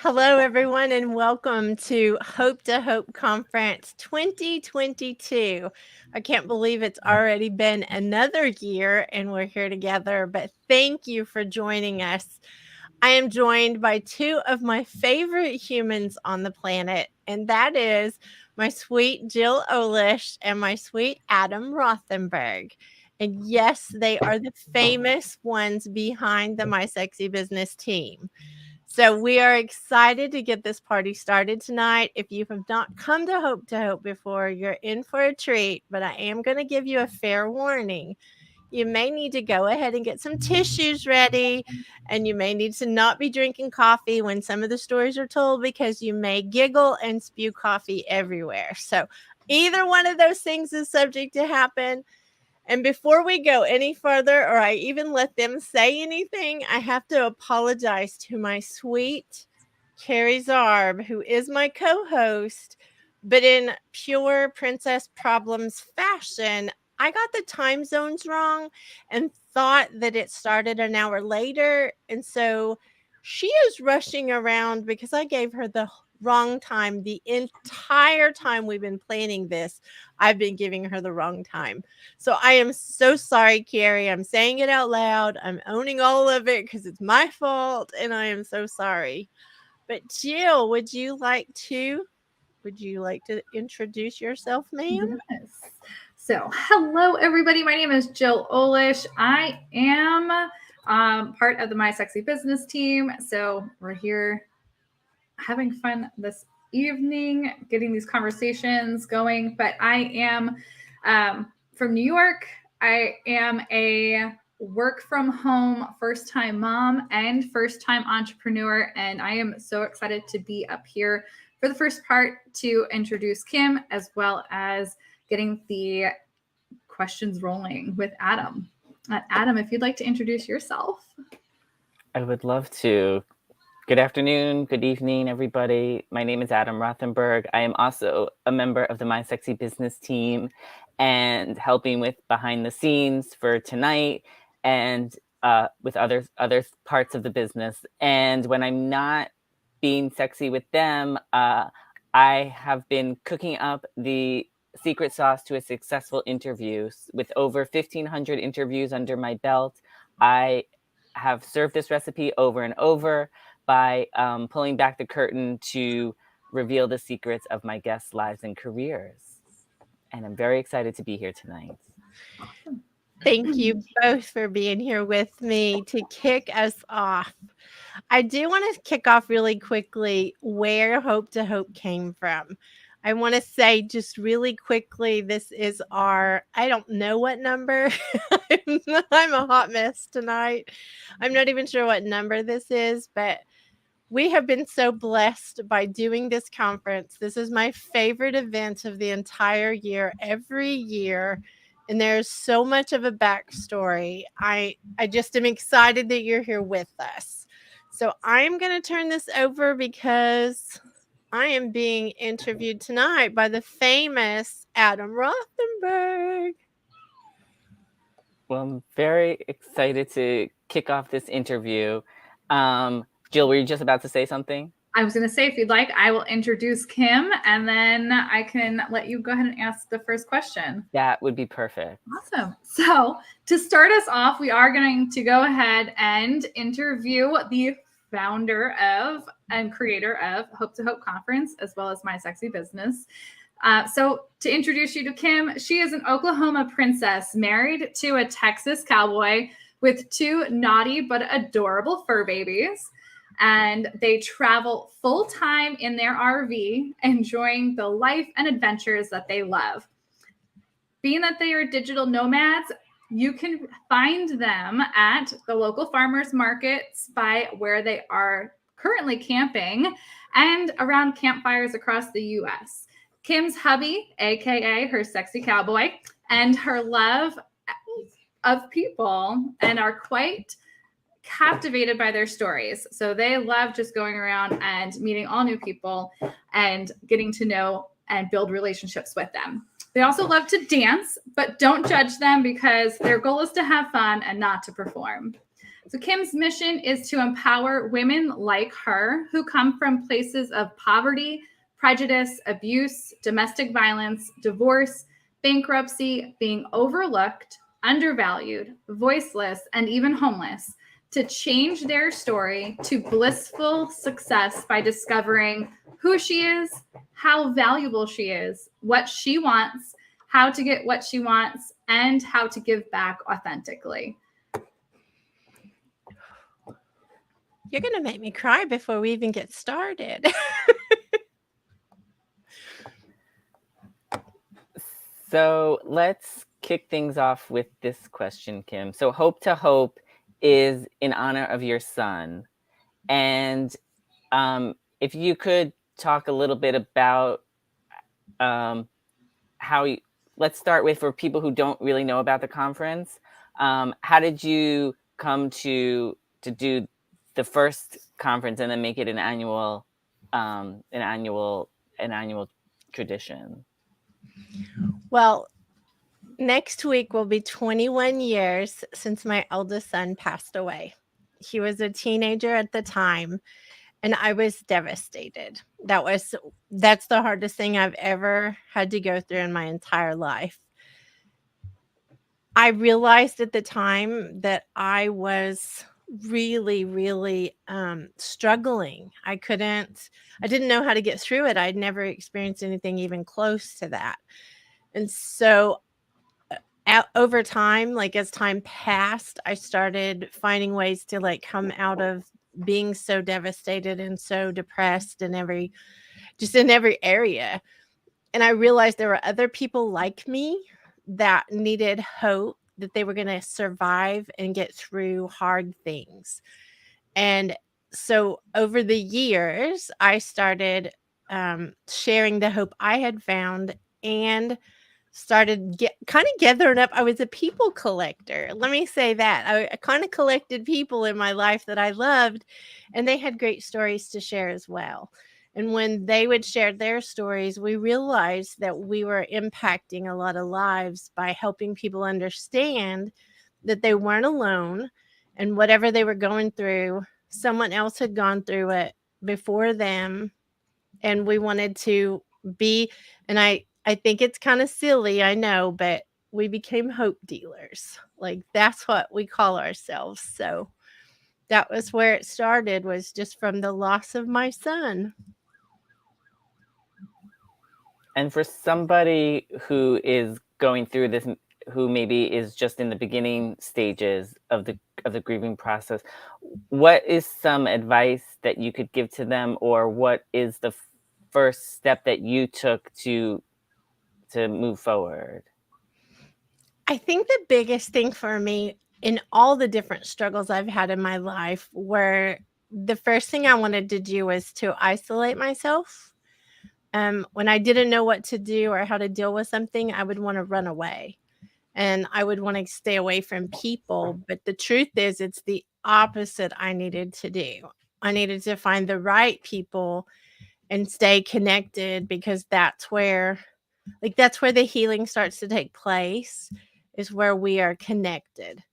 Hello, everyone, and welcome to Hope to Hope Conference 2022. I can't believe it's already been another year and we're here together, but thank you for joining us. I am joined by two of my favorite humans on the planet, and that is my sweet Jill Olish and my sweet Adam Rothenberg. And yes, they are the famous ones behind the My Sexy Business team. So we are excited to get this party started tonight. If you have not come to Hope before, you're in for a treat, but I am going to give you a fair warning. You may need to go ahead and get some tissues ready, and you may need to not be drinking coffee when some of the stories are told because you may giggle and spew coffee everywhere. So either one of those things is subject to happen. And before we go any further, or I even let them say anything, I have to apologize to my sweet Carrie Zarb, who is my co-host. But in pure Princess Problems fashion, I got the time zones wrong and thought that it started an hour later. And so she is rushing around because I gave her the wrong time. The entire time we've been planning this, I've been giving her the wrong time. So I am so sorry, Carrie. I'm saying it out loud. I'm owning all of it because it's my fault, and I am so sorry. But Jill, would you like to introduce yourself, ma'am? Yes. So, hello, everybody. My name is Jill Olish. I am part of the My Sexy Business team. So, we're here having fun this evening, getting these conversations going. But I am from New York. I am a work from home first time mom and first time entrepreneur. And I am so excited to be up here for the first part to introduce Kim, as well as getting the questions rolling with Adam. Adam, if you'd like to introduce yourself. I would love to. Good afternoon, good evening, everybody. My name is Adam Rothenberg. I am also a member of the My Sexy Business team and helping with behind the scenes for tonight and with other parts of the business. And when I'm not being sexy with them, I have been cooking up the secret sauce to a successful interview. With over 1,500 interviews under my belt, I have served this recipe over and over by pulling back the curtain to reveal the secrets of my guests' lives and careers. And I'm very excited to be here tonight. Awesome. Thank you both for being here with me to kick us off. I do want to kick off really quickly where Hope to Hope came from. I want to say just really quickly, this is our, I don't know what number. I'm a hot mess tonight. I'm not even sure what number this is, but we have been so blessed by doing this conference. This is my favorite event of the entire year, every year. And there's so much of a backstory. I just am excited that you're here with us. So I'm going to turn this over because I am being interviewed tonight by the famous Adam Rothenberg. Well, I'm very excited to kick off this interview. Jill, were you just about to say something? I was going to say, if you'd like, I will introduce Kim, and then I can let you go ahead and ask the first question. That would be perfect. Awesome. So to start us off, we are going to go ahead and interview the founder of and creator of Hope to Hope Conference, as well as My Sexy Business. So to introduce you to Kim, she is an Oklahoma princess married to a Texas cowboy with two naughty but adorable fur babies. And they travel full time in their RV, enjoying the life and adventures that they love. Being that they are digital nomads, you can find them at the local farmers markets by where they are currently camping and around campfires across the U.S. Kim's hubby, aka her sexy cowboy, and her love of people and are quite captivated by their stories. So they love just going around and meeting all new people and getting to know and build relationships with them. They also love to dance, but don't judge them because their goal is to have fun and not to perform. So Kim's mission is to empower women like her who come from places of poverty, prejudice, abuse, domestic violence, divorce, bankruptcy, being overlooked, undervalued, voiceless, and even homeless, to change their story to blissful success by discovering who she is, how valuable she is, what she wants, how to get what she wants, and how to give back authentically. You're going to make me cry before we even get started. So let's kick things off with this question, Kim. So Hope to Hope is in honor of your son. And if you could talk a little bit about let's start with, for people who don't really know about the conference, how did you come to do the first conference and then make it an annual tradition? Well, next week will be 21 years since my eldest son passed away. He was a teenager at the time, and I was devastated. That's the hardest thing I've ever had to go through in my entire life. I realized at the time that I was really, really struggling. I didn't know how to get through it. I'd never experienced anything even close to that. And so over time, like as time passed, I started finding ways to like come out of being so devastated and so depressed in every area. And I realized there were other people like me that needed hope, that they were going to survive and get through hard things. And so over the years, I started sharing the hope I had found and started kind of gathering up. I was a people collector. Let me say that. I kind of collected people in my life that I loved, and they had great stories to share as well. And when they would share their stories, we realized that we were impacting a lot of lives by helping people understand that they weren't alone, and whatever they were going through, someone else had gone through it before them. And we wanted to be, and I think it's kind of silly, I know, but we became hope dealers. Like that's what we call ourselves. So that was where it started, was just from the loss of my son. And for somebody who is going through this, who maybe is just in the beginning stages of the grieving process, what is some advice that you could give to them, or what is the first step that you took to move forward? I think the biggest thing for me in all the different struggles I've had in my life, where the first thing I wanted to do was to isolate myself. When I didn't know what to do or how to deal with something, I would want to run away and I would want to stay away from people. But the truth is, it's the opposite I needed to do. I needed to find the right people and stay connected, because that's where the healing starts to take place, is where we are connected.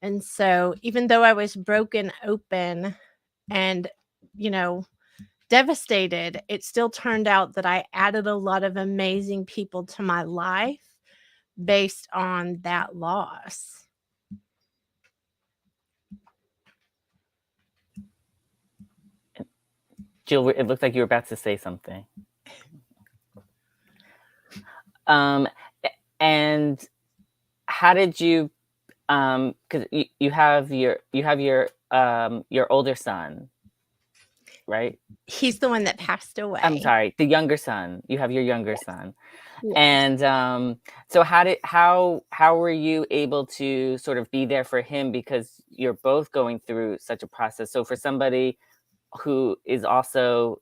And so even though I was broken open and, devastated, it still turned out that I added a lot of amazing people to my life based on that loss. Jill, it looks like you were about to say something. And how did you, because you have your older son, right? He's the one that passed away. I'm sorry, the younger son. You have your younger son. Yes. And so how were you able to sort of be there for him, because you're both going through such a process? So for somebody who is also,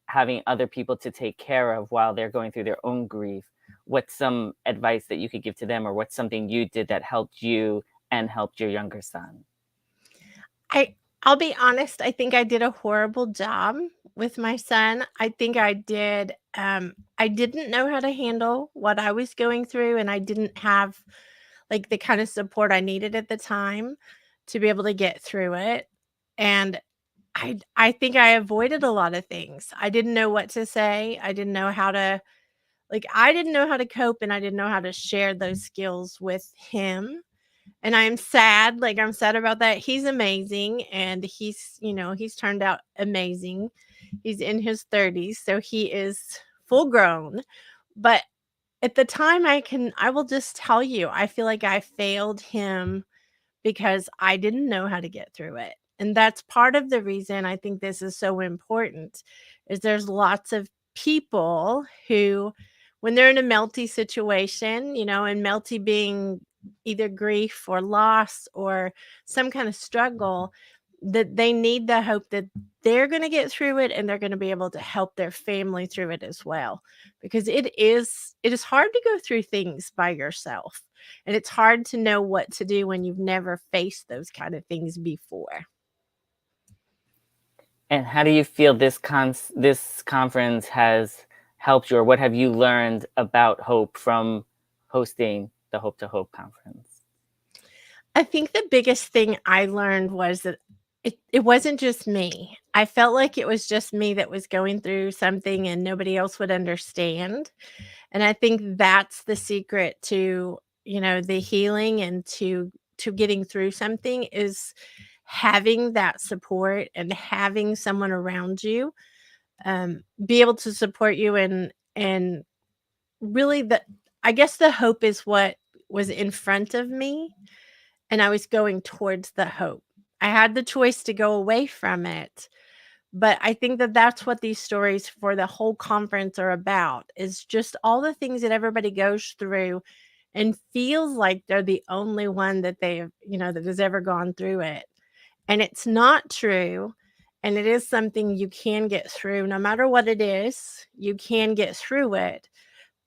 having other people to take care of while they're going through their own grief, what's some advice that you could give to them, or what's something you did that helped you and helped your younger son? I'll be honest, I think I did a horrible job with my son. I think I did. I didn't know how to handle what I was going through, and I didn't have like the kind of support I needed at the time to be able to get through it. And I think I avoided a lot of things. I didn't know what to say. I didn't know how to I didn't know how to cope, and I didn't know how to share those skills with him. And I'm sad, I'm sad about that. He's amazing, and he's turned out amazing. He's in his 30s, so he is full grown. But at the time, I will just tell you, I feel like I failed him because I didn't know how to get through it. And that's part of the reason I think this is so important is there's lots of people who when they're in a melty situation, and melty being either grief or loss or some kind of struggle, that they need the hope that they're going to get through it and they're going to be able to help their family through it as well, because it is hard to go through things by yourself, and it's hard to know what to do when you've never faced those kind of things before. And how do you feel this conference has helped you, or what have you learned about hope from hosting the Hope to Hope conference? I think the biggest thing I learned was that it wasn't just me. I felt like it was just me that was going through something and nobody else would understand. And I think that's the secret to, the healing and to getting through something is having that support and having someone around you be able to support you, and really I guess the hope is what was in front of me, and I was going towards the hope. I had the choice to go away from it, but I think that that's what these stories for the whole conference are about, is just all the things that everybody goes through and feels like they're the only one that that has ever gone through it. And it's not true. And it is something you can get through no matter what it is. You can get through it.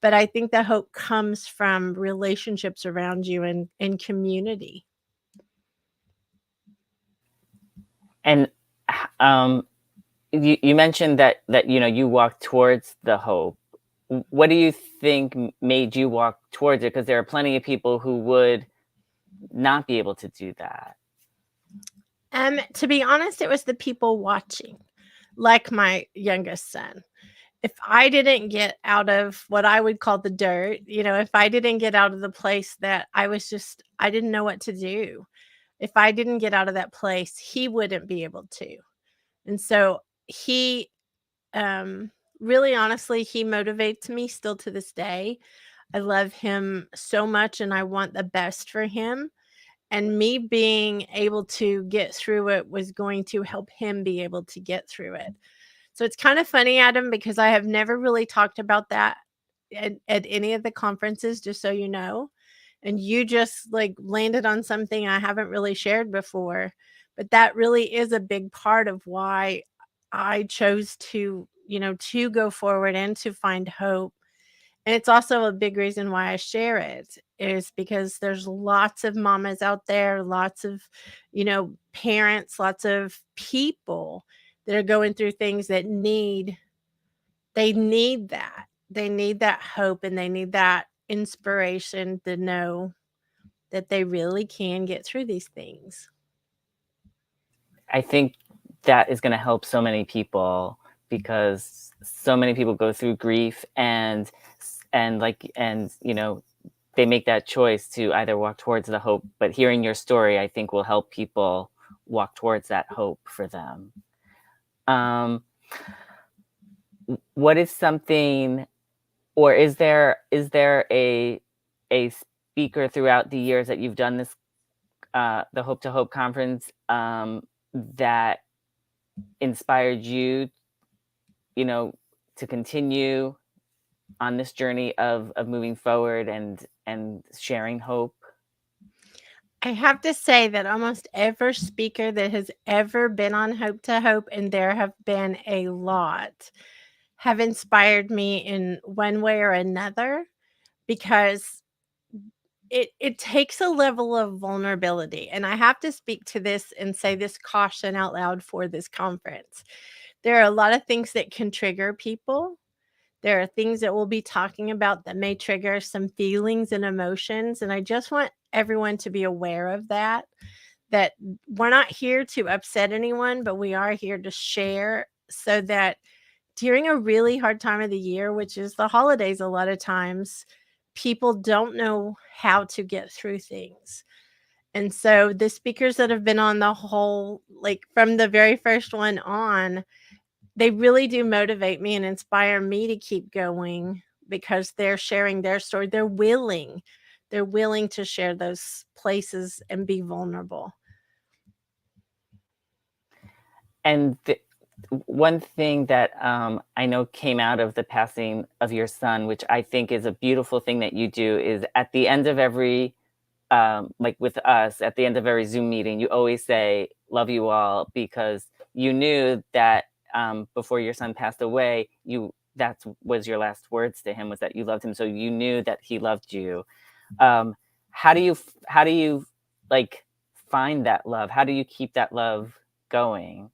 But I think the hope comes from relationships around you and community. And you mentioned that you walked towards the hope. What do you think made you walk towards it? Because there are plenty of people who would not be able to do that. To be honest, it was the people watching, like my youngest son. If I didn't get out of what I would call the dirt, if I didn't get out of the place that I didn't know what to do. If I didn't get out of that place, he wouldn't be able to. And so he, really honestly, he motivates me still to this day. I love him so much and I want the best for him. And me being able to get through it was going to help him be able to get through it. So it's kind of funny, Adam, because I have never really talked about that at any of the conferences, just so you know. And you just landed on something I haven't really shared before. But that really is a big part of why I chose to go forward and to find hope. And it's also a big reason why I share it is because there's lots of mamas out there, lots of, parents, lots of people that are going through things that they need that. They need that hope and they need that inspiration to know that they really can get through these things. I think that is going to help so many people because so many people go through grief and they make that choice to either walk towards the hope, but hearing your story, I think will help people walk towards that hope for them. What is something, or is there a speaker throughout the years that you've done this, the Hope to Hope conference, that inspired you, to continue on this journey of moving forward and sharing hope? I have to say that almost every speaker that has ever been on Hope to Hope, and there have been a lot, have inspired me in one way or another, because it takes a level of vulnerability. And I have to speak to this and say this caution out loud for this conference. There are a lot of things that can trigger people. There are things that we'll be talking about that may trigger some feelings and emotions. And I just want everyone to be aware of that that we're not here to upset anyone, but we are here to share so that during a really hard time of the year, which is the holidays, a lot of times people don't know how to get through things. And so the speakers that have been on the whole, like from the very first one on, they really do motivate me and inspire me to keep going because they're sharing their story. They're willing to share those places and be vulnerable. And one thing that I know came out of the passing of your son, which I think is a beautiful thing that you do, is at the end of every, like with us, at the end of every Zoom meeting, you always say, "Love you all," because you knew that before your son passed away, that was your last words to him, was that you loved him. So you knew that he loved you. How do you like find that love? How do you keep that love going?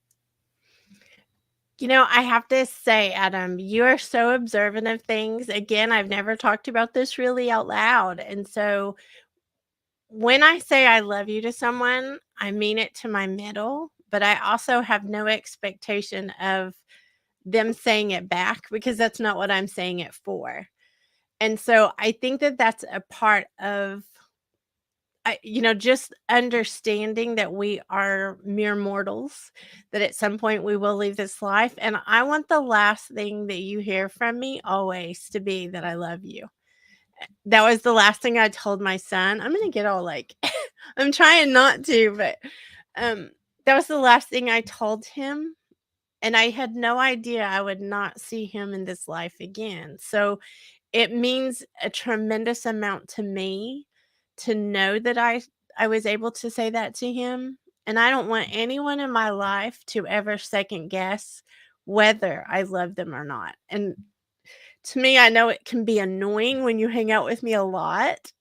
I have to say, Adam, you are so observant of things. Again, I've never talked about this really out loud. And so when I say I love you to someone, I mean it to my middle, but I also have no expectation of them saying it back because that's not what I'm saying it for. And so I think that that's a part of just understanding that we are mere mortals, that at some point we will leave this life. And I want the last thing that you hear from me always to be that I love you. That was the last thing I told my son. I'm going to get all like, I'm trying not to, but that was the last thing I told him. And I had no idea I would not see him in this life again. So it means a tremendous amount to me to know that I was able to say that to him, and I don't want anyone in my life to ever second guess whether I love them or not. And to me, I know it can be annoying when you hang out with me a lot,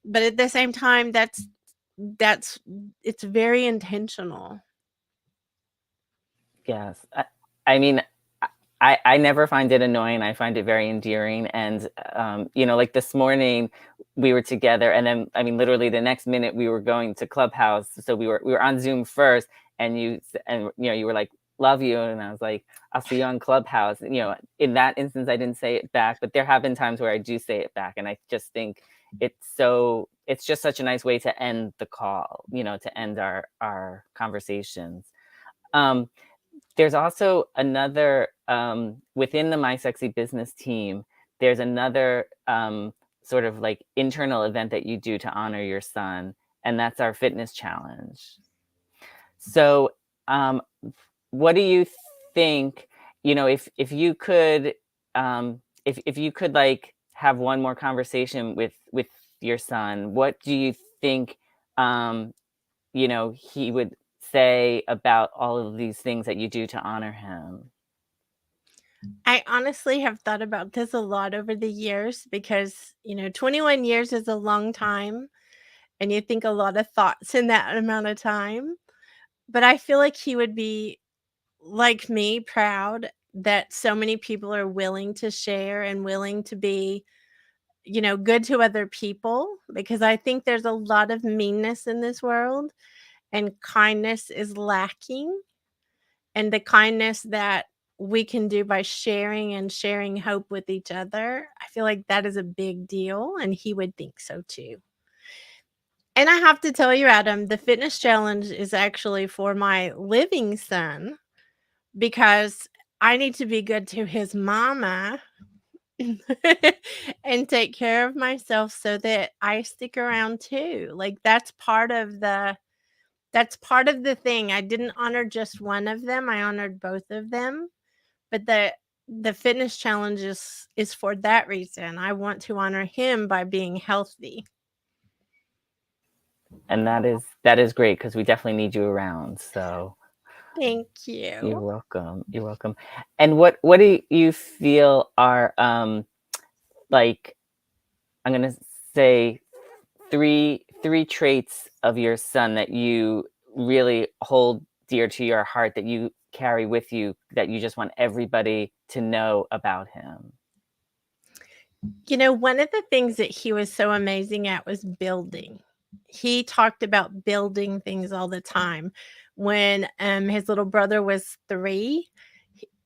but at the same time, that's it's very intentional. Yes. I mean, I never find it annoying. I find it very endearing. And, like this morning we were together, and then, I mean, literally the next minute we were going to Clubhouse. So we were on Zoom first, and you were like, "Love you." And I was like, "I'll see you on Clubhouse." In that instance, I didn't say it back, but there have been times where I do say it back. And I just think it's just such a nice way to end the call, to end our conversations. There's also another, within the My Sexy Business team, there's another sort of like internal event that you do to honor your son, and that's our fitness challenge. So what do you think, if you could, if you could like have one more conversation with your son, what do you think he would say about all of these things that you do to honor him? I honestly have thought about this a lot over the years because, 21 years is a long time, and you think a lot of thoughts in that amount of time. But I feel like he would be, like me, proud that so many people are willing to share and willing to be, good to other people, because I think there's a lot of meanness in this world and kindness is lacking. And the kindness that we can do by sharing and sharing hope with each other, I feel like that is a big deal, and he would think so too. And I have to tell you, Adam, the fitness challenge is actually for my living son because I need to be good to his mama and take care of myself so that I stick around too. Like that's part of the thing. I didn't honor just one of them. I honored both of them. But the fitness challenge is for that reason. I want to honor him by being healthy. And that is great, because we definitely need you around. So Thank you're you. welcome. You're welcome. And what do you feel are like, I'm gonna say three traits of your son that you really hold dear to your heart, that you carry with you, that you just want everybody to know about him? One of the things that he was so amazing at was building. he talked about building things all the time. When his little brother was 3,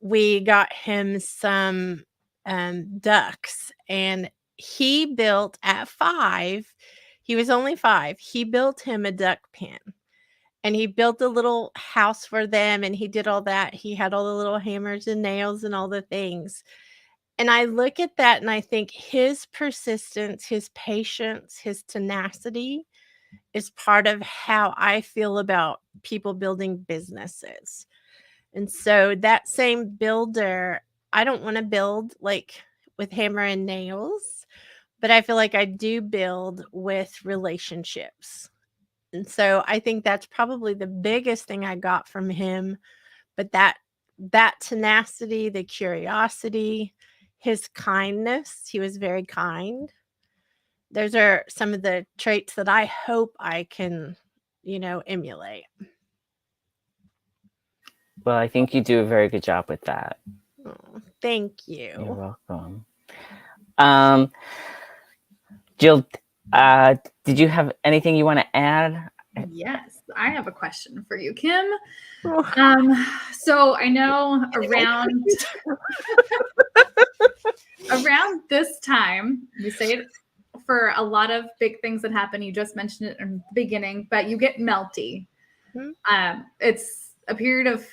we got him some ducks, and he built at 5. He was only 5. He built him a duck pen, and he built a little house for them, and he did all that. He had all the little hammers and nails and all the things. And I look at that and I think his persistence, his patience, his tenacity is part of how I feel about people building businesses. And so that same builder, I don't want to build like with hammer and nails, but I feel like I do build with relationships. And so I think that's probably the biggest thing I got from him, but that tenacity, the curiosity, his kindness, he was very kind. Those are some of the traits that I hope I can, emulate. Well, I think you do a very good job with that. Oh, thank You're you. welcome. Jill, did you have anything you want to add? Yes, I have a question for you, Kim. Oh, So I know around this time, we say it for a lot of big things that happen. You just mentioned it in the beginning, but you get melty. It's a period of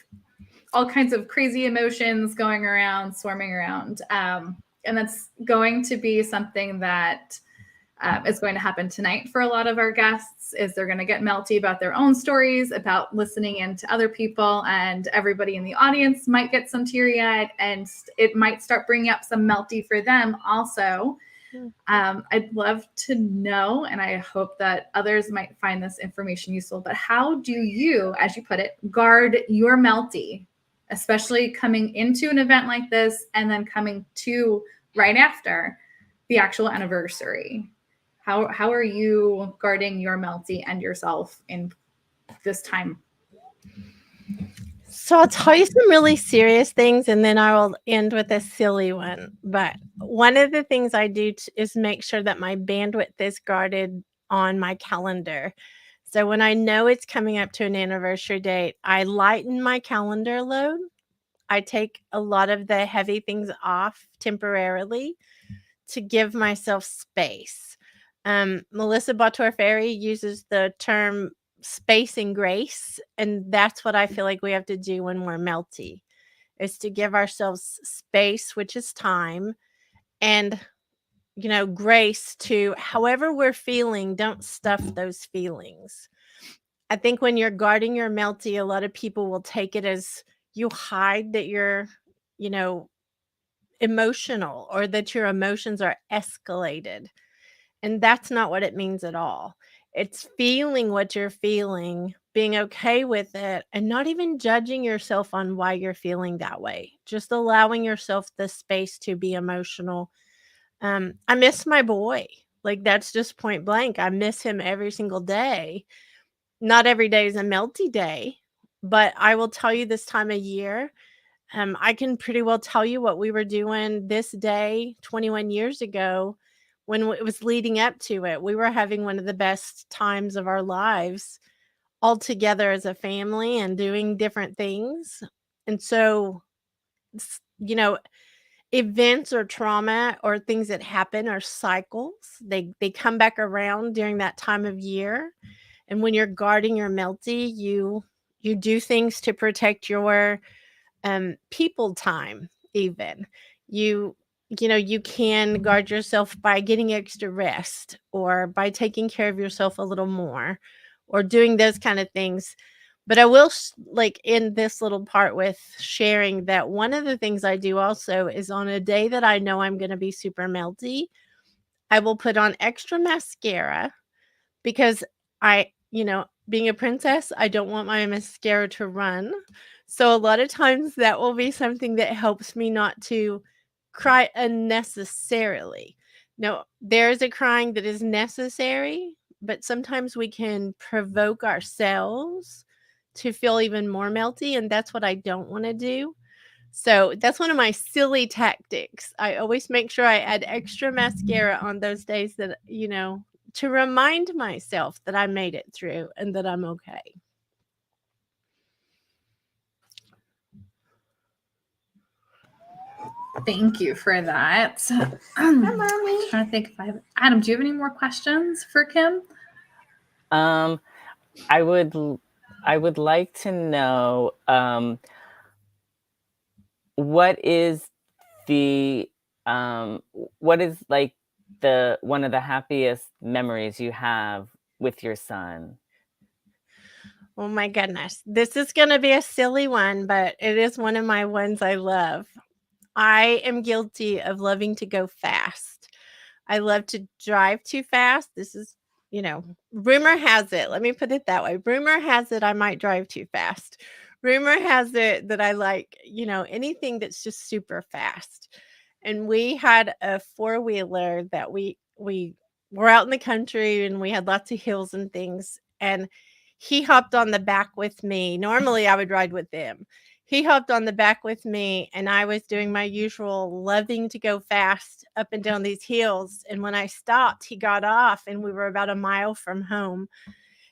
all kinds of crazy emotions going around, swarming around. And that's going to be something that is going to happen tonight for a lot of our guests. Is they're going to get melty about their own stories, about listening in to other people, and everybody in the audience might get some teary-eyed, and it might start bringing up some melty for them also. I'd love to know, and I hope that others might find this information useful, but how do you, as you put it, guard your melty, especially coming into an event like this and then coming to right after the actual anniversary? How are you guarding your melty and yourself in this time? So I'll tell you some really serious things, and then I will end with a silly one. But one of the things I do is make sure that my bandwidth is guarded on my calendar. So when I know it's coming up to an anniversary date, I lighten my calendar load. I take a lot of the heavy things off temporarily to give myself space. Melissa Batour Ferry uses the term space and grace, and that's what I feel like we have to do when we're melty, is to give ourselves space, which is time, and grace to however we're feeling. Don't stuff those feelings. I think when you're guarding your melty, a lot of people will take it as you hide that you're you know emotional, or that your emotions are escalated. And that's not what it means at all. It's feeling what you're feeling, being okay with it, and not even judging yourself on why you're feeling that way. Just allowing yourself the space to be emotional. I miss my boy. Like, that's just point blank. I miss him every single day. Not every day is a melty day, but I will tell you, this time of year, I can pretty well tell you what we were doing this day 21 years ago when it was leading up to it. We were having one of the best times of our lives all together as a family and doing different things. And so, you know, events or trauma or things that happen are cycles. They come back around during that time of year. And when you're guarding your melty, you do things to protect your people time. Even you can guard yourself by getting extra rest, or by taking care of yourself a little more, or doing those kind of things. But I will end this little part with sharing that one of the things I do also is, on a day that I know I'm going to be super melty, I will put on extra mascara, because being a princess, I don't want my mascara to run. So a lot of times that will be something that helps me not to cry unnecessarily. No, there is a crying that is necessary, but sometimes we can provoke ourselves to feel even more melty, and that's what I don't want to do. So that's one of my silly tactics. I always make sure I add extra mascara on those days that to remind myself that I made it through and that I'm okay. Thank you for that. I'm trying to think if I have Adam, do you have any more questions for Kim? I would like to know what is like the one of the happiest memories you have with your son? Oh my goodness. This is going to be a silly one, but it is one of my ones I love. I am guilty of loving to go fast. I love to drive too fast. This is, rumor has it. Let me put it that way. Rumor has it I might drive too fast. Rumor has it that I like, anything that's just super fast. And we had a four-wheeler that we were out in the country and we had lots of hills and things. And he hopped on the back with me. Normally I would ride with them. He hopped on the back with me, and I was doing my usual loving to go fast up and down these hills. And when I stopped, he got off, and we were about a mile from home.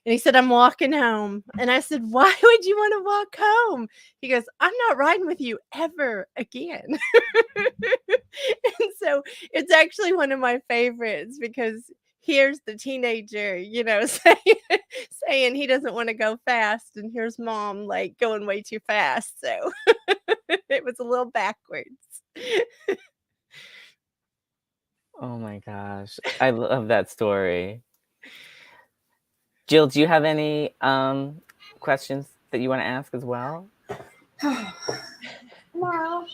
And he said, "I'm walking home." And I said, "Why would you want to walk home?" He goes, "I'm not riding with you ever again." And so it's actually one of my favorites because here's the teenager, saying he doesn't want to go fast. And here's mom like going way too fast. So it was a little backwards. Oh my gosh, I love that story. Jill, do you have any questions that you want to ask as well? No.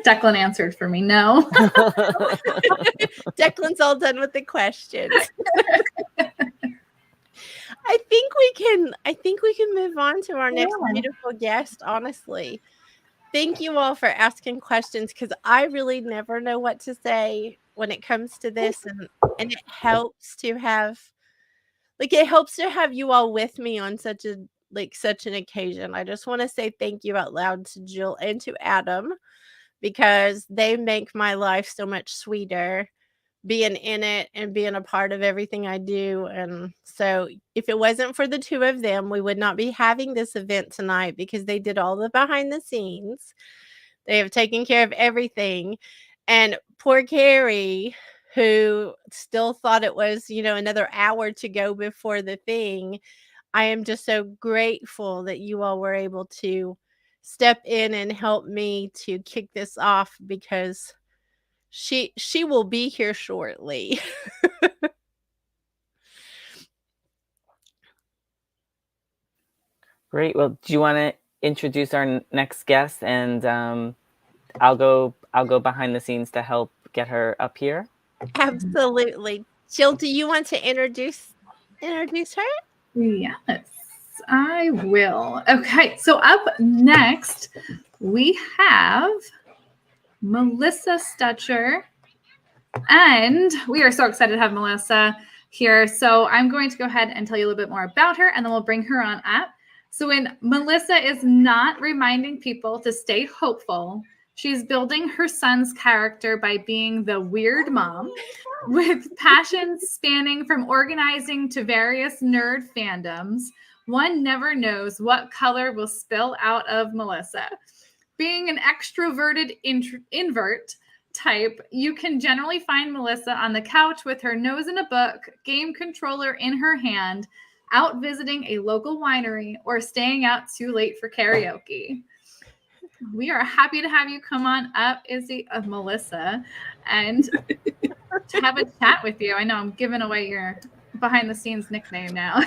Declan answered for me. No. Declan's all done with the questions. I think we can move on to our next beautiful guest, honestly. Thank you all for asking questions because I really never know what to say when it comes to this, and it helps to have you all with me on such an occasion. I just want to say thank you out loud to Jill and to Adam because they make my life so much sweeter being in it and being a part of everything I do. And so if it wasn't for the two of them, we would not be having this event tonight because they did all the behind the scenes. They have taken care of everything. And poor Carrie, who still thought it was, another hour to go before the thing. I am just so grateful that you all were able to step in and help me to kick this off because she will be here shortly. Great. Well, do you want to introduce our next guest, and I'll go behind the scenes to help get her up here? Absolutely. Jill, do you want to introduce her? Yes, I will. Okay, so up next we have Melissa Stutcher, and we are so excited to have Melissa here. So I'm going to go ahead and tell you a little bit more about her, and then we'll bring her on up. So when Melissa is not reminding people to stay hopeful, she's building her son's character by being the weird mom with passions spanning from organizing to various nerd fandoms. One never knows what color will spill out of Melissa. Being an extroverted invert type, you can generally find Melissa on the couch with her nose in a book, game controller in her hand, out visiting a local winery, or staying out too late for karaoke. We are happy to have you come on up, Melissa, and to have a chat with you. I know I'm giving away your behind the scenes nickname now.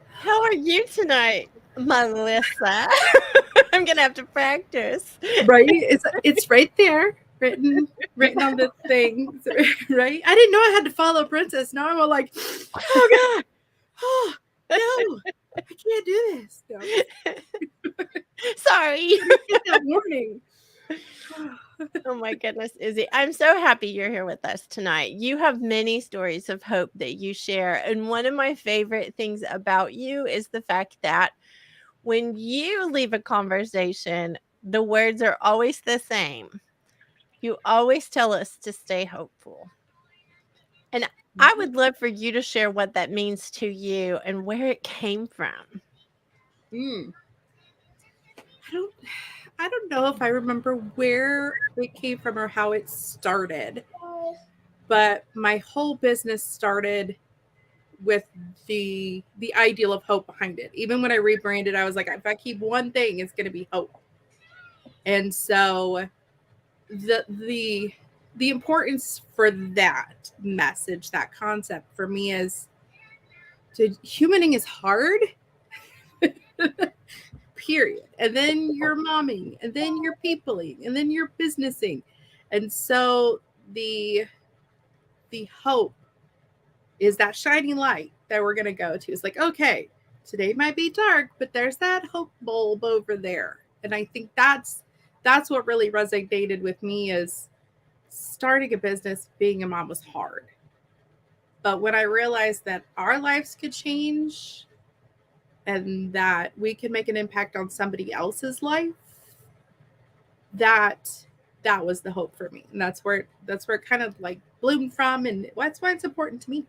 How are you tonight, Melissa? I'm gonna have to practice. Right? It's right there, written on the thing, right? I didn't know I had to follow Princess. Now I'm all like, oh God, oh no, I can't do this. No. Sorry. Get that warning. Oh my goodness, Izzy. I'm so happy you're here with us tonight. You have many stories of hope that you share. And one of my favorite things about you is the fact that when you leave a conversation, the words are always the same. You always tell us to stay hopeful. And I would love for you to share what that means to you and where it came from. Mm. I don't know if I remember where it came from or how it started, but my whole business started with the ideal of hope behind it. Even when I rebranded, I was like, if I keep one thing, it's going to be hope. And so the importance for that message, that concept for me is humaning is hard. Period. And then you're momming, and then you're peopling, and then you're businessing. And so the hope is that shining light that we're going to go to. It's like, okay, today might be dark, but there's that hope bulb over there. And I think that's what really resonated with me is starting a business, being a mom was hard. But when I realized that our lives could change and that we can make an impact on somebody else's life, that was the hope for me. And that's where it kind of like bloomed from, and that's why it's important to me.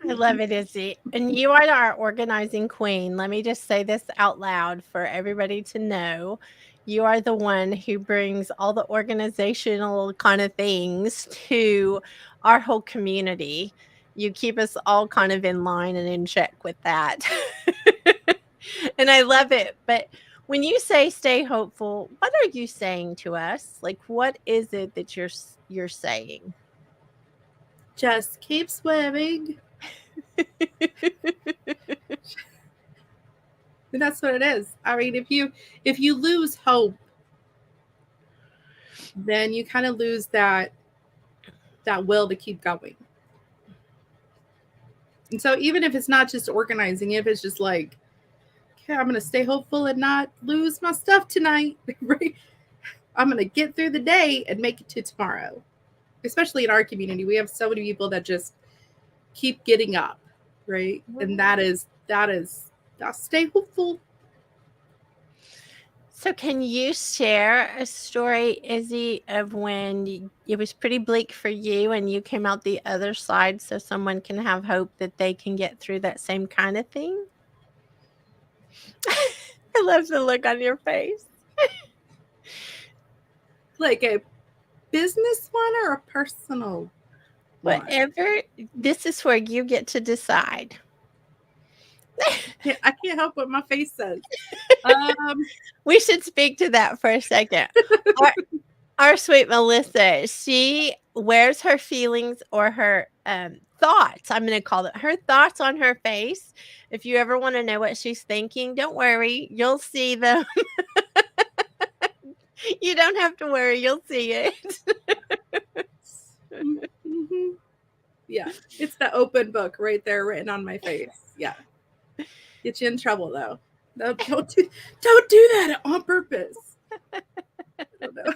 I love it, Izzy. And you are our organizing queen. Let me just say this out loud for everybody to know. You are the one who brings all the organizational kind of things to our whole community. You keep us all kind of in line and in check with that. And I love it. But when you say stay hopeful, what are you saying to us? Like, what is it that you're saying? Just keep swimming. And that's what it is. I mean, if you lose hope, then you kind of lose that will to keep going. And so even if it's not just organizing, if it's just like, okay, I'm going to stay hopeful and not lose my stuff tonight, right? I'm going to get through the day and make it to tomorrow. Especially in our community, we have so many people that just keep getting up, right? And that's stay hopeful. So can you share a story, Izzy, of when it was pretty bleak for you and you came out the other side so someone can have hope that they can get through that same kind of thing? I love the look on your face. Like a business one or a personal one? Whatever. This is where you get to decide. I can't help what my face says. We should speak to that for a second. Our sweet Melissa, she wears her feelings or her thoughts. I'm going to call it her thoughts on her face. If you ever want to know what she's thinking, don't worry. You'll see them. You don't have to worry. You'll see it. Mm-hmm. Yeah, it's the open book right there written on my face. Yeah. Get you in trouble though. No, don't do that on purpose. I don't know.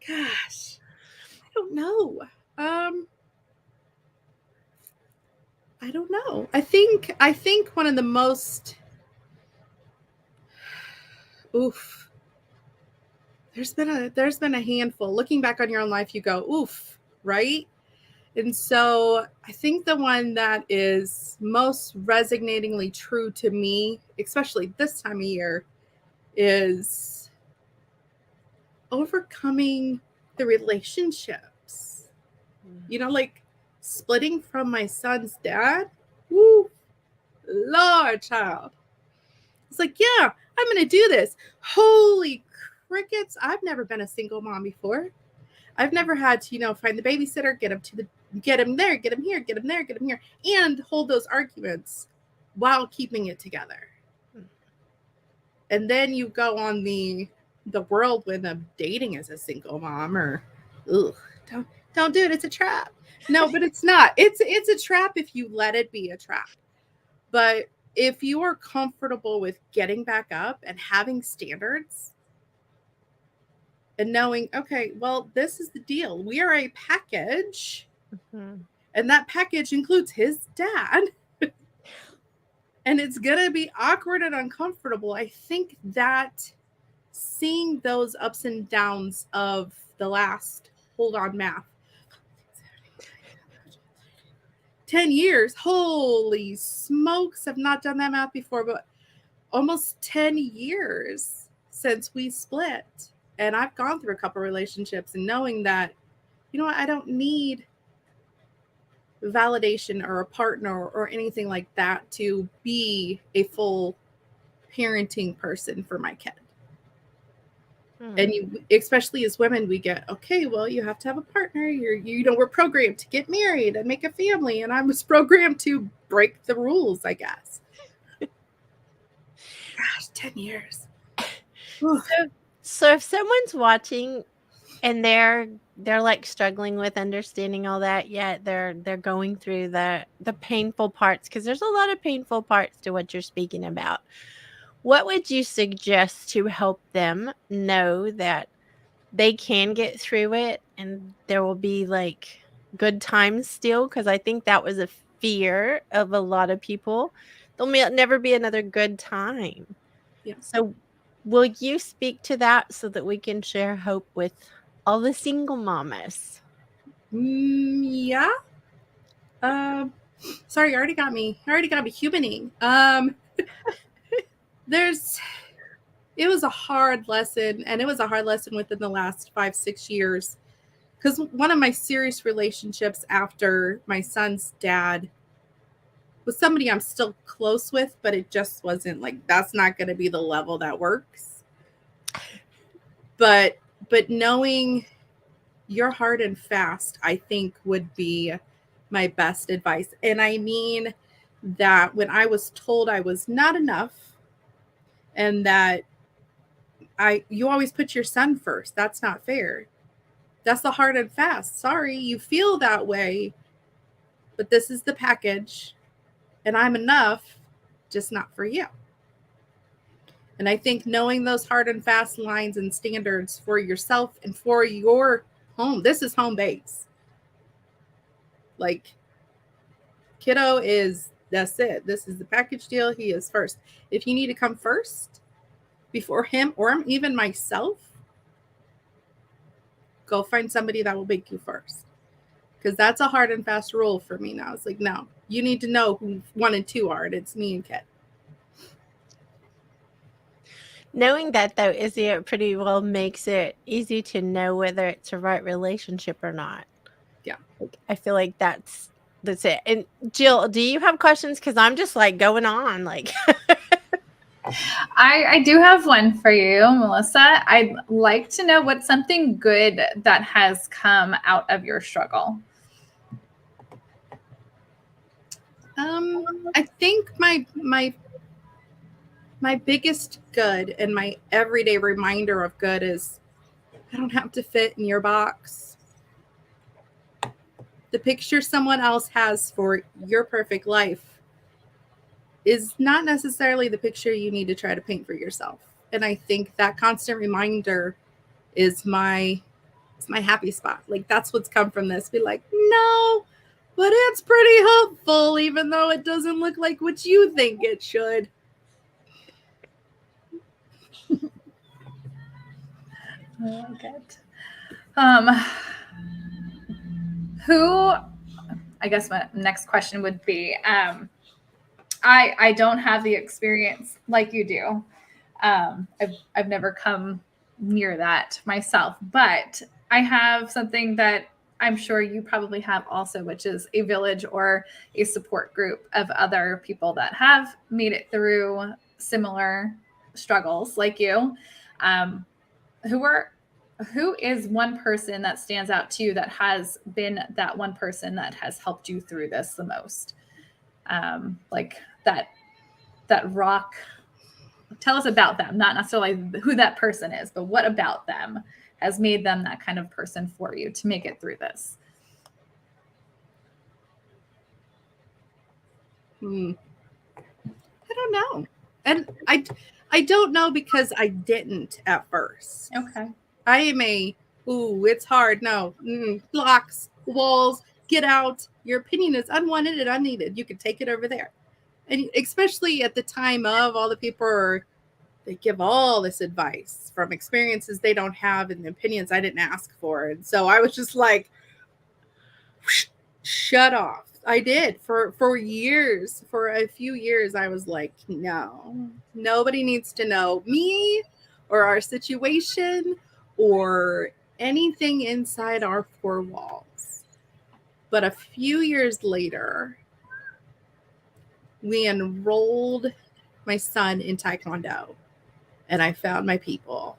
Gosh, I don't know. I don't know. I think one of the most oof. There's been a handful. Looking back on your own life, you go, oof, right? And so I think the one that is most resonatingly true to me, especially this time of year, is overcoming the relationships. You know, like splitting from my son's dad. Woo, Lord, child. It's like, yeah, I'm going to do this. Holy crickets. I've never been a single mom before. I've never had to, find the babysitter, get him there, get him here, get him there, get him here, and hold those arguments while keeping it together. And then you go on the whirlwind of dating as a single mom, or don't do it. It's a trap. No, but it's not. It's a trap if you let it be a trap. But if you are comfortable with getting back up and having standards and knowing, okay, well, this is the deal. We are a package, and that package includes his dad, and it's going to be awkward and uncomfortable. I think that seeing those ups and downs of the last, hold on, math, 10 years. Holy smokes. I've not done that math before, but almost 10 years since we split. And I've gone through a couple relationships, and knowing that, you know what, I don't need validation or a partner or anything like that to be a full parenting person for my kid. And you, especially as women, we get, okay, well, you have to have a partner. We're programmed to get married and make a family. And I was programmed to break the rules, I guess. Gosh, 10 years. So if someone's watching and they're like struggling with understanding all that, yet they're going through the painful parts, because there's a lot of painful parts to what you're speaking about, what would you suggest to help them know that they can get through it and there will be like good times still? Because I think that was a fear of a lot of people. There'll never be another good time. Yeah. So will you speak to that so that we can share hope with all the single mamas? Yeah. Sorry, you already got me. Humaning. It was a hard lesson, and it was a hard lesson within the last 5-6 years, because one of my serious relationships after my son's dad was somebody I'm still close with, but it just wasn't like, that's not going to be the level that works. But knowing you're hard and fast, I think, would be my best advice. And I mean that when I was told I was not enough, and that you always put your son first, that's not fair. That's the hard and fast. Sorry, you feel that way, but this is the package, and I'm enough, just not for you. And I think knowing those hard and fast lines and standards for yourself and for your home, this is home base. Like, kiddo that's it. This is the package deal. He is first. If you need to come first before him or even myself, go find somebody that will make you first. Because that's a hard and fast rule for me now. It's like, no, you need to know who 1 and 2 are, and it's me and Kit. Knowing that, though, Izzy, it pretty well makes it easy to know whether it's a right relationship or not. Yeah. I feel like that's it. And Jill, do you have questions? Because I'm just like going on. Like, I do have one for you, Melissa. I'd like to know what's something good that has come out of your struggle. I think my biggest good and my everyday reminder of good is I don't have to fit in your box. The picture someone else has for your perfect life is not necessarily the picture you need to try to paint for yourself. And I think that constant reminder is my happy spot. Like, that's what's come from this. Be like, no, but it's pretty hopeful, even though it doesn't look like what you think it should. I like it. I guess my next question would be, I don't have the experience like you do. I've never come near that myself, but I have something that I'm sure you probably have also, which is a village or a support group of other people that have made it through similar struggles like you. Who is one person that stands out to you that has been that one person that has helped you through this the most? Like that rock. Tell us about them, not necessarily who that person is, but what about them has made them that kind of person for you to make it through this? I don't know. And I don't know because I didn't at first. Okay. I am it's hard. No, blocks, walls, get out. Your opinion is unwanted and unneeded. You can take it over there. And especially at the time of all the people are they give all this advice from experiences they don't have and opinions I didn't ask for. And so I was just like, shut off. I did for years. For a few years, I was like, no, nobody needs to know me or our situation or anything inside our four walls. But a few years later, we enrolled my son in Taekwondo, and I found my people.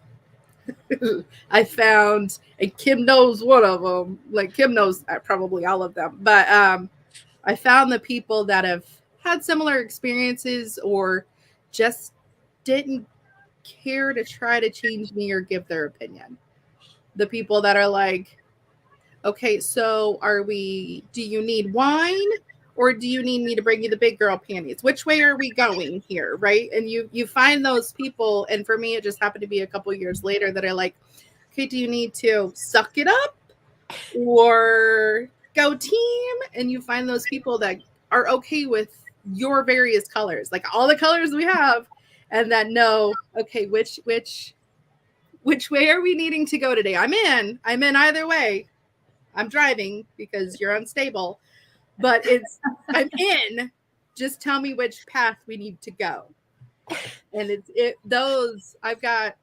I found, and Kim knows one of them. Like Kim knows probably all of them, but I found the people that have had similar experiences or just didn't care to try to change me or give their opinion. The people that are like, okay, so do you need wine or do you need me to bring you the big girl panties? Which way are we going here? Right. And you find those people. And for me, it just happened to be a couple years later that are like, okay, do you need to suck it up or go team? And you find those people that are okay with your various colors, like all the colors we have, and that know, okay, which way are we needing to go today? I'm in either way. I'm driving because you're unstable, but I'm in. Just tell me which path we need to go. And I've got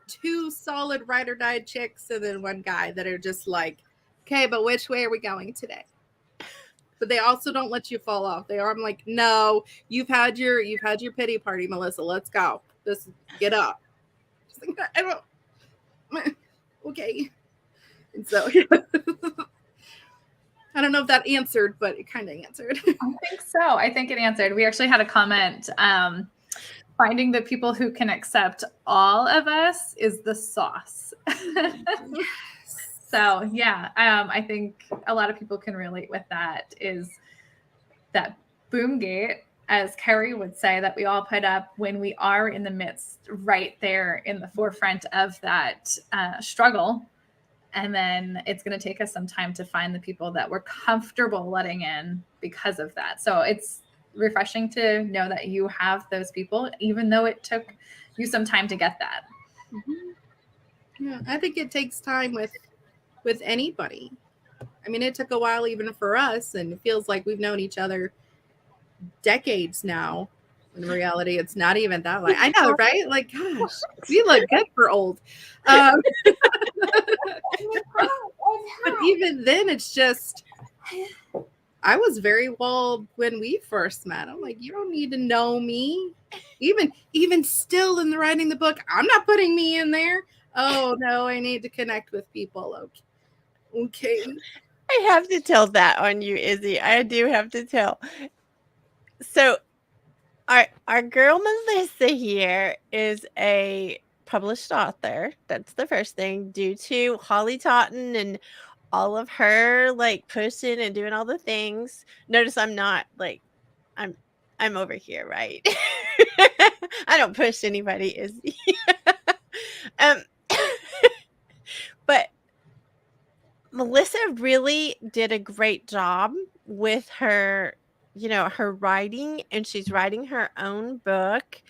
two solid ride or die chicks and then one guy that are just like, okay, but which way are we going today? But they also don't let you fall off. I'm like, no, you've had your pity party, Melissa. Let's go. Just get up. Just like, I don't. Okay. And so I don't know if that answered, but it kind of answered. I think so. I think it answered. We actually had a comment. Finding the people who can accept all of us is the sauce. So yeah, I think a lot of people can relate with that. Is that boom gate, as Carrie would say, that we all put up when we are in the midst, right there in the forefront of that struggle. And then it's going to take us some time to find the people that we're comfortable letting in because of that. So it's refreshing to know that you have those people, even though it took you some time to get that. Mm-hmm. Yeah, I think it takes time with anybody. I mean, it took a while even for us, and it feels like we've known each other decades now. In reality, it's not even that long. I know, right? Like, gosh, we look good for old. But even then, it's just, I was very walled when we first met. I'm like, you don't need to know me. Even still in the writing the book, I'm not putting me in there. Oh no, I need to connect with people. Okay. I have to tell that on you, Izzy. I do have to tell. So our girl Melissa here is a published author. That's the first thing, due to Holly Totten and all of her like pushing and doing all the things. Notice I'm not like I'm over here, right? I don't push anybody, Izzy. But Melissa really did a great job with her, her writing, and she's writing her own book.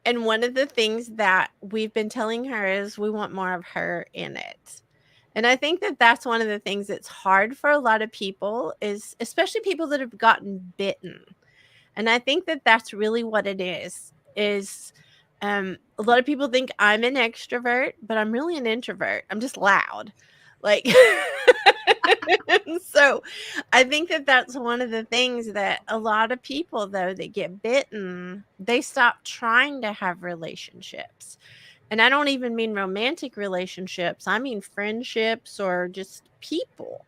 And one of the things that we've been telling her is we want more of her in it. And I think that that's one of the things that's hard for a lot of people, is especially people that have gotten bitten. And I think that that's really what it is a lot of people think I'm an extrovert, but I'm really an introvert. I'm just loud. Like, so I think that that's one of the things that a lot of people, though, that get bitten, they stop trying to have relationships. And I don't even mean romantic relationships. I mean friendships or just people.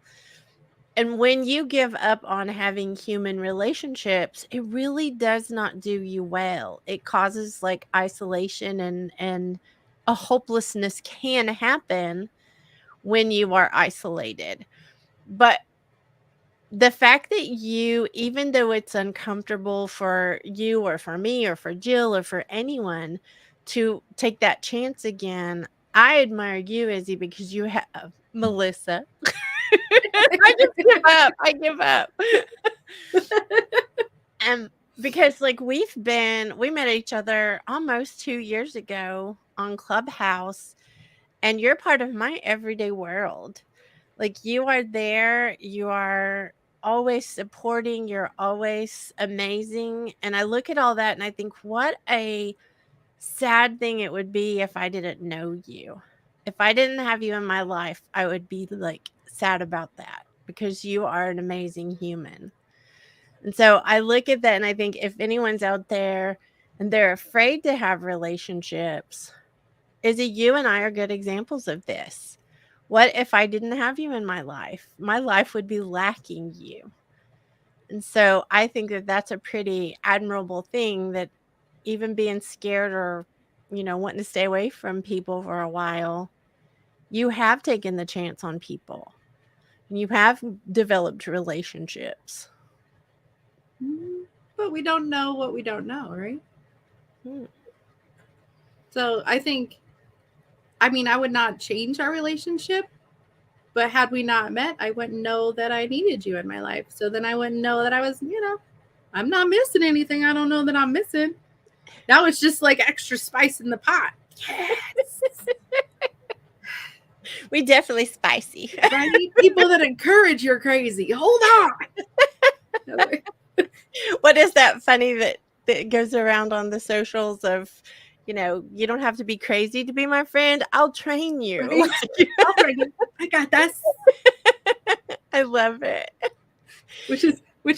And when you give up on having human relationships, it really does not do you well. It causes like isolation, and a hopelessness can happen when you are isolated. But the fact that you, even though it's uncomfortable for you or for me or for Jill or for anyone to take that chance again, I admire you, Izzy, because you have Melissa. I just give up. I give up. Because like we met each other almost 2 years ago on Clubhouse, and you're part of my everyday world. Like you are there, you are always supporting, you're always amazing. And I look at all that and I think what a sad thing it would be if I didn't know you. If I didn't have you in my life, I would be like sad about that because you are an amazing human. And so I look at that and I think if anyone's out there and they're afraid to have relationships, Izzy, you and I are good examples of this. What if I didn't have you in my life? My life would be lacking you. And so I think that that's a pretty admirable thing, that even being scared or, wanting to stay away from people for a while, you have taken the chance on people. And you have developed relationships. But we don't know what we don't know, right? Hmm. So I think, I would not change our relationship, but had we not met, I wouldn't know that I needed you in my life. So then I wouldn't know that I was, I'm not missing anything. I don't know that I'm missing. Now it's just like extra spice in the pot. Yes. We definitely spicy. Right? People that encourage you're crazy. Hold on. What is that funny that goes around on the socials of, you don't have to be crazy to be my friend. I'll train you. Right? I'll train you. I got this. I love it. Which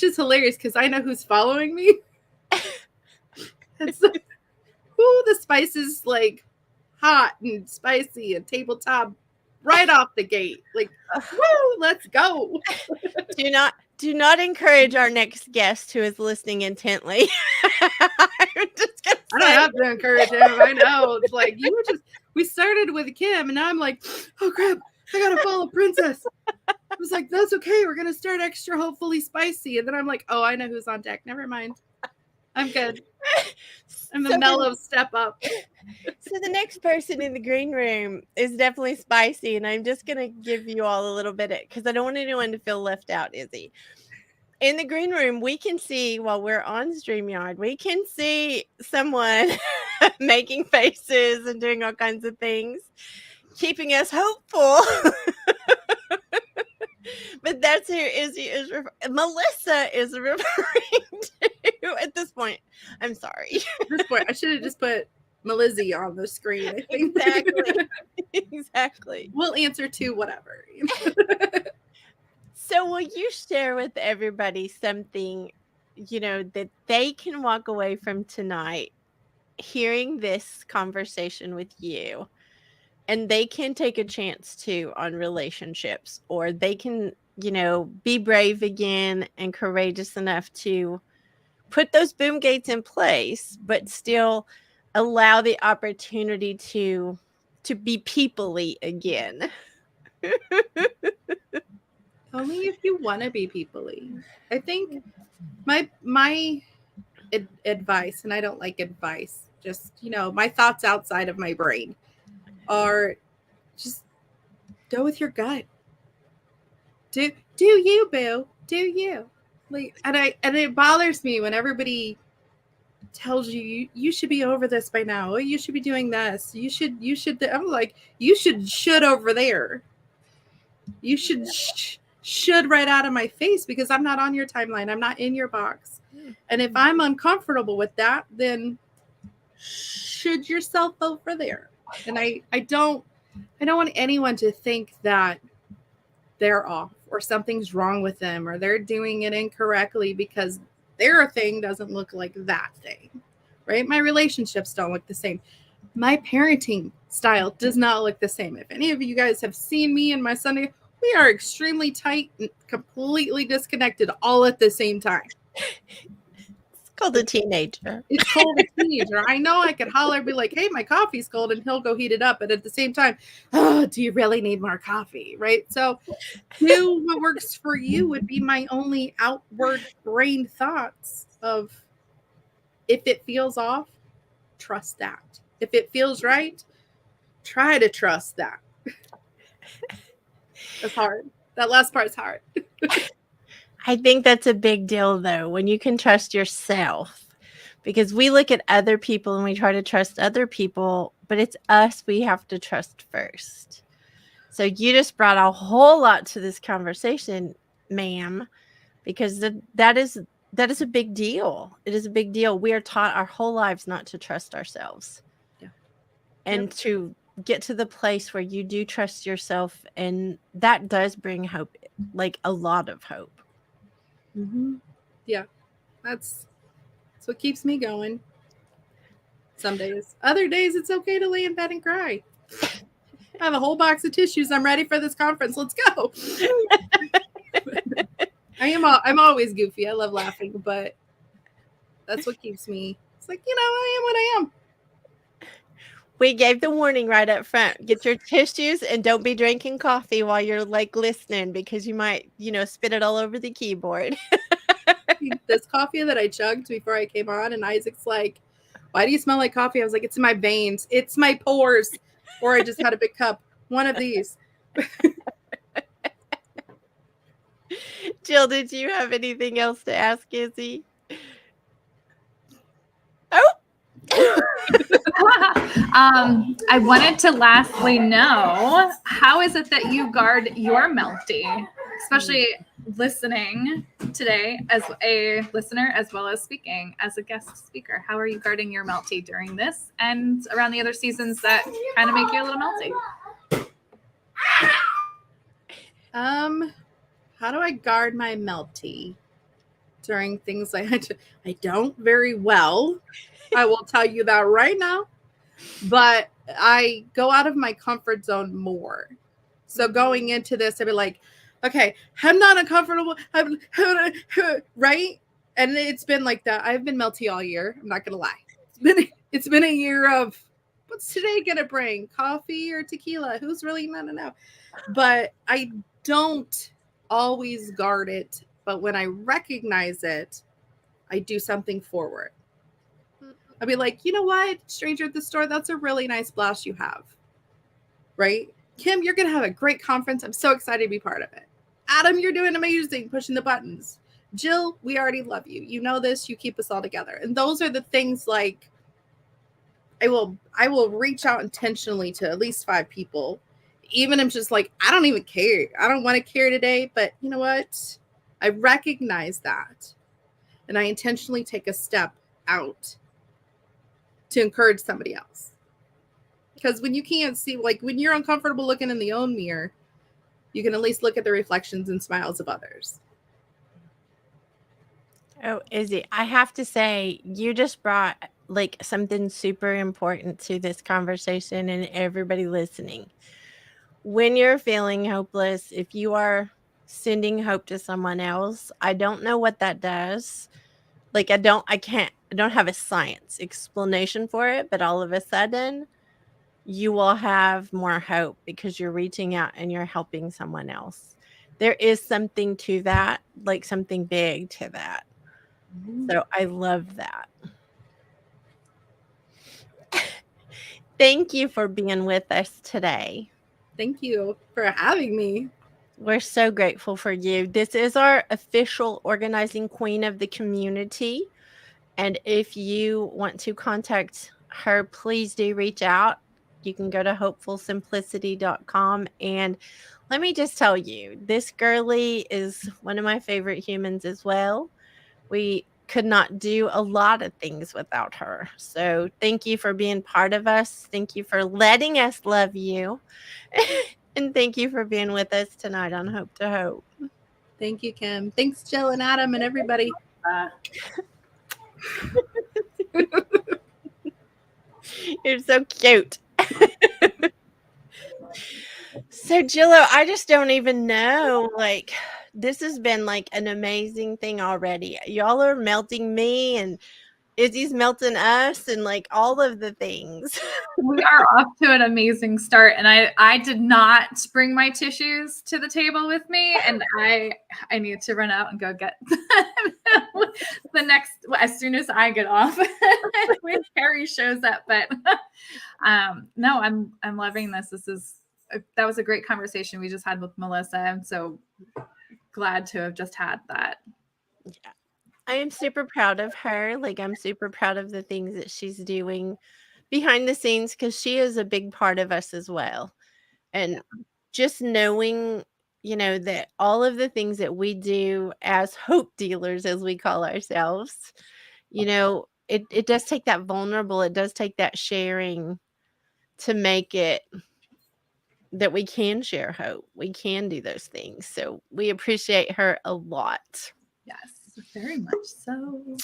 is hilarious because I know who's following me. And so, the spice is like hot and spicy and tabletop right off the gate. Like, woo, let's go. Do not encourage our next guest who is listening intently. I'm just gonna I don't have to encourage him. I know. It's like we started with Kim and now I'm like, oh crap, I gotta follow Princess. I was like, that's okay. We're gonna start extra, hopefully spicy. And then I'm like, oh, I know who's on deck. Never mind. I'm good. I'm a mellow step up. So the next person in the green room is definitely spicy, and I'm just going to give you all a little bit because I don't want anyone to feel left out, Izzy. In the green room, we can see, while we're on StreamYard, we can see someone making faces and doing all kinds of things, keeping us hopeful. But that's who Izzy is Melissa is referring to at this point. I'm sorry. At this point, I should have just put Melizzy on the screen, I think. Exactly. Exactly. We'll answer to whatever. So will you share with everybody something, that they can walk away from tonight hearing this conversation with you, and they can take a chance to on relationships, or they can, be brave again and courageous enough to put those boom gates in place, but still allow the opportunity to be people-y again? Only if you want to be people-y. I think my advice, and I don't like advice, just, my thoughts outside of my brain are just go with your gut. Do you, boo? Do you? Like, and it bothers me when everybody tells you should be over this by now. Oh, you should be doing this. You should. I'm like, you should over there. You should right out of my face because I'm not on your timeline. I'm not in your box. And if I'm uncomfortable with that, then should yourself over there. And I don't want anyone to think that they're off or something's wrong with them or they're doing it incorrectly because their thing doesn't look like that thing, right? My relationships don't look the same. My parenting style does not look the same. If any of you guys have seen me and my Sunday, we are extremely tight and completely disconnected all at the same time. It's called a teenager. It's called a teenager. I know I could holler, be like, hey, my coffee's cold, and he'll go heat it up. But at the same time, oh, do you really need more coffee? Right? So do what works for you would be my only outward brain thoughts of if it feels off, trust that. If it feels right, try to trust that. It's hard. That last part's hard. I think that's a big deal, though, when you can trust yourself, because we look at other people and we try to trust other people, but it's us we have to trust first. So you just brought a whole lot to this conversation, ma'am, because that is a big deal. It is a big deal. We are taught our whole lives not to trust ourselves. Yeah. And to get to the place where you do trust yourself, and that does bring hope, like a lot of hope. Yeah, that's what keeps me going. Some days. Other days, it's okay to lay in bed and cry. I have a whole box of tissues. I'm ready for this conference. Let's go. I'm always goofy. I love laughing, but that's what keeps me. It's like, I am what I am. We gave the warning right up front. Get your tissues and don't be drinking coffee while you're like listening, because you might, spit it all over the keyboard. This coffee that I chugged before I came on, and Isaac's like, "Why do you smell like coffee?" I was like, "It's in my veins. It's my pores." Or I just had a big cup. One of these. Jill, did you have anything else to ask Izzy? Oh! I wanted to lastly know, how is it that you guard your melty, especially listening today as a listener as well as speaking as a guest speaker? How are you guarding your melty during this and around the other seasons that kind of make you a little melty? How do I guard my melty during things like I don't very well? I will tell you that right now. But I go out of my comfort zone more. So going into this, I'd be like, okay, I'm not uncomfortable. Right? And it's been like that. I've been melty all year. I'm not gonna lie. It's been a year of, what's today gonna bring? Coffee or tequila? Who's really gonna know? But I don't always guard it. But when I recognize it, I do something forward. I'll be like, you know what, stranger at the store, that's a really nice blouse you have. Right? Kim, you're going to have a great conference. I'm so excited to be part of it. Adam, you're doing amazing, pushing the buttons. Jill, we already love you. You know this. You keep us all together. And those are the things like I will reach out intentionally to at least 5 people. Even if I'm just like, I don't even care. I don't want to care today. But you know what? I recognize that. And I intentionally take a step out to encourage somebody else. Because when you can't see, like when you're uncomfortable looking in the own mirror, you can at least look at the reflections and smiles of others. Oh, Izzy, I have to say, you just brought like something super important to this conversation and everybody listening. When you're feeling hopeless, if you are sending hope to someone else, I don't know what that does. Like I don't have a science explanation for it, but all of a sudden you will have more hope because you're reaching out and you're helping someone else. There is something to that, like something big to that. So I love that. Thank you for being with us today. Thank you for having me. We're so grateful for you. This is our official organizing queen of the community. And if you want to contact her, please do reach out. You can go to hopefulsimplicity.com. And let me just tell you, this girlie is one of my favorite humans as well. We could not do a lot of things without her. So thank you for being part of us. Thank you for letting us love you. And thank you for being with us tonight on Hope to Hope. Thank you, Kim. Thanks, Jill and Adam and everybody. You're so cute. So Jillo, I just don't even know. Like, this has been like an amazing thing already. Y'all are melting me and Izzy's melting us and like all of the things. We are off to an amazing start. And I did not bring my tissues to the table with me. And I need to run out and go get the next, as soon as I get off when Carrie shows up. But no, I'm loving this. That was a great conversation we just had with Melissa. I'm so glad to have just had that. Yeah. I am super proud of her. Like, I'm super proud of the things that she's doing behind the scenes because she is a big part of us as well. And just knowing, that all of the things that we do as hope dealers, as we call ourselves, it does take that vulnerable, it does take that sharing to make it that we can share hope. We can do those things. So we appreciate her a lot. Yes, very much so.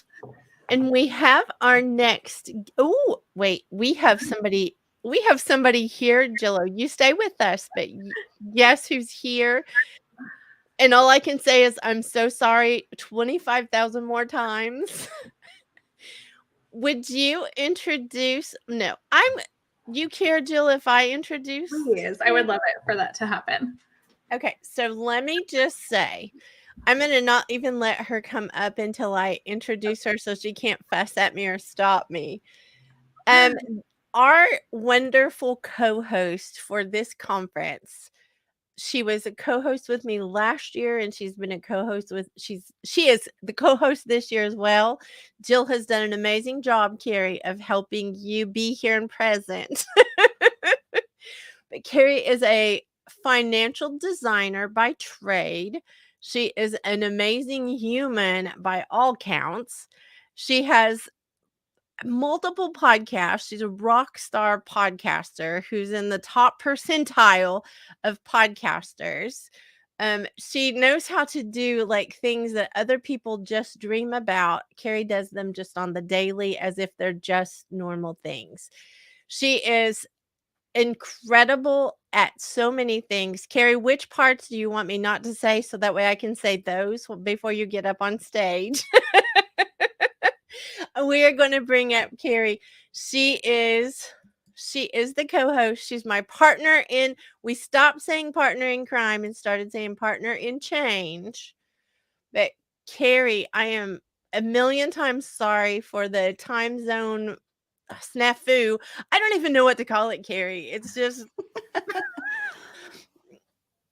And we have our next. Oh, wait, we have somebody here, Jillo. You stay with us, but guess who's here? And all I can say is I'm so sorry 25,000 more times. Would you introduce? No, you care, Jill, if I introduce? Please, I would love it for that to happen. Okay, so let me just say, I'm going to not even let her come up until I introduce her so she can't fuss at me or stop me. Our wonderful co-host for this conference, she was a co-host with me last year, and she's been a co-host with she is the co-host this year as well. Jill has done an amazing job, Carrie, of helping you be here and present. But Carrie is a financial designer by trade. She is an amazing human by all counts. She has multiple podcasts. She's a rock star podcaster who's in the top percentile of podcasters. She knows how to do like things that other people just dream about. Carrie does them just on the daily as if they're just normal things. She is incredible at so many things. Carrie, which parts do you want me not to say so that way I can say those before you get up on stage? We are going to bring up Carrie. She is the co-host. She's my partner in. We stopped saying partner in crime and started saying partner in change. But Carrie, I am a million times sorry for the time zone snafu. I don't even know what to call it, Carrie. It's just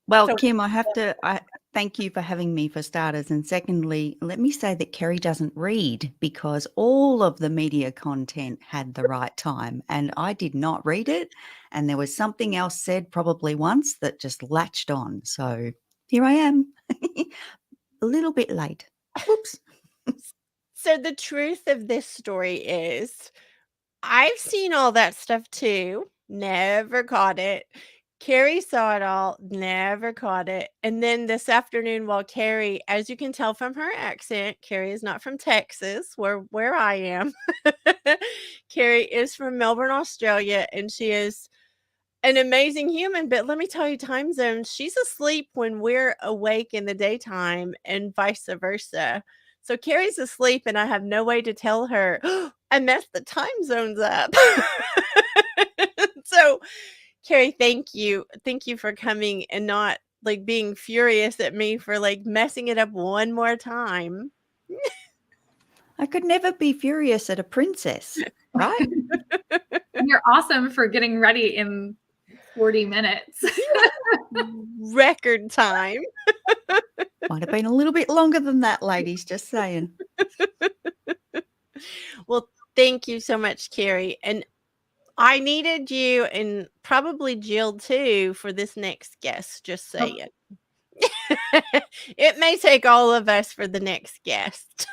Well, so. Kim, I thank you for having me for starters. And secondly, let me say that Kerry doesn't read because all of the media content had the right time and I did not read it. And there was something else said probably once that just latched on. So here I am, a little bit late. Whoops. So the truth of this story is I've seen all that stuff too, never caught it. Carrie saw it all, never caught it. And then this afternoon while Carrie, as you can tell from her accent, Carrie is not from Texas, where I am. Carrie is from Melbourne, Australia, and she is an amazing human, but let me tell you, time zones, she's asleep when we're awake in the daytime and vice versa. So Carrie's asleep and I have no way to tell her, "Oh, I messed the time zones up." So, Carrie, thank you. Thank you for coming and not like being furious at me for like messing it up one more time. I could never be furious at a princess, right? And you're awesome for getting ready in 40 minutes. Record time. Might have been a little bit longer than that, ladies, just saying. Well, thank you so much, Carrie. And I needed you and probably Jill too for this next guest, just saying. It may take all of us for the next guest.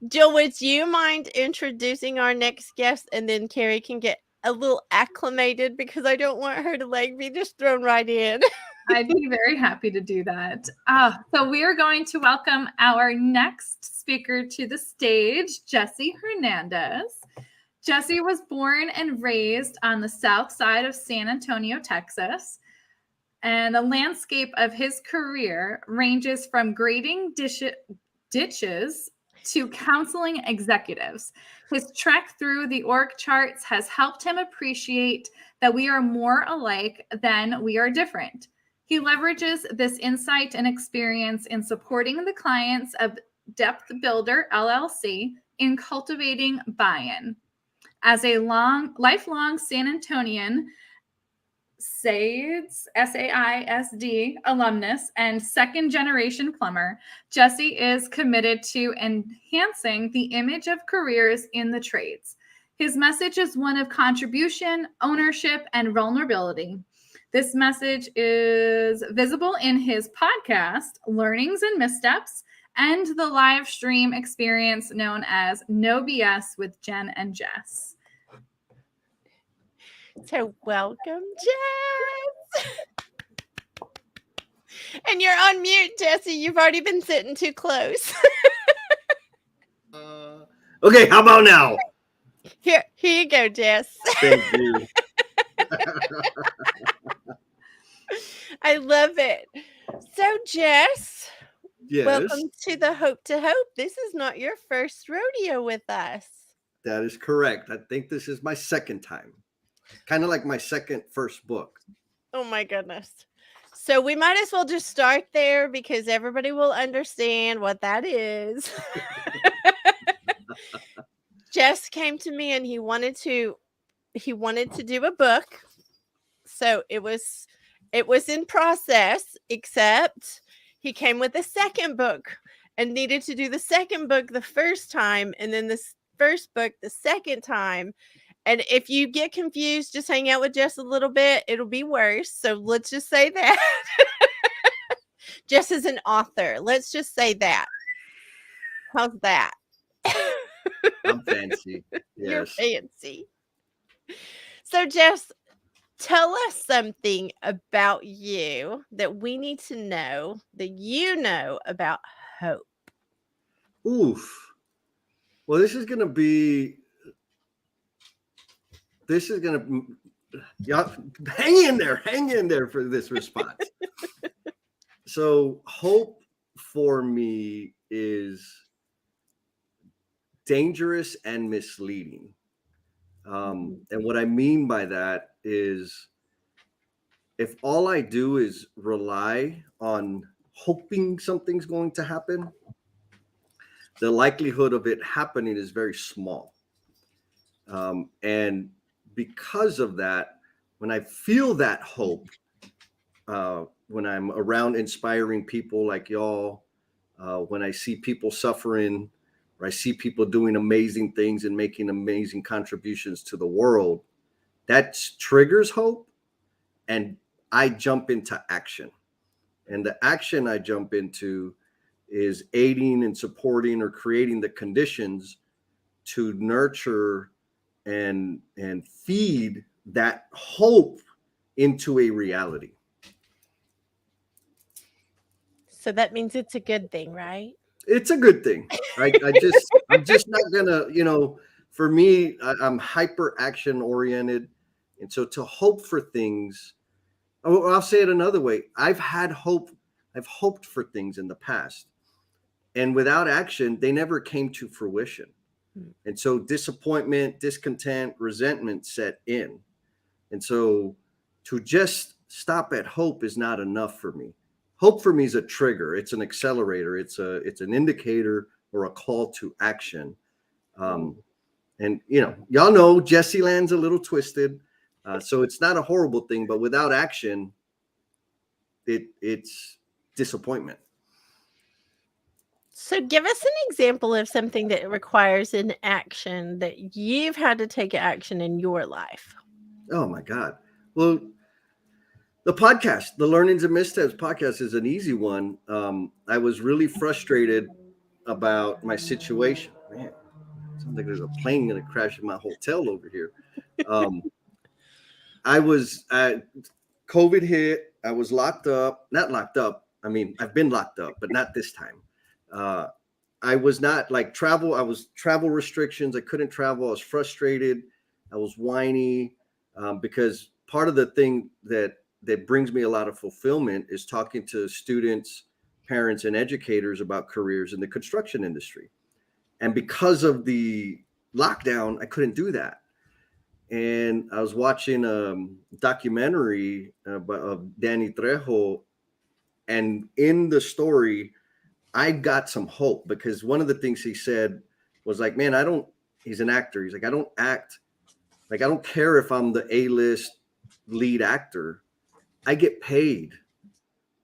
Jill, would you mind introducing our next guest and then Carrie can get a little acclimated because I don't want her to like be just thrown right in. I'd be very happy to do that. So we are going to welcome our next speaker to the stage, Jesse Hernandez. Jesse was born and raised on the south side of San Antonio, Texas. And the landscape of his career ranges from grading ditches to counseling executives. His trek through the org charts has helped him appreciate that we are more alike than we are different. He leverages this insight and experience in supporting the clients of Depth Builder LLC in cultivating buy-in. As a lifelong San Antonian, SAISD, SAISD alumnus and second-generation plumber, Jesse is committed to enhancing the image of careers in the trades. His message is one of contribution, ownership, and vulnerability. This message is visible in his podcast, Learnings and Missteps, and the live stream experience known as No BS with Jen and Jess. So welcome, Jess. And you're on mute, Jesse. You've already been sitting too close. Okay, how about now? Here you go, Jess. Thank you. I love it. So, Jess, Yes, welcome to the Hope to Hope. This is not your first rodeo with us. that is correct. I think this is my second time. Kind of like my first book. Oh my goodness. So we might as well just start there because everybody will understand what that is. Jess came to me and he wanted to do a book. So it was in process, except he came with a second book and needed to do the second book the first time and then the first book the second time. And if you get confused, just hang out with Jess a little bit. It'll be worse. So let's just say that. Jess is an author. Let's just say that. How's that? I'm fancy. You're Yes. fancy. So, Jess, tell us something about you that we need to know that you know about hope. Oof. Well, this is gonna y'all hang in there for this response. So hope for me is dangerous and misleading. And what I mean by that is if all I do is rely on hoping something's going to happen, the likelihood of it happening is very small. And because of that, when I feel that hope, when I'm around inspiring people like y'all, when I see people suffering, or I see people doing amazing things and making amazing contributions to the world, that triggers hope. And I jump into action. And the action I jump into is aiding and supporting or creating the conditions to nurture and feed that hope into a reality. So that means it's a good thing, right? It's a good thing. I'm just not gonna, for me, I'm hyper action oriented. And so to hope for things, I'll say it another way. I've hoped for things in the past, and without action, they never came to fruition. And so disappointment, discontent, resentment set in. And so to just stop at hope is not enough for me. Hope for me is a trigger. It's an accelerator. It's an indicator or a call to action. And y'all know Jesse Land's a little twisted. So it's not a horrible thing, but without action, it's disappointment. So give us an example of something that requires an action that you've had to take action in your life. Oh my God. Well, the podcast, the Learnings and Missteps podcast, is an easy one. I was really frustrated about my situation. Man, sounds like there's a plane going to crash in my hotel over here. COVID hit. I was locked up. Not locked up. I mean, I've been locked up, but not this time. I was not like travel. I was travel restrictions. I couldn't travel. I was frustrated. I was whiny because part of the thing that brings me a lot of fulfillment is talking to students, parents, and educators about careers in the construction industry. And because of the lockdown, I couldn't do that. And I was watching a documentary of Danny Trejo. And in the story, I got some hope because one of the things he said was like, man, he's an actor. He's like, I don't act. Like, I don't care if I'm the A-list, lead actor, I get paid.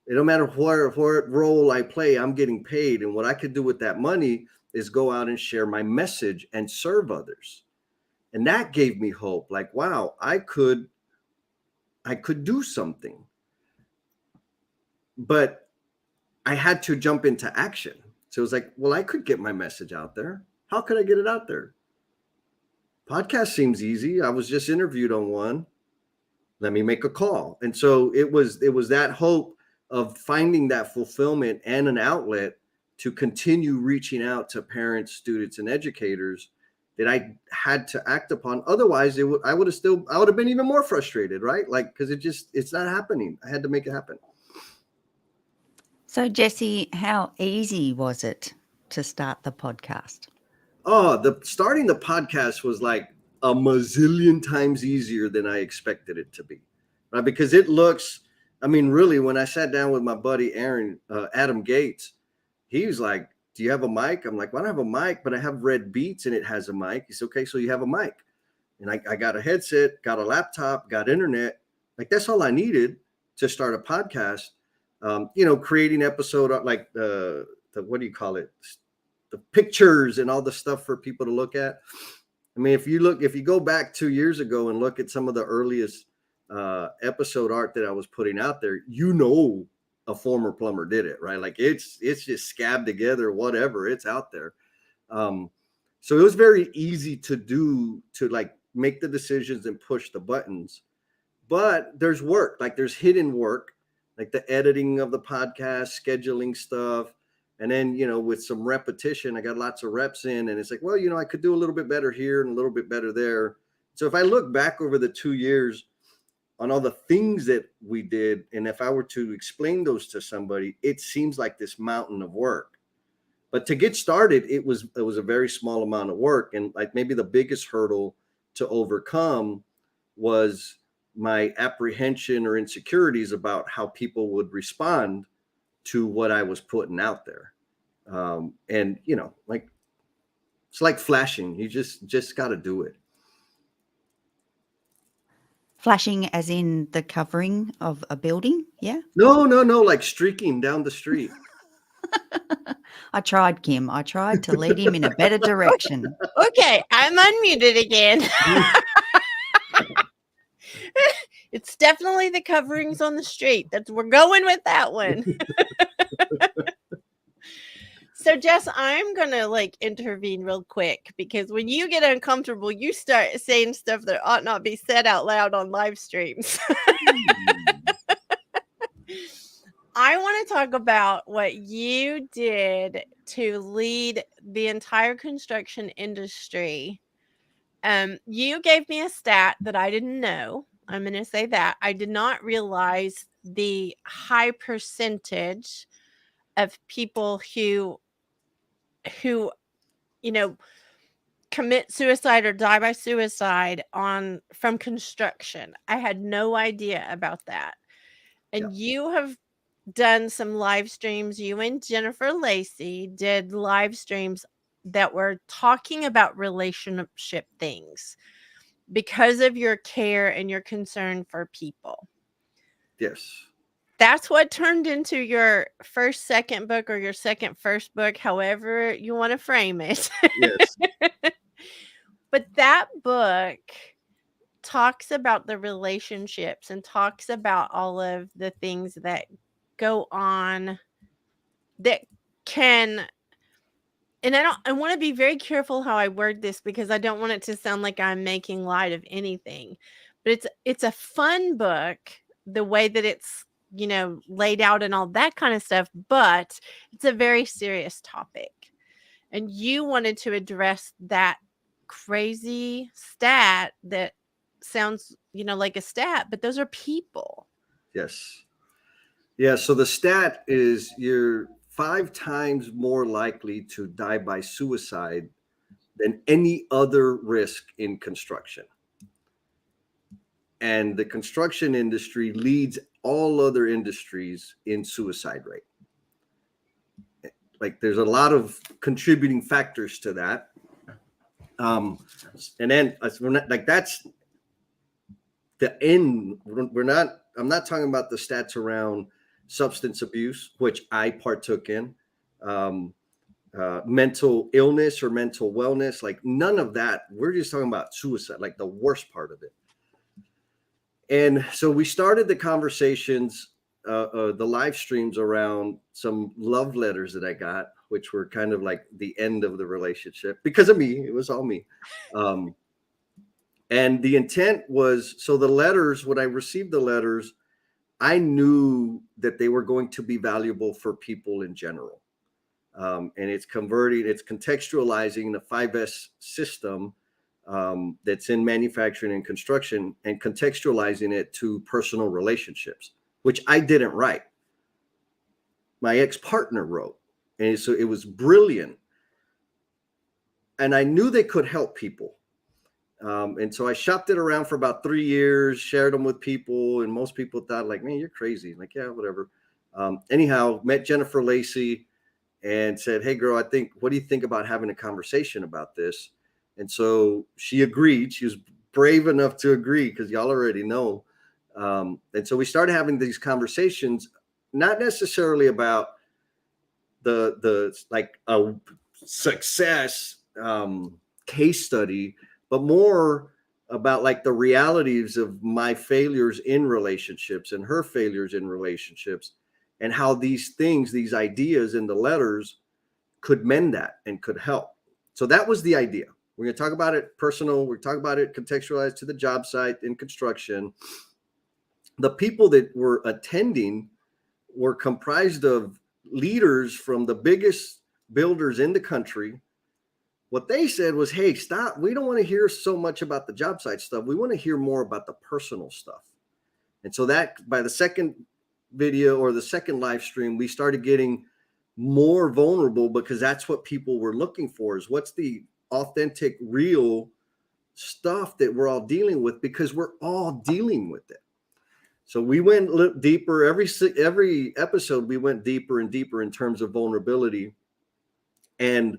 It don't matter what role I play, I'm getting paid. And what I could do with that money is go out and share my message and serve others. And that gave me hope. Like, wow, I could do something. But I had to jump into action. So it was like, well, I could get my message out there. How could I get it out there? Podcast seems easy. I was just interviewed on one. Let me make a call. And so it was that hope of finding that fulfillment and an outlet to continue reaching out to parents, students, and educators that I had to act upon. Otherwise, I would have been even more frustrated, right? Like, because it's not happening. I had to make it happen. So, Jesse, how easy was it to start the podcast? Oh, starting the podcast was like a mazillion times easier than I expected it to be, right? Because it looks, I mean, really, when I sat down with my buddy Adam Gates, he was like, "Do you have a mic?" I'm like, "Well, I don't have a mic, but I have Red Beats and it has a mic." He's okay, so you have a mic, and I got a headset, got a laptop, got internet. Like that's all I needed to start a podcast. Creating episode like the what do you call it? The pictures and all the stuff for people to look at. I mean, if you go back 2 years ago and look at some of the earliest episode art that I was putting out there, a former plumber did it, right? Like it's just scabbed together, whatever, it's out there. So it was very easy to like make the decisions and push the buttons. But there's work, like there's hidden work, like the editing of the podcast, scheduling stuff. And then, with some repetition, I got lots of reps in, and it's like, well, I could do a little bit better here and a little bit better there. So if I look back over the 2 years on all the things that we did, and if I were to explain those to somebody, it seems like this mountain of work. But to get started, it was a very small amount of work. And like maybe the biggest hurdle to overcome was my apprehension or insecurities about how people would respond to what I was putting out there. And like it's like flashing. You just got to do it. Flashing as in the covering of a building? Yeah. No, like streaking down the street. I tried, Kim. I tried to lead him in a better direction. Okay, I'm unmuted again. It's definitely the coverings on the street. We're going with that one. So, Jess, I'm going to intervene real quick because when you get uncomfortable, you start saying stuff that ought not be said out loud on live streams. I want to talk about what you did to lead the entire construction industry. You gave me a stat that I didn't know. I'm going to say that. I did not realize the high percentage of people who commit suicide or die by suicide from construction. I had no idea about that. And you have done some live streams. You and Jennifer Lacey did live streams that were talking about relationship things because of your care and your concern for people. Yes. That's what turned into your second book or your first book, however you want to frame it. Yes. But that book talks about the relationships and talks about all of the things that go on that can, and I want to be very careful how I word this because I don't want it to sound like I'm making light of anything, but it's a fun book, the way that it's, laid out and all that kind of stuff, but it's a very serious topic. And you wanted to address that crazy stat that sounds, like a stat, but those are people. Yes. Yeah. So the stat is you're 5 times more likely to die by suicide than any other risk in construction. And the construction industry leads all other industries in suicide rate. Like there's a lot of contributing factors to that. And then like that's the end, I'm not talking about the stats around substance abuse, which I partook in, um, mental illness or mental wellness, like none of that. We're just talking about suicide, like the worst part of it. And so we started the conversations, the live streams around some love letters that I got, which were kind of like the end of the relationship because of me. It was all me. Um, and the intent was, so the letters, when I received the letters, I knew that they were going to be valuable for people in general. And it's contextualizing the 5S system that's in manufacturing and construction and contextualizing it to personal relationships, which I didn't write. My ex-partner wrote. And so it was brilliant. And I knew they could help people. And so I shopped it around for about 3 years, shared them with people. And most people thought like, man, you're crazy. Like, yeah, whatever. Anyhow, met Jennifer Lacey and said, hey, girl, what do you think about having a conversation about this? And so she agreed. She was brave enough to agree because y'all already know. And so we started having these conversations, not necessarily about the like a success case study, but more about like the realities of my failures in relationships and her failures in relationships, and how these things, these ideas in the letters could mend that and could help. So that was the idea. We're going to talk about it personal. We're talking about it contextualized to the job site in construction. The people that were attending were comprised of leaders from the biggest builders in the country. What they said was, hey, stop. We don't want to hear so much about the job site stuff. We want to hear more about the personal stuff. And so that by the second video or the second live stream, we started getting more vulnerable because that's what people were looking for, is what's the authentic, real stuff that we're all dealing with, because we're all dealing with it. So we went deeper. Every episode, we went deeper and deeper in terms of vulnerability. And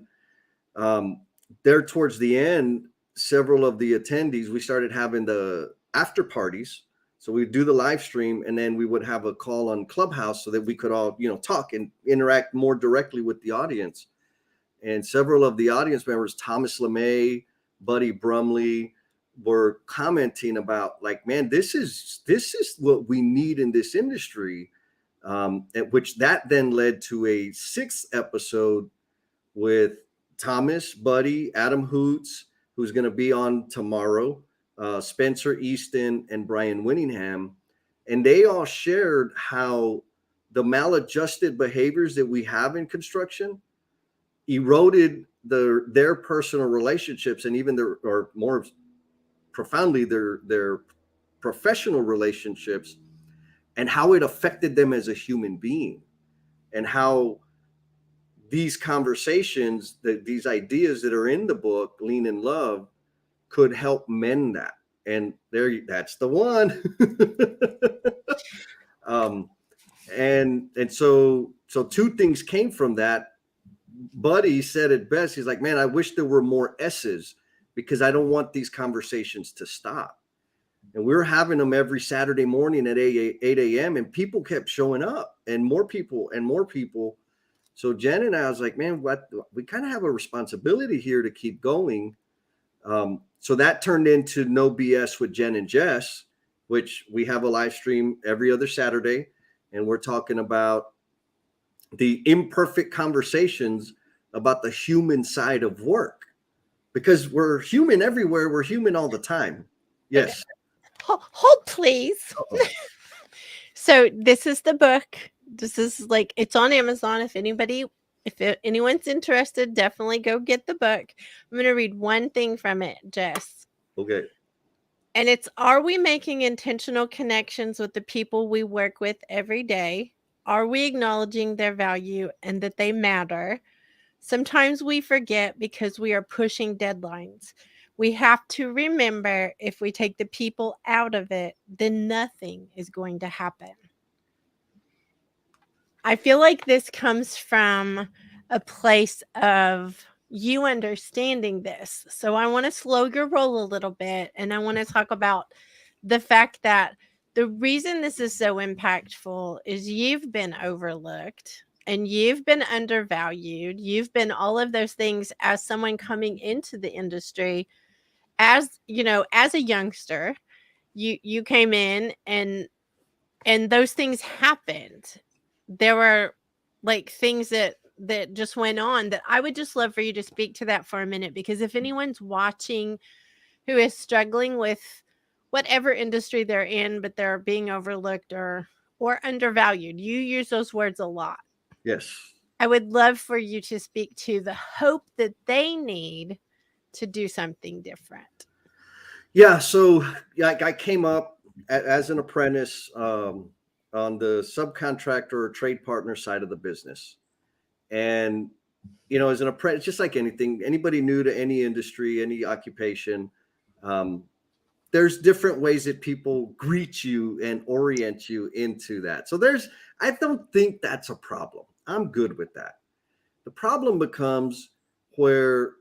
there towards the end, several of the attendees, we started having the after parties. So we'd do the live stream, and then we would have a call on Clubhouse so that we could all, talk and interact more directly with the audience. And several of the audience members, Thomas LeMay, Buddy Brumley, were commenting about like, man, this is what we need in this industry. At which that then led to a 6th episode with Thomas, Buddy, Adam Hoots, who's going to be on tomorrow, Spencer Easton, and Brian Winningham. And they all shared how the maladjusted behaviors that we have in construction eroded their personal relationships, and even or more profoundly, their professional relationships, and how it affected them as a human being, and how these conversations, these ideas that are in the book, Lean in Love, could help mend that. And that's the one. And so 2 things came from that. Buddy said it best. He's like, man, I wish there were more S's, because I don't want these conversations to stop. And we were having them every Saturday morning at 8 a.m. and people kept showing up, and more people and more people. So Jen and I was like, man, we kind of have a responsibility here to keep going. So that turned into No BS with Jen and Jess, which we have a live stream every other Saturday. And we're talking about the imperfect conversations about the human side of work, because we're human everywhere. We're human all the time. Yes. Hold please. So this is the book. This is like, it's on Amazon. If anyone's interested, definitely go get the book. I'm going to read one thing from it, Jess. Okay. And it's, are we making intentional connections with the people we work with every day? Are we acknowledging their value and that they matter? Sometimes we forget because we are pushing deadlines. We have to remember, if we take the people out of it, then nothing is going to happen. I feel like this comes from a place of you understanding this. So I want to slow your roll a little bit, and I want to talk about the fact that the reason this is so impactful is you've been overlooked and you've been undervalued. You've been all of those things as someone coming into the industry. As you know, as a youngster, you came in and those things happened. There were like things that just went on that I would just love for you to speak to that for a minute, because if anyone's watching who is struggling with whatever industry they're in, but they're being overlooked or undervalued, you use those words a lot. Yes. I would love for you to speak to the hope that they need to do something different. Yeah. So I came up as an apprentice on the subcontractor or trade partner side of the business. And, as an apprentice, just like anything, anybody new to any industry, any occupation, there's different ways that people greet you and orient you into that. So I don't think that's a problem. I'm good with that. The problem becomes where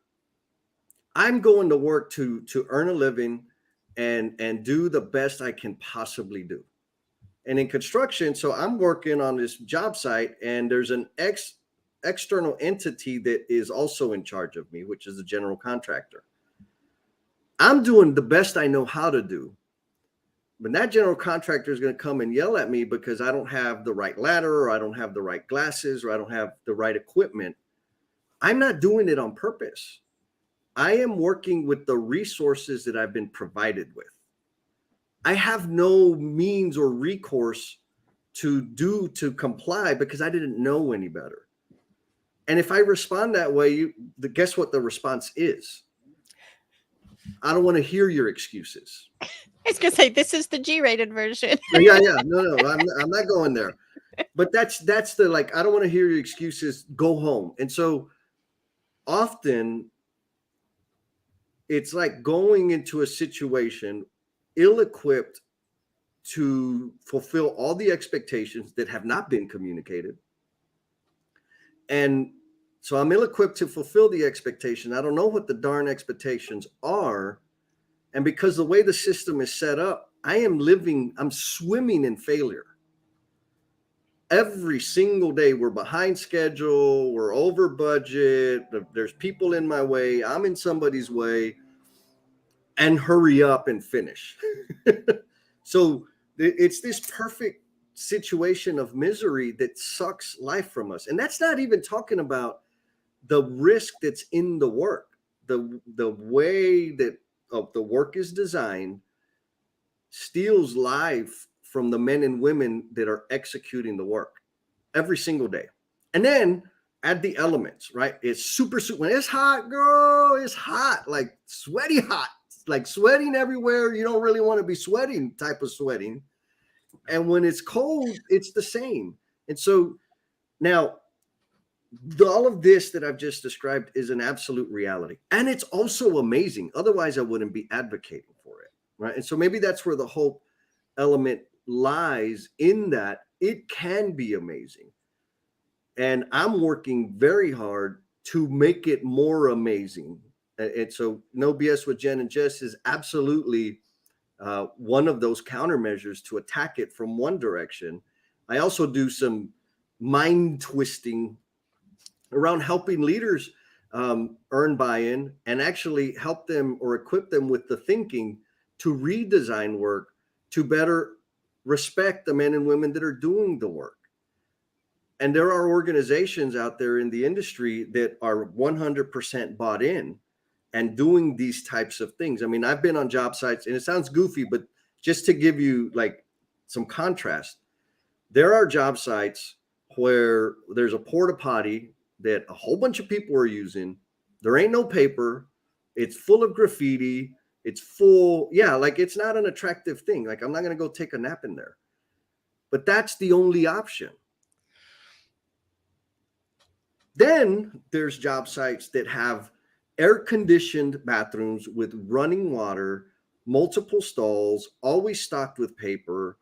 I'm going to work to earn a living and do the best I can possibly do. And in construction, so I'm working on this job site, and there's an external entity that is also in charge of me, which is the general contractor. I'm doing the best I know how to do, but that general contractor is going to come and yell at me because I don't have the right ladder, or I don't have the right glasses, or I don't have the right equipment. I'm not doing it on purpose. I am working with the resources that I've been provided with. I have no means or recourse to comply because I didn't know any better. And if I respond that way, guess what the response is? I don't want to hear your excuses. I was going to say, this is the G-rated version. Yeah. No, I'm not going there. But that's the, like, I don't want to hear your excuses. Go home. And so often it's like going into a situation ill-equipped to fulfill all the expectations that have not been communicated. And so I'm ill-equipped to fulfill the expectation. I don't know what the darn expectations are. And because the way the system is set up, I'm swimming in failure. Every single day we're behind schedule, we're over budget, there's people in my way, I'm in somebody's way, and hurry up and finish. So it's this perfect situation of misery that sucks life from us. And that's not even talking about the risk that's in the work. The way that the work is designed steals life from the men and women that are executing the work every single day. And then add the elements, right? It's super, when it's hot, girl, it's hot, like sweaty hot, like sweating everywhere. You don't really want to be sweating type of sweating. And when it's cold, it's the same. And so now all of this that I've just described is an absolute reality. And it's also amazing. Otherwise, I wouldn't be advocating for it, right? And so maybe that's where the hope element lies, in that it can be amazing. And I'm working very hard to make it more amazing. And so No BS with Jen and Jess is absolutely one of those countermeasures to attack it from one direction. I also do some mind twisting around helping leaders earn buy-in and actually help them or equip them with the thinking to redesign work to better respect the men and women that are doing the work. And there are organizations out there in the industry that are 100% bought in and doing these types of things. I mean, I've been on job sites, and it sounds goofy, but just to give you like some contrast, there are job sites where there's a porta potty that a whole bunch of people are using. There ain't no paper. It's full of graffiti. It's full. Yeah. Like, it's not an attractive thing. Like, I'm not going to go take a nap in there, but that's the only option. Then there's job sites that have air-conditioned bathrooms with running water, multiple stalls, always stocked with paper,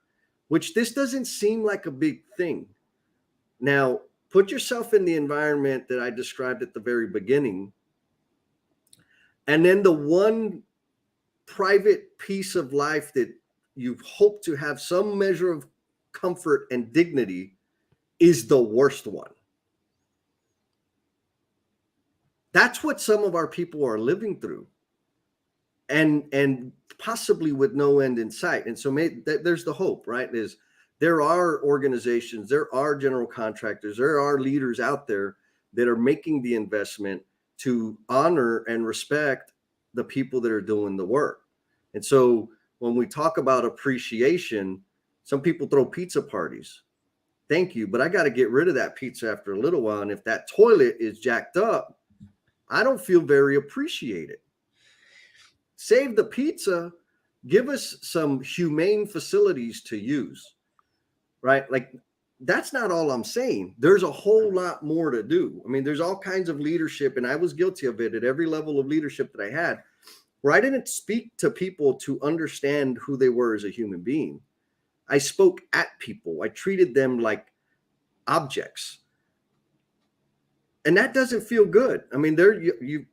which this doesn't seem like a big thing. Now, put yourself in the environment that I described at the very beginning, and then the one private piece of life that you hope to have some measure of comfort and dignity is the worst one. That's what some of our people are living through, and possibly with no end in sight. And so there's the hope, right? Is there are organizations, there are general contractors, there are leaders out there that are making the investment to honor and respect the people that are doing the work. And so when we talk about appreciation, some people throw pizza parties. Thank you, but I got to get rid of that pizza after a little while. And if that toilet is jacked up, I don't feel very appreciated. Save the pizza, give us some humane facilities to use, right? Like, that's not all I'm saying. There's a whole lot more to do. I mean, there's all kinds of leadership, and I was guilty of it at every level of leadership that I had, where I didn't speak to people to understand who they were as a human being. I spoke at people. I treated them like objects. And that doesn't feel good. I mean,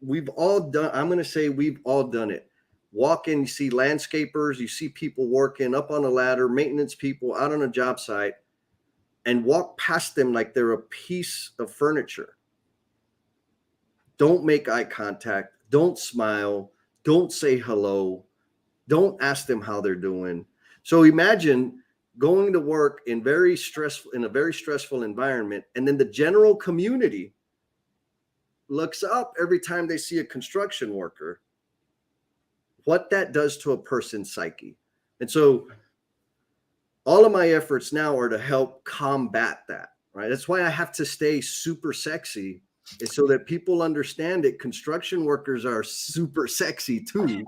we've all done, I'm going to say we've all done it. Walk in, you see landscapers, you see people working up on a ladder, maintenance people out on a job site, and walk past them like they're a piece of furniture. Don't make eye contact. Don't smile. Don't say hello. Don't ask them how they're doing. So imagine going to work in a very stressful environment, and then the general community looks up every time they see a construction worker, what that does to a person's psyche. And so all of my efforts now are to help combat that, right? That's why I have to stay super sexy, is so that people understand that construction workers are super sexy too.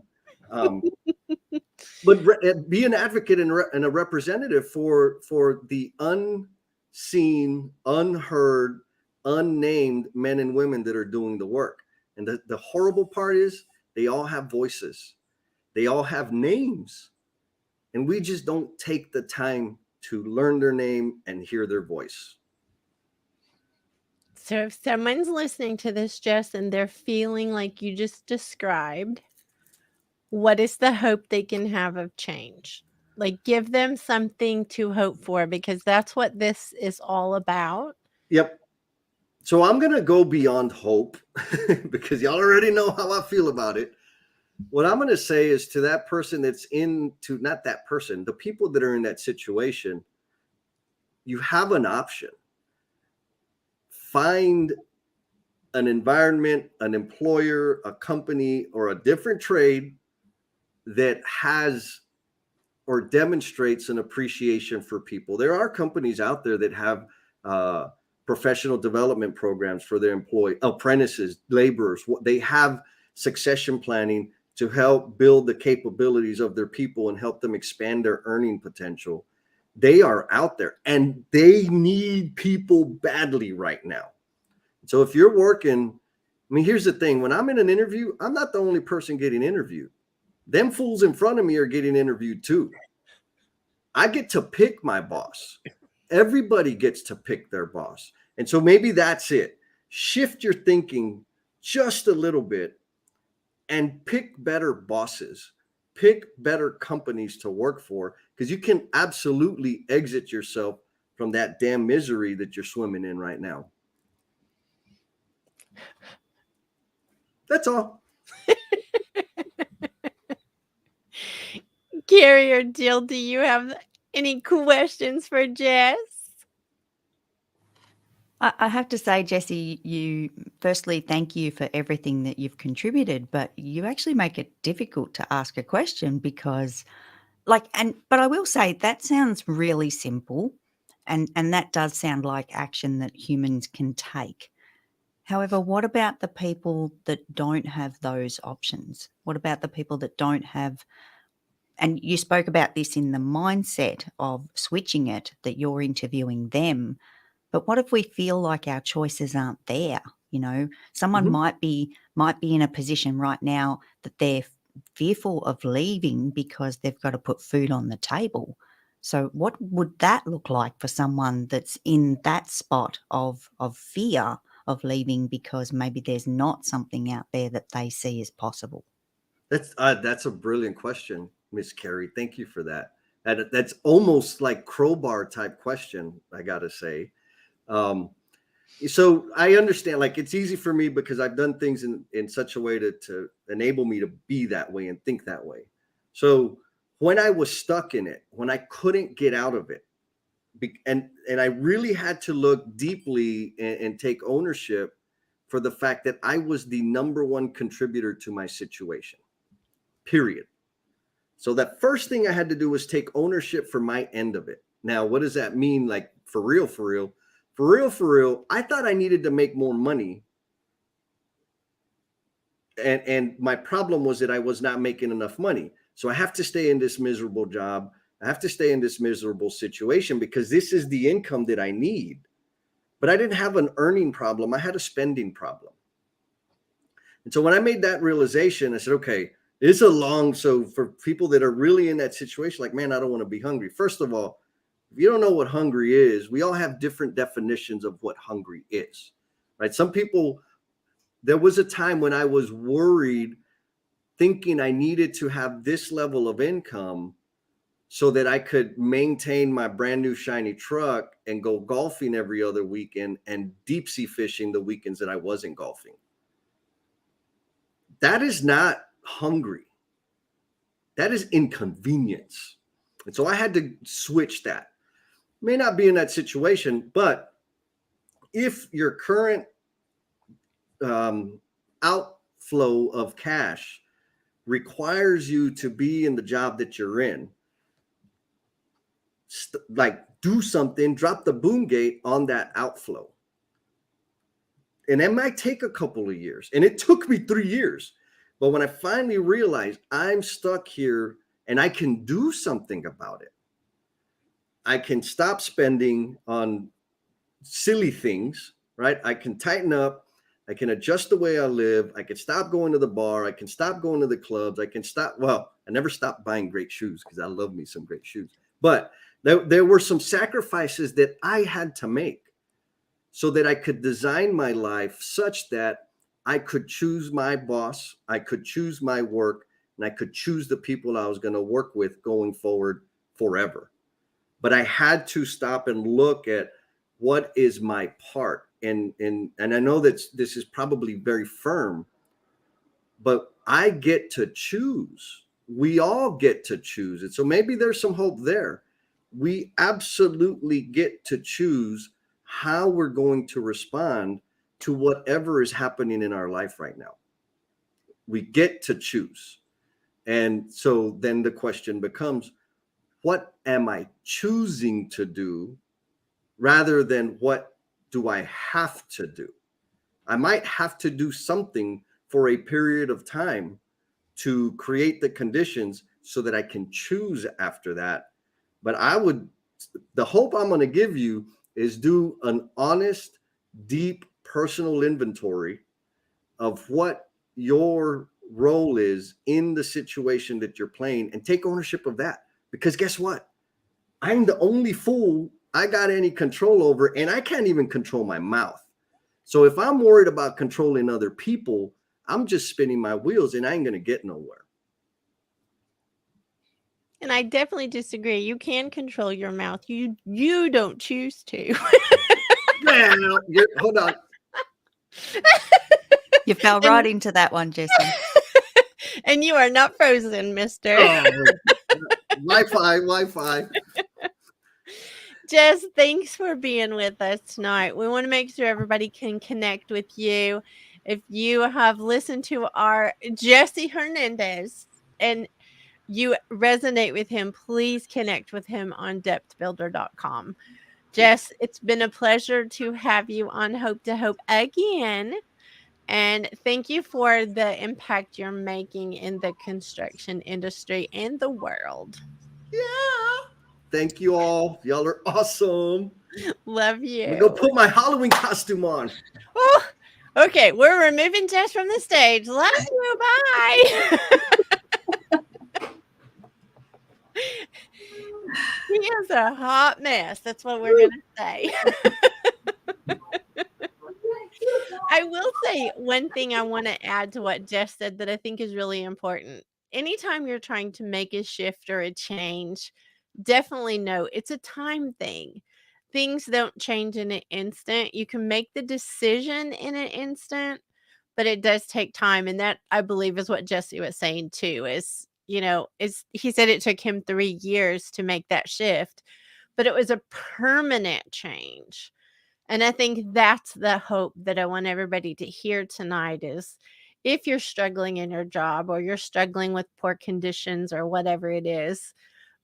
But be an advocate and a representative for the unseen, unheard, unnamed men and women that are doing the work. And the horrible part is they all have voices. They all have names. And we just don't take the time to learn their name and hear their voice. So if someone's listening to this, Jess, and they're feeling like you just described, what is the hope they can have of change? Like, give them something to hope for, because that's what this is all about. Yep. So I'm going to go beyond hope because y'all already know how I feel about it. What I'm going to say is to that person that's not that person, the people that are in that situation, you have an option. Find an environment, an employer, a company, or a different trade that has or demonstrates an appreciation for people. There are companies out there that have professional development programs for their employee, apprentices, laborers. They have succession planning to help build the capabilities of their people and help them expand their earning potential. They are out there and they need people badly right now. So if you're working, I mean, here's the thing. When I'm in an interview, I'm not the only person getting interviewed. Them fools in front of me are getting interviewed too. I get to pick my boss. Everybody gets to pick their boss. And so maybe that's it. Shift your thinking just a little bit and pick better bosses, pick better companies to work for, because you can absolutely exit yourself from that damn misery that you're swimming in right now. That's all. Carrie or Jill, do you have any questions for Jess? I have to say, Jessie, firstly, thank you for everything that you've contributed, but you actually make it difficult to ask a question because, but I will say that sounds really simple, and that does sound like action that humans can take. However, what about the people that don't have those options? What about the people that don't have, and you spoke about this in the mindset of switching it, that you're interviewing them. But what if we feel like our choices aren't there? You know, someone might be in a position right now that they're fearful of leaving because they've got to put food on the table. So what would that look like for someone that's in that spot of fear of leaving because maybe there's not something out there that they see as possible? That's a brilliant question, Miss Carrie. Thank you for that. And that's almost like crowbar type question, I gotta say. Um, so I understand, like, it's easy for me because I've done things in such a way to enable me to be that way and think that way. So when I was stuck in it, when I couldn't get out of it, and I really had to look deeply and take ownership for the fact that I was the number one contributor to my situation, period. So that first thing I had to do was take ownership for my end of it. Now, what does that mean? Like, for real, for real, for real, for real, I thought I needed to make more money. And my problem was that I was not making enough money. So I have to stay in this miserable job. I have to stay in this miserable situation because this is the income that I need. But I didn't have an earning problem. I had a spending problem. And so when I made that realization, I said, okay, it's a long, so for people that are really in that situation, like, man, I don't want to be hungry. First of all, if you don't know what hungry is, we all have different definitions of what hungry is, right? Some people, there was a time when I was worried, thinking I needed to have this level of income so that I could maintain my brand new shiny truck and go golfing every other weekend and deep sea fishing the weekends that I wasn't golfing. That is not hungry. That is inconvenience. And so I had to switch that. May not be in that situation, but if your current outflow of cash requires you to be in the job that you're in, like, do something, drop the boom gate on that outflow. And it might take a couple of years. And it took me 3 years. But when I finally realized I'm stuck here and I can do something about it, I can stop spending on silly things, right? I can tighten up. I can adjust the way I live. I can stop going to the bar. I can stop going to the clubs. I can stop. Well, I never stopped buying great shoes because I love me some great shoes. But there were some sacrifices that I had to make so that I could design my life such that I could choose my boss, I could choose my work, and I could choose the people I was going to work with going forward forever. But I had to stop and look at what is my part. And I know that this is probably very firm, but I get to choose. We all get to choose it. So maybe there's some hope there. We absolutely get to choose how we're going to respond to whatever is happening in our life right now. We get to choose. And so then the question becomes, what am I choosing to do rather than what do I have to do? I might have to do something for a period of time to create the conditions so that I can choose after that. But the hope I'm going to give you is do an honest, deep personal inventory of what your role is in the situation that you're playing and take ownership of that. Because guess what? I'm the only fool I got any control over, and I can't even control my mouth. So if I'm worried about controlling other people, I'm just spinning my wheels and I ain't going to get nowhere. And I definitely disagree. You can control your mouth. You don't choose to. Well, hold on. You fell right into that one, Jesse. And you are not frozen, mister. Oh, Wi-Fi. Jess, thanks for being with us tonight. We want to make sure everybody can connect with you. If you have listened to our Jesse Hernandez and you resonate with him, please connect with him on depthbuilder.com. Jess, it's been a pleasure to have you on Hope to Hope again. And thank you for the impact you're making in the construction industry and the world. Yeah. Thank you all. Y'all are awesome. Love you. I'm gonna go put my Halloween costume on. Oh, okay. We're removing Jess from the stage. Love you. Bye. He is a hot mess. That's what we're going to say. I will say one thing I want to add to what Jess said that I think is really important. Anytime you're trying to make a shift or a change, definitely know it's a time thing. Things don't change in an instant. You can make the decision in an instant, but it does take time. And that, I believe, is what Jesse was saying too, is, is he said it took him 3 years to make that shift, but it was a permanent change. And I think that's the hope that I want everybody to hear tonight is, if you're struggling in your job or you're struggling with poor conditions or whatever it is,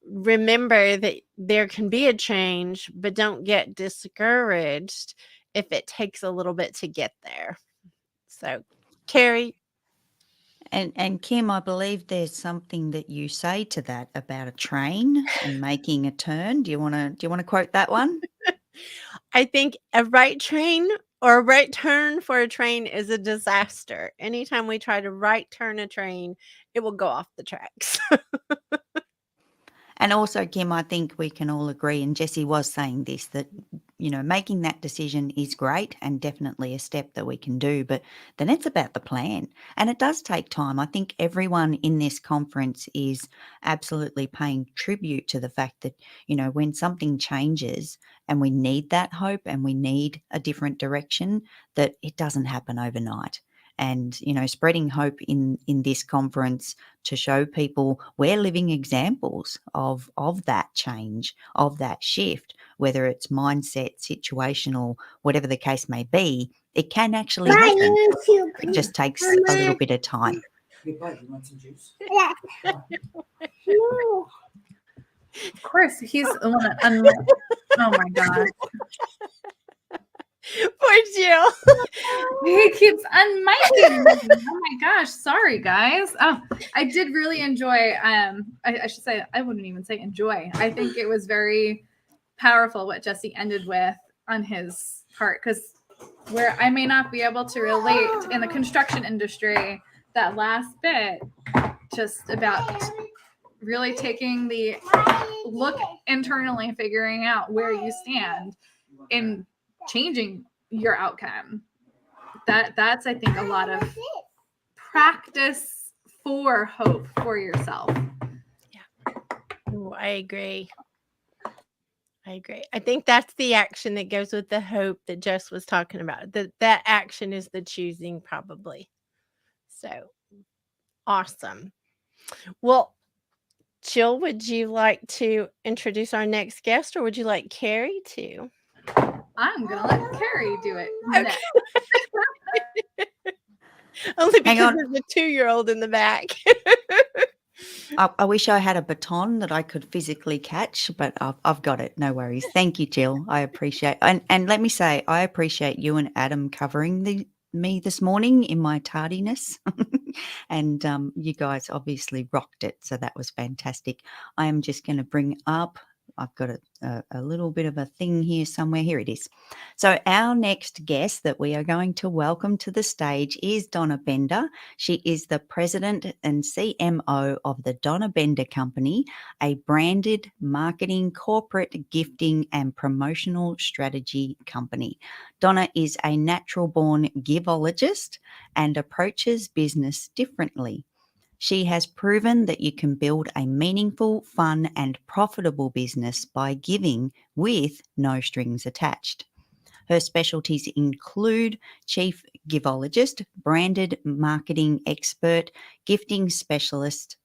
remember that there can be a change, but don't get discouraged if it takes a little bit to get there. So, Carrie. And Kim, I believe there's something that you say to that about a train and making a turn. Do you want to quote that one? I think a right train or a right turn for a train is a disaster. Anytime we try to right turn a train, it will go off the tracks. And also, Kim, I think we can all agree, and Jessie was saying this, that, making that decision is great and definitely a step that we can do, but then it's about the plan. And it does take time. I think everyone in this conference is absolutely paying tribute to the fact that, when something changes and we need that hope and we need a different direction, that it doesn't happen overnight. And, spreading hope in this conference to show people we're living examples of that change, of that shift, whether it's mindset, situational, whatever the case may be, it can actually happen. It just takes a little bit of time. Of course, he's the one that oh my gosh. Poor Jill. He keeps unmiking me. Oh my gosh. Sorry, guys. Oh, I did really enjoy. I should say, I wouldn't even say enjoy. I think it was very powerful what Jesse ended with on his part, because where I may not be able to relate in the construction industry, that last bit, just about really taking the look internally, figuring out where you stand in changing your outcome. That's I think a lot of practice for hope for yourself. Yeah. Ooh, I agree. I think that's the action that goes with the hope that Jess was talking about. That action is the choosing, probably. So awesome. Well, Jill, would you like to introduce our next guest, or would you like Carrie to? I'm gonna let Carrie do it. Okay. Only Hang because on. there's a 2-year-old in the back. I wish I had a baton that I could physically catch, but I've got it. No worries. Thank you, Jill. I appreciate and let me say, I appreciate you and Adam covering me this morning in my tardiness. And you guys obviously rocked it, so that was fantastic. I am just going to bring up, I've got a little bit of a thing here somewhere. Here it is. So our next guest that we are going to welcome to the stage is Donna Bender. She is the president and CMO of the Donna Bender Company, a branded marketing, corporate gifting and promotional strategy company. Donna is a natural-born givologist and approaches business differently. She has proven that you can build a meaningful, fun, and profitable business by giving with no strings attached. Her specialties include chief givologist, branded marketing expert, gifting strategist,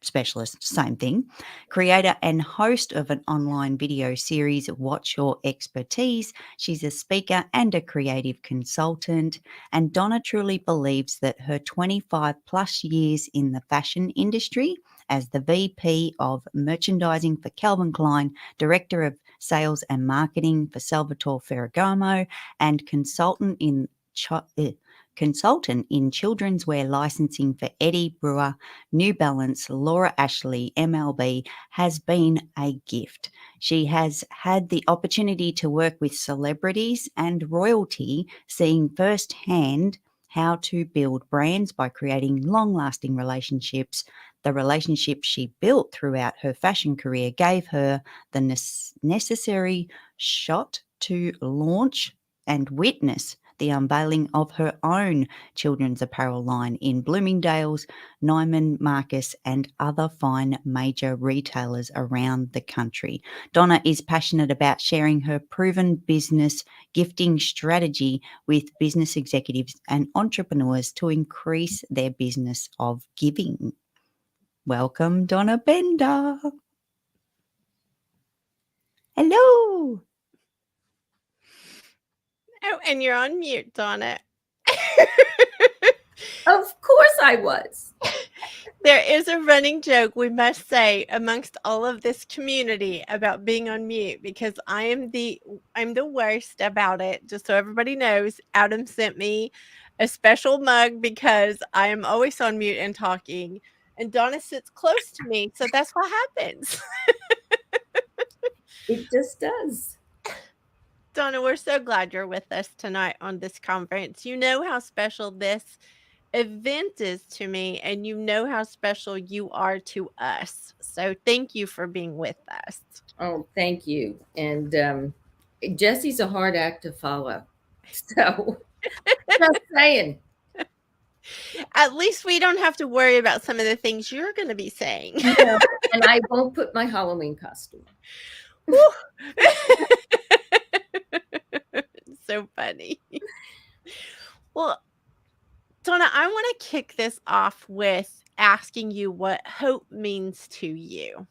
specialist, same thing, creator and host of an online video series, What's Your Expertise? She's a speaker and a creative consultant. And Donna truly believes that her 25 plus years in the fashion industry as the VP of merchandising for Calvin Klein, director of sales and marketing for Salvatore Ferragamo, and consultant in children's wear licensing for Eddie Brewer, New Balance, Laura Ashley, MLB, has been a gift. She has had the opportunity to work with celebrities and royalty, seeing firsthand how to build brands by creating long-lasting relationships. The relationships she built throughout her fashion career gave her the necessary shot to launch and witness the unveiling of her own children's apparel line in Bloomingdale's, Neiman Marcus, and other fine major retailers around the country. Donna is passionate about sharing her proven business gifting strategy with business executives and entrepreneurs to increase their business of giving. Welcome, Donna Bender. Hello. Oh, and you're on mute, Donna. Of course I was. There is a running joke, we must say, amongst all of this community about being on mute, because I'm the worst about it. Just so everybody knows, Adam sent me a special mug because I am always on mute and talking, and Donna sits close to me, so that's what happens. It just does. Donna, we're so glad you're with us tonight on this conference. You know how special this event is to me, and you know how special you are to us. So thank you for being with us. Oh, thank you. And Jesse's a hard act to follow. So just saying. At least we don't have to worry about some of the things you're going to be saying. No, and I won't put my Halloween costume. So funny. Well, Donna, I want to kick this off with asking you what hope means to you.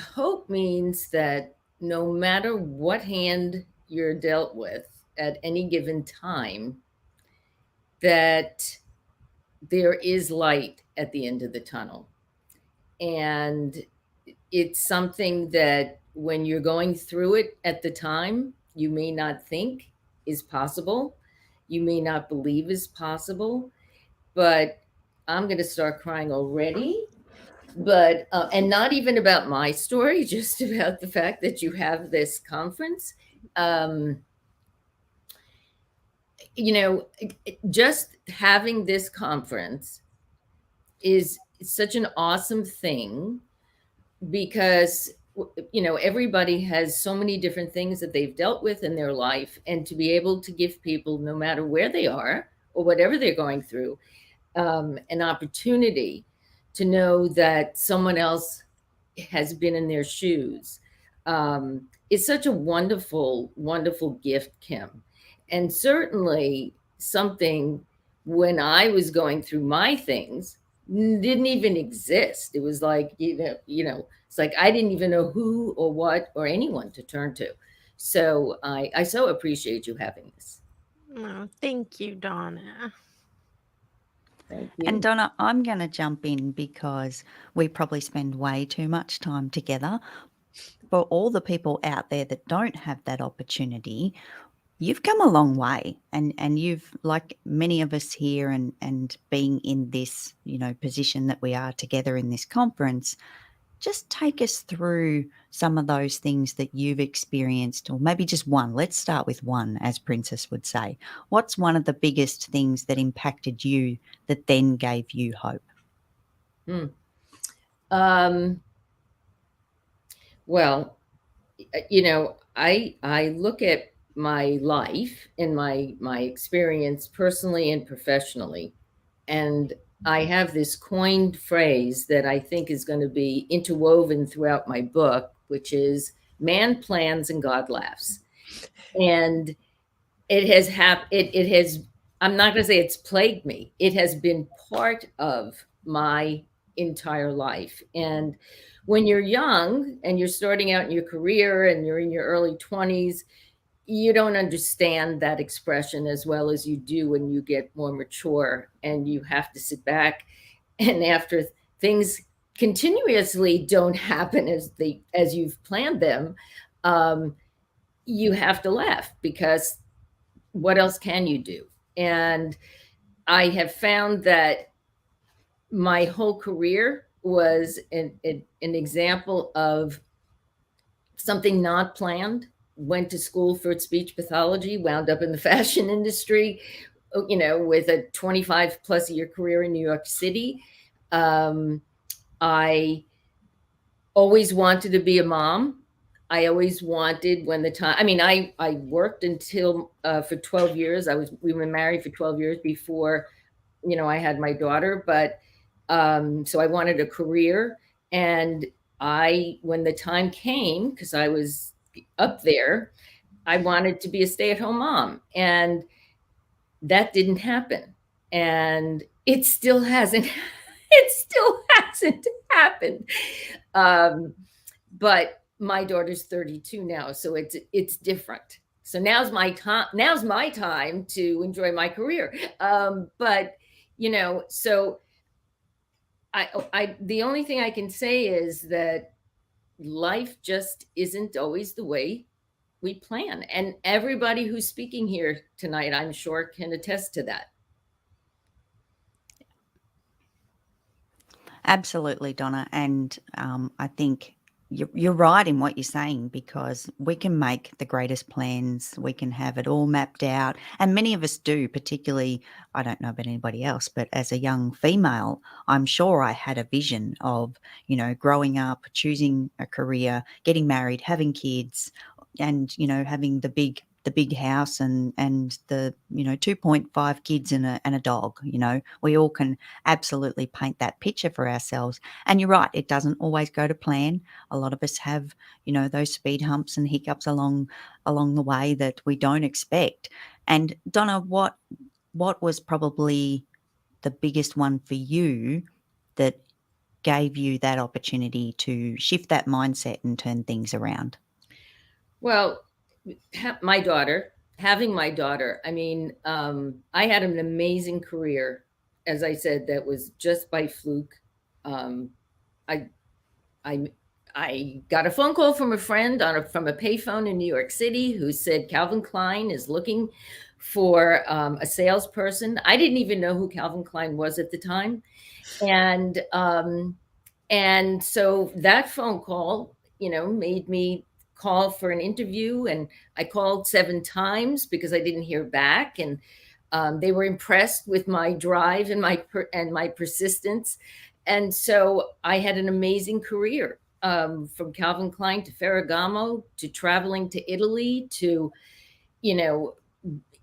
Hope means that no matter what hand you're dealt with at any given time, that there is light at the end of the tunnel. And it's something that when you're going through it at the time, you may not think is possible. You may not believe is possible, but I'm going to start crying already. But, and not even about my story, just about the fact that you have this conference. Just having this conference is such an awesome thing because everybody has so many different things that they've dealt with in their life, and to be able to give people, no matter where they are or whatever they're going through, an opportunity to know that someone else has been in their shoes is such a wonderful, wonderful gift, Kim. And certainly something, when I was going through my things, didn't even exist. It was like, it's like I didn't even know who or what or anyone to turn to. So I so appreciate you having this. Oh, thank you, Donna. Thank you. And Donna, I'm going to jump in because we probably spend way too much time together. For all the people out there that don't have that opportunity, you've come a long way, and you've, like many of us here, and being in this position that we are together in this conference, just take us through some of those things that you've experienced, or maybe just one. Let's start with one, as Princess would say. What's one of the biggest things that impacted you that then gave you hope? Well, I look at my life and my experience personally and professionally, and I have this coined phrase that I think is going to be interwoven throughout my book, which is man plans and God laughs. And it has I'm not going to say it's plagued me. It has been part of my entire life. And when you're young and you're starting out in your career and you're in your early 20s, you don't understand that expression as well as you do when you get more mature, and you have to sit back, and after things continuously don't happen as you've planned them, you have to laugh, because what else can you do? And I have found that my whole career was an example of something not planned. Went to school for speech pathology, wound up in the fashion industry, with a 25 plus year career in New York City. I always wanted to be a mom. I always wanted when the time, I mean, I worked until, for 12 years. We were married for 12 years before, I had my daughter, but, so I wanted a career. And when the time came, because I was up there, I wanted to be a stay-at-home mom, and that didn't happen. And it still hasn't, it still hasn't happened. But my daughter's 32 now, so it's different. So now's my time to enjoy my career. But so the only thing I can say is that life just isn't always the way we plan. And everybody who's speaking here tonight, I'm sure, can attest to that. Absolutely, Donna. And I think you're right in what you're saying, because we can make the greatest plans, we can have it all mapped out, and many of us do. Particularly, I don't know about anybody else, but as a young female, I'm sure I had a vision of, growing up, choosing a career, getting married, having kids, and having the big house and the 2.5 kids and a dog. We all can absolutely paint that picture for ourselves. And you're right, it doesn't always go to plan. A lot of us have those speed humps and hiccups along the way that we don't expect. And Donna, what was probably the biggest one for you that gave you that opportunity to shift that mindset and turn things around? Well, having my daughter, I mean, I had an amazing career, as I said, that was just by fluke. I, I got a phone call from a friend from a payphone in New York City who said Calvin Klein is looking for a salesperson. I didn't even know who Calvin Klein was at the time. And so that phone call, made me call for an interview, and I called 7 times because I didn't hear back. And they were impressed with my drive and my persistence. And so I had an amazing career, from Calvin Klein to Ferragamo to traveling to Italy to,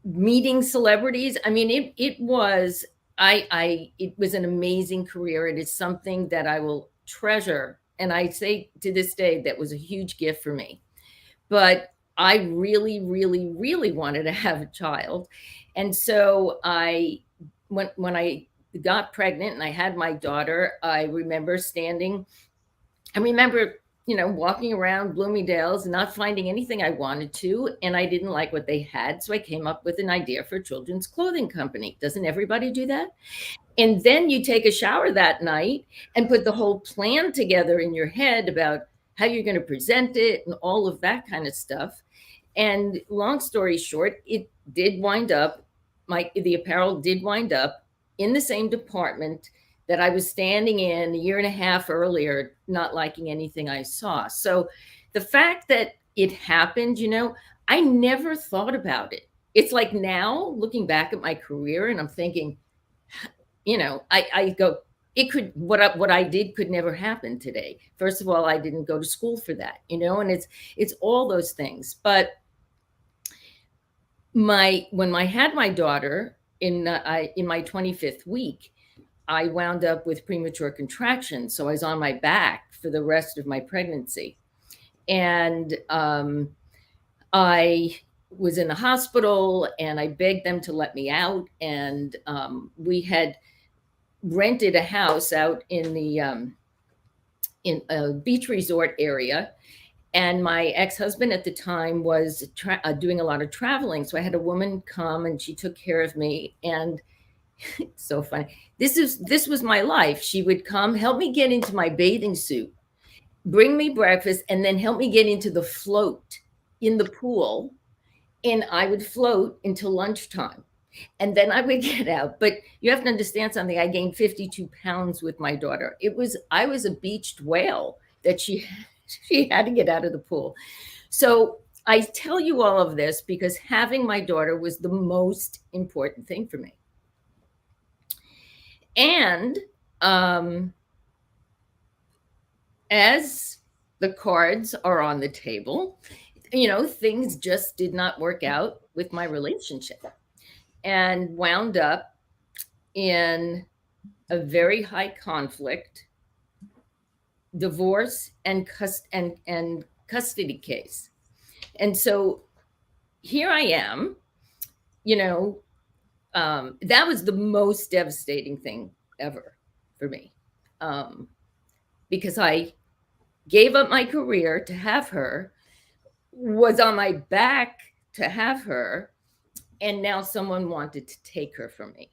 meeting celebrities. I mean, it was an amazing career. It is something that I will treasure. And I say to this day, that was a huge gift for me. But I really, really, really wanted to have a child. And so when I got pregnant and I had my daughter, I remember walking around Bloomingdale's and not finding anything I wanted to, and I didn't like what they had. So I came up with an idea for a children's clothing company. Doesn't everybody do that? And then you take a shower that night and put the whole plan together in your head about how you're going to present it and all of that kind of stuff. And long story short, the apparel did wind up in the same department that I was standing in a year and a half earlier, not liking anything I saw. So the fact that it happened, I never thought about it. It's like now looking back at my career and I'm thinking, I go, what I did could never happen today. First of all, I didn't go to school for that, and it's all those things. But when I had my daughter in my 25th week, I wound up with premature contractions. So I was on my back for the rest of my pregnancy. And I was in the hospital and I begged them to let me out. And we had rented a house out in in a beach resort area. And my ex-husband at the time was doing a lot of traveling. So I had a woman come and she took care of me. And it's so funny. This was my life. She would come, help me get into my bathing suit, bring me breakfast, and then help me get into the float in the pool. And I would float until lunchtime. And then I would get out. But you have to understand something. I gained 52 pounds with my daughter. I was a beached whale that she had to get out of the pool. So I tell you all of this because having my daughter was the most important thing for me. And as the cards are on the table. Things just did not work out with my relationship, and wound up in a very high conflict divorce and custody case. And so here I am, that was the most devastating thing ever for me, because I gave up my career to have her, was on my back to have her, and now someone wanted to take her from me.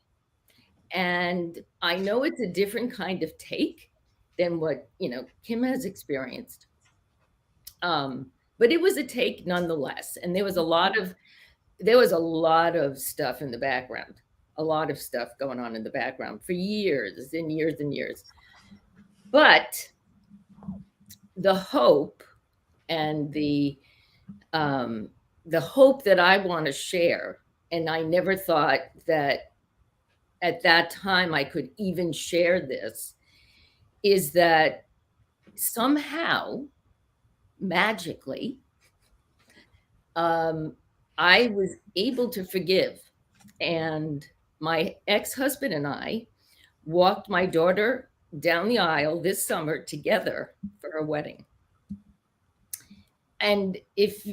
And I know it's a different kind of take than what Kim has experienced, but it was a take nonetheless. And there was a lot of stuff in the background, a lot of stuff going on in the background for years and years and years. But the hope and the hope that I want to share, and I never thought that at that time I could even share this, is that somehow, magically, I was able to forgive. And my ex-husband and I walked my daughter down the aisle this summer together for her wedding. And if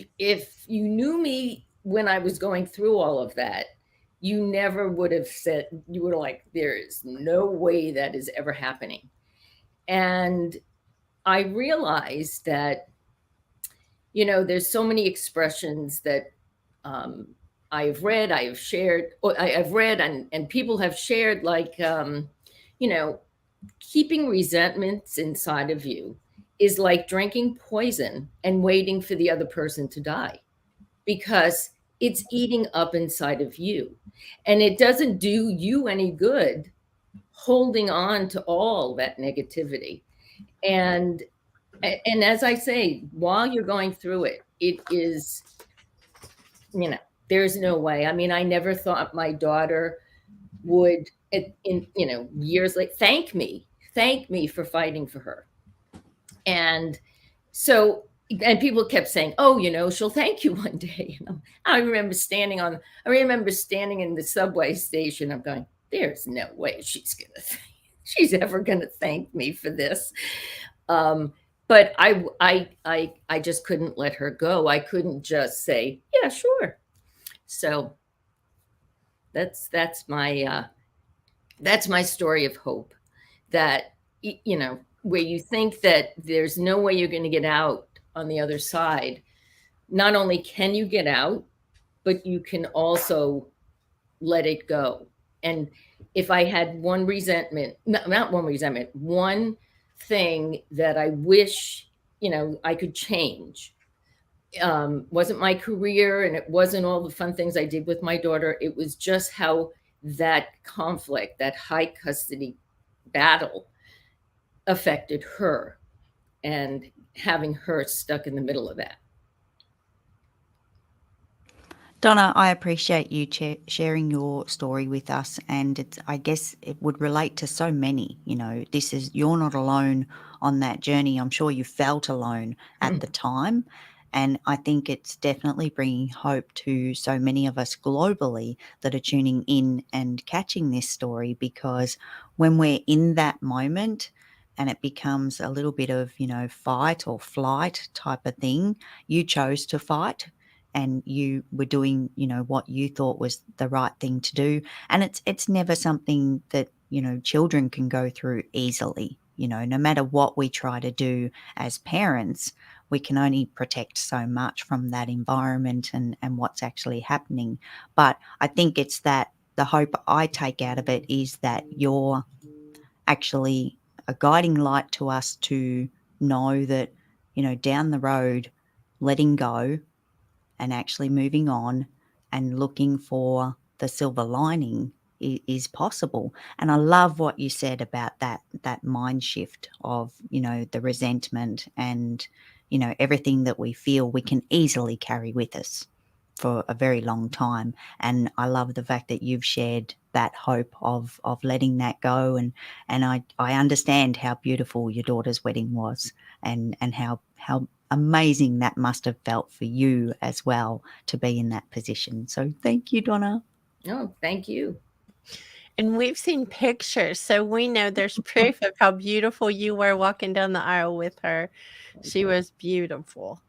you knew me when I was going through all of that, you never would have said, you would have like, there is no way that is ever happening. And I realized that, there's so many expressions that I've read, I've shared, or I've read and people have shared, like, keeping resentments inside of you is like drinking poison and waiting for the other person to die, because it's eating up inside of you. And it doesn't do you any good holding on to all that negativity. And as I say, while you're going through it, it is, there's no way. I mean, I never thought my daughter would, years later, thank me for fighting for her. And so, and people kept saying, oh, she'll thank you one day. I remember standing in the subway station. I'm going, there's no way she's ever gonna thank me for this. But I just couldn't let her go. I couldn't just say, yeah, sure. So that's my story of hope. That, where you think that there's no way you're going to get out on the other side, not only can you get out, but you can also let it go. And if I had one thing that I wish, I could change, wasn't my career, and it wasn't all the fun things I did with my daughter. It was just how that conflict, that high custody battle, affected her, and having her stuck in the middle of that. Donna, I appreciate you sharing your story with us, and I guess it would relate to so many. You're not alone on that journey. I'm sure you felt alone at the time, and I think it's definitely bringing hope to so many of us globally that are tuning in and catching this story, because when we're in that moment and it becomes a little bit of, fight or flight type of thing, you chose to fight. And you were doing, what you thought was the right thing to do. And it's never something that, children can go through easily. No matter what we try to do as parents, we can only protect so much from that environment and what's actually happening. But I think it's that the hope I take out of it is that you're actually a guiding light to us to know that, down the road, letting go and actually moving on and looking for the silver lining is possible. And I love what you said about that mind shift of, the resentment and, everything that we feel we can easily carry with us. for a very long time. And I love the fact that you've shared that hope of letting that go. And I understand how beautiful your daughter's wedding was, and how amazing that must have felt for you as well to be in that position. So thank you, Donna. Oh, thank you. And we've seen pictures, so we know there's proof of how beautiful you were walking down the aisle with her. She was beautiful.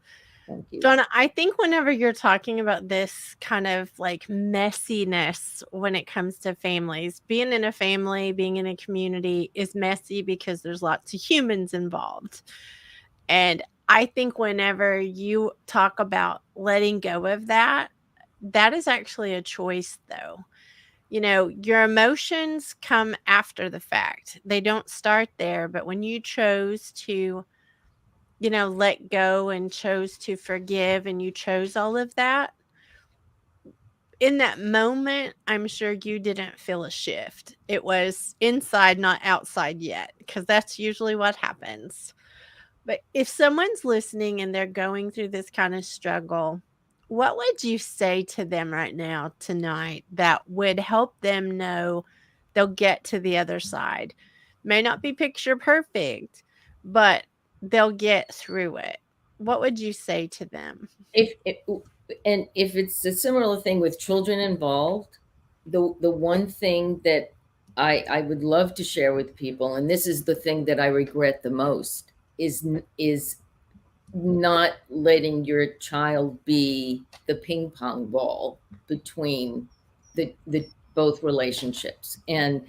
Thank you. Donna, I think whenever you're talking about this kind of like messiness when it comes to families, being in a family, being in a community is messy because there's lots of humans involved. And I think whenever you talk about letting go of that, that is actually a choice, though. You know, your emotions come after the fact. They don't start there. But when you chose to, you know, let go and chose to forgive and you chose all of that, in that moment, I'm sure you didn't feel a shift. It was inside, not outside yet, because that's usually what happens. But if someone's listening and they're going through this kind of struggle, what would you say to them right now, tonight, that would help them know they'll get to the other side? May not be picture perfect, but they'll get through it. What would you say to them? If it's a similar thing with children involved, the one thing that I would love to share with people, and this is the thing that I regret the most, is not letting your child be the ping pong ball between the both relationships. And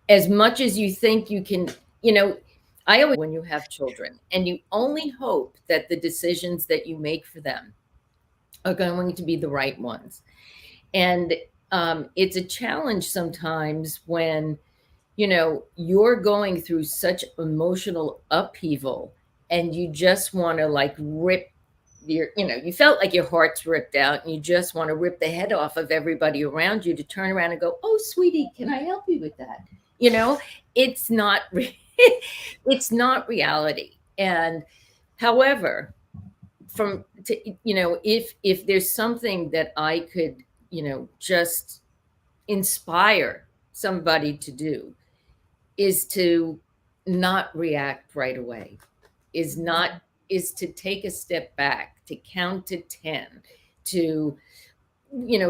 as much as you think you can, I always, when you have children and you only hope that the decisions that you make for them are going to be the right ones. And it's a challenge sometimes when, you're going through such emotional upheaval and you just want to like rip you felt like your heart's ripped out and you just want to rip the head off of everybody around you, to turn around and go, "Oh, sweetie, can I help you with that?" It's not, it's not reality. And however, if there's something that I could, just inspire somebody to do, is to not react right away, is to take a step back, to count to 10, to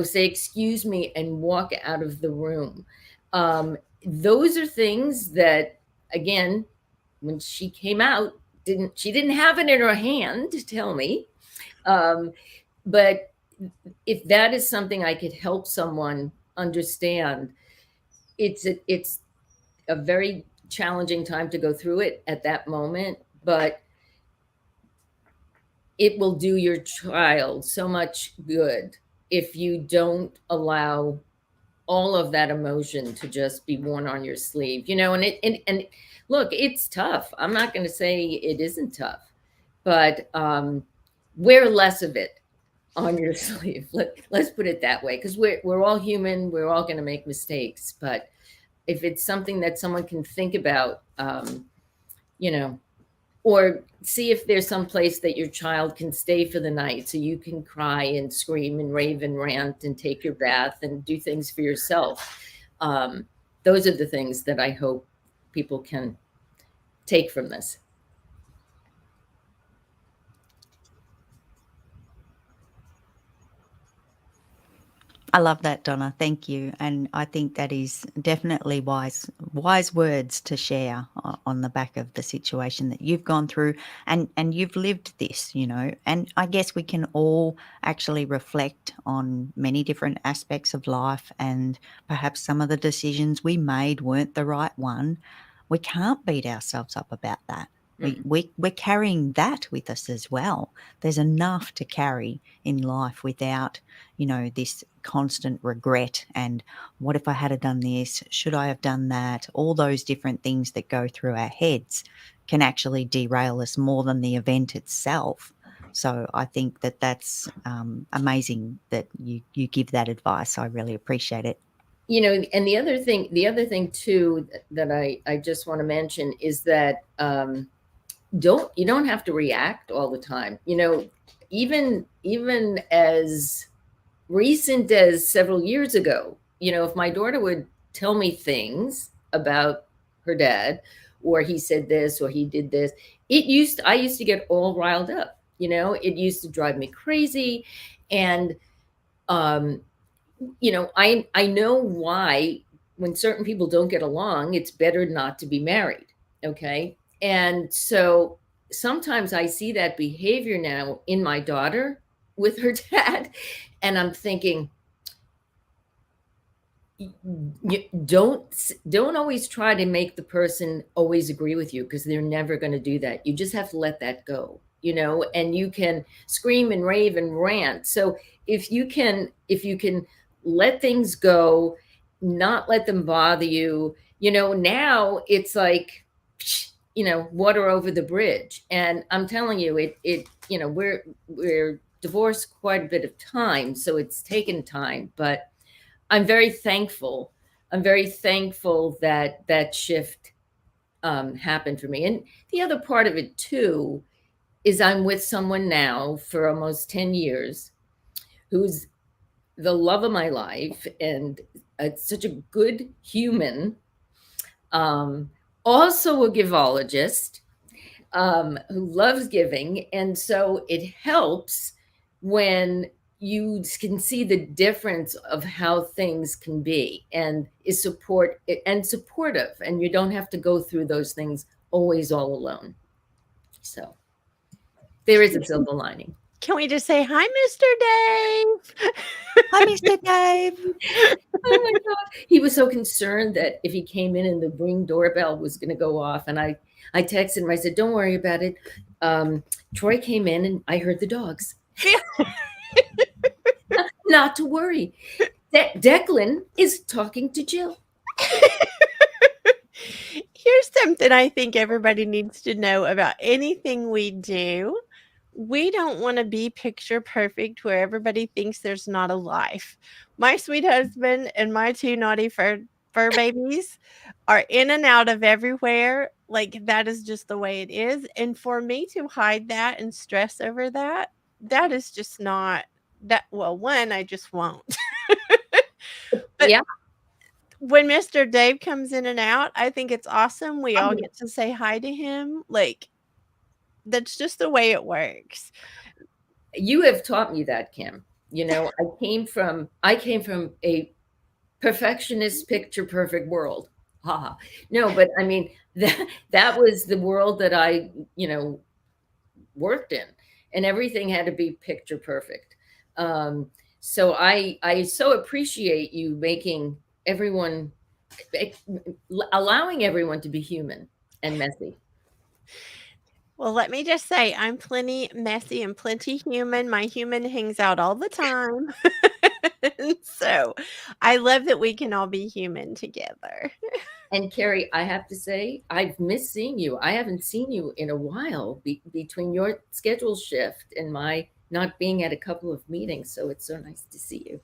say excuse me and walk out of the room. Those are things that, again, when she came out, she didn't have it in her hand to tell me. But if that is something I could help someone understand, it's a very challenging time to go through it at that moment, but it will do your child so much good if you don't allow all of that emotion to just be worn on your sleeve, and look, it's tough. I'm not going to say it isn't tough, but wear less of it on your sleeve. Let's put it that way, because we're all human. We're all going to make mistakes. But if it's something that someone can think about, or see if there's some place that your child can stay for the night so you can cry and scream and rave and rant and take your bath and do things for yourself. Those are the things that I hope people can take from this. I love that, Donna. Thank you. And I think that is definitely wise words to share on the back of the situation that you've gone through, and you've lived this, and I guess we can all actually reflect on many different aspects of life, and perhaps some of the decisions we made weren't the right one. We can't beat ourselves up about that. We're carrying that with us as well. There's enough to carry in life without, this constant regret and what if I had done this? Should I have done that? All those different things that go through our heads can actually derail us more than the event itself. So I think that that's amazing that you give that advice. I really appreciate it. And the other thing too that I just want to mention is that you don't have to react all the time. Even as recent as several years ago. If my daughter would tell me things about her dad, or he said this or he did this, I used to get all riled up. It used to drive me crazy. And um I know why when certain people don't get along, it's better not to be married. Okay. And so sometimes I see that behavior now in my daughter with her dad, and I'm thinking, you don't always try to make the person always agree with you, because they're never going to do that. You just have to let that go, and you can scream and rave and rant. So if you can let things go, not let them bother you, now it's like, water over the bridge. And I'm telling you, we're divorced quite a bit of time, so it's taken time, but I'm very thankful. I'm very thankful that that shift happened for me. And the other part of it too is I'm with someone now for almost 10 years who's the love of my life and such a good human. Also a givologist, who loves giving. And so it helps when you can see the difference of how things can be, and is supportive, and you don't have to go through those things always all alone. So there is a silver lining. Can we just say hi, Mr. Dave? Hi, Mr. Dave. Oh my God. He was so concerned that if he came in and the Ring doorbell was going to go off. And I texted him, I said, don't worry about it. Troy came in and I heard the dogs. Not to worry. Declan is talking to Jill. Here's something I think everybody needs to know about anything we do. We don't want to be picture perfect where everybody thinks there's not a life. My sweet husband and my two naughty fur babies are in and out of everywhere. Like, that is just the way it is. And for me to hide that and stress over that, that is just not that. Well, one, I just won't. But Yeah. when Mr. Dave comes in and out, I think it's awesome. We all get to say hi to him. Like, that's just the way it works. You have taught me that, Kim. I came from a perfectionist, picture perfect world. Haha. No, but I mean, that was the world that I, worked in, and everything had to be picture perfect. So I so appreciate you making everyone, allowing everyone to be human and messy. Well, let me just say, I'm plenty messy and plenty human. My human hangs out all the time. So I love that we can all be human together. And Carrie, I have to say, I've missed seeing you. I haven't seen you in a while between your schedule shift and my not being at a couple of meetings. So it's so nice to see you.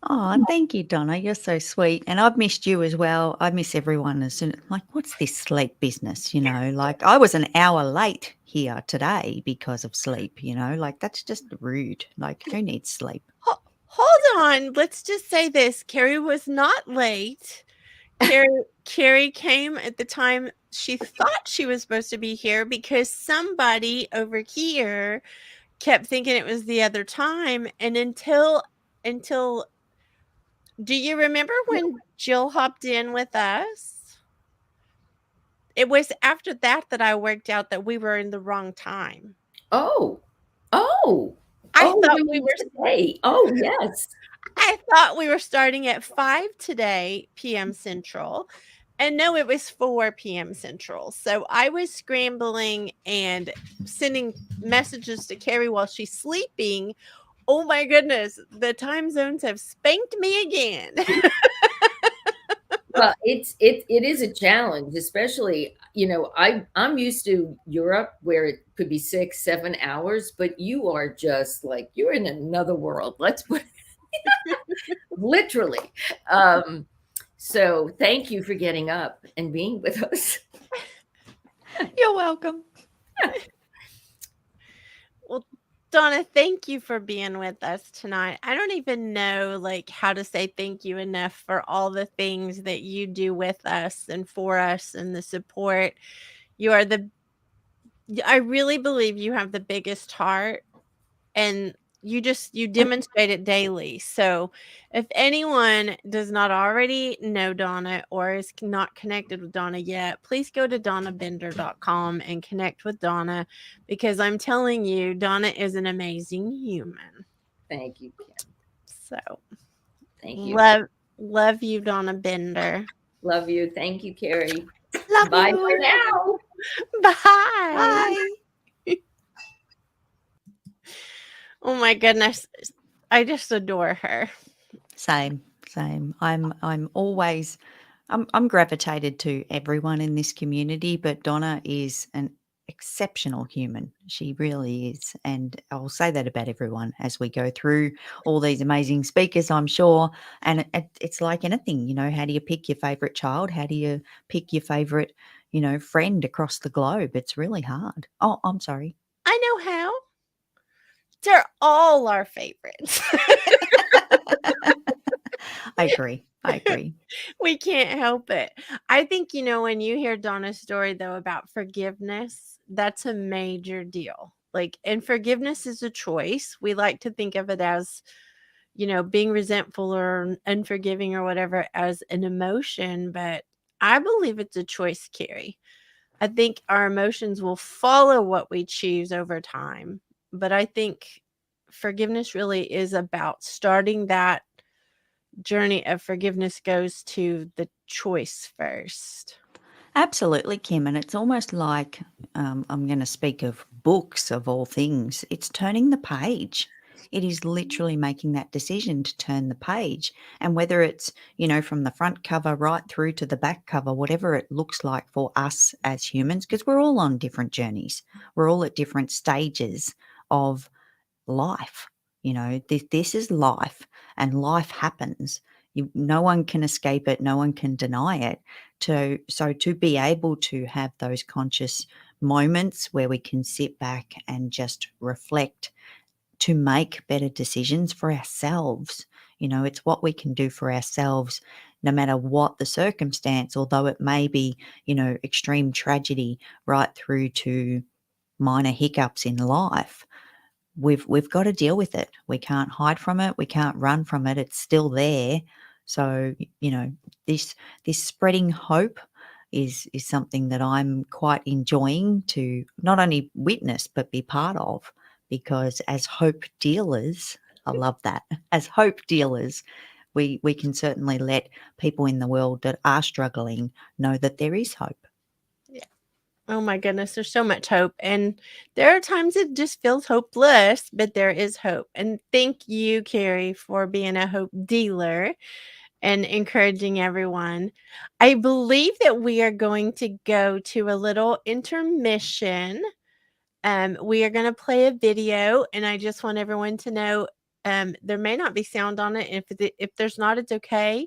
Oh, thank you, Donna. You're so sweet. And I've missed you as well. I miss everyone as soon. Like, what's this sleep business? Like I was an hour late here today because of sleep, like that's just rude. Like, who needs sleep? Hold on. Let's just say this. Carrie was not late. Carrie came at the time she thought she was supposed to be here because somebody over here kept thinking it was the other time. And until do you remember when Jill hopped in with us? It was after that I worked out that we were in the wrong time. Oh, I thought we were today. Oh, yes. I thought we were starting at 5 today, PM Central. And no, it was 4 PM Central. So I was scrambling and sending messages to Carrie while she's sleeping. Oh my goodness, the time zones have spanked me again. Well, it is a challenge, especially, I'm used to Europe where it could be 6, 7 hours, but you are just like, you're in another world. Let's put literally. So thank you for getting up and being with us. You're welcome. Well, Donna, thank you for being with us tonight. I don't even know like how to say thank you enough for all the things that you do with us and for us and the support. You are I really believe you have the biggest heart, and you demonstrate it daily. So if anyone does not already know Donna or is not connected with Donna yet, please go to donnabender.com and connect with Donna, because I'm telling you, Donna is an amazing human. Thank you, Kim. So Thank you. love you, Donna Bender. Love you. Thank you, Carrie. Love Bye you. for now. Bye. Bye. Oh my goodness. I just adore her. Same. I'm always I'm gravitated to everyone in this community, but Donna is an exceptional human. She really is. And I'll say that about everyone as we go through all these amazing speakers, I'm sure. And it's like anything, how do you pick your favorite child? How do you pick your favorite, friend across the globe? It's really hard. Oh, I'm sorry. I know how. They're all our favorites. I agree. We can't help it. I think, when you hear Donna's story, though, about forgiveness, that's a major deal. And forgiveness is a choice. We like to think of it as, being resentful or unforgiving or whatever as an emotion, but I believe it's a choice, Carrie. I think our emotions will follow what we choose over time. But I think forgiveness really is about starting that journey of forgiveness goes to the choice first. Absolutely, Kim. And it's almost like I'm going to speak of books of all things. It's turning the page. It is literally making that decision to turn the page. And whether it's, from the front cover right through to the back cover, whatever it looks like for us as humans, because we're all on different journeys, we're all at different stages of life. This is life, and life happens. No one can escape it. No one can deny it. So to be able to have those conscious moments where we can sit back and just reflect to make better decisions for ourselves. It's what we can do for ourselves, no matter what the circumstance, although it may be, extreme tragedy right through to minor hiccups in life. We've got to deal with it. We can't hide from it. We can't run from it. It's still there. So, this spreading hope is something that I'm quite enjoying to not only witness but be part of, because as hope dealers, I love that. As hope dealers, we can certainly let people in the world that are struggling know that there is hope. Oh my goodness, there's so much hope. And there are times it just feels hopeless, but there is hope. And thank you, Carrie, for being a hope dealer and encouraging everyone. I believe that we are going to go to a little intermission. We are going to play a video, and I just want everyone to know there may not be sound on it. If there's not, it's okay.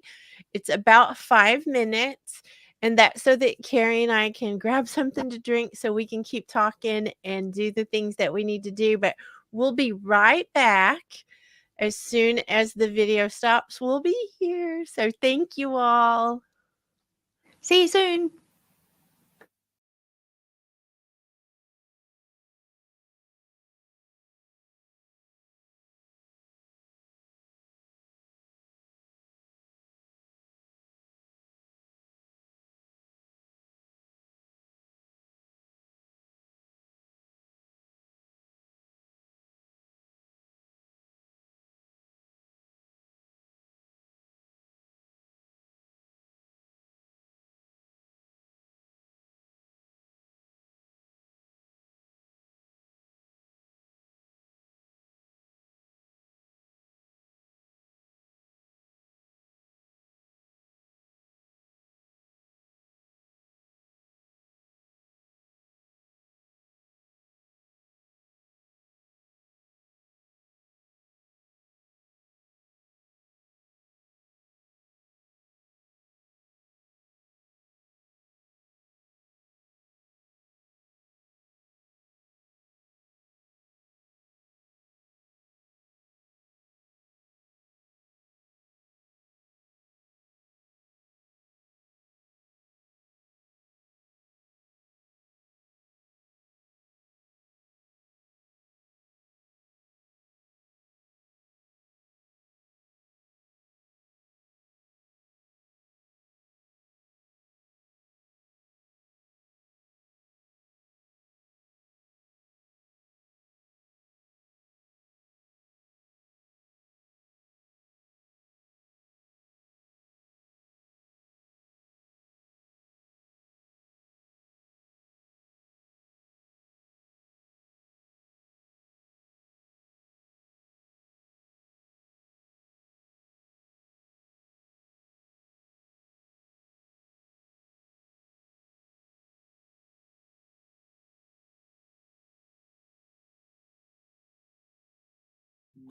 It's about 5 minutes, and that's so that Carrie and I can grab something to drink so we can keep talking and do the things that we need to do. But we'll be right back as soon as the video stops. We'll be here. So thank you all. See you soon.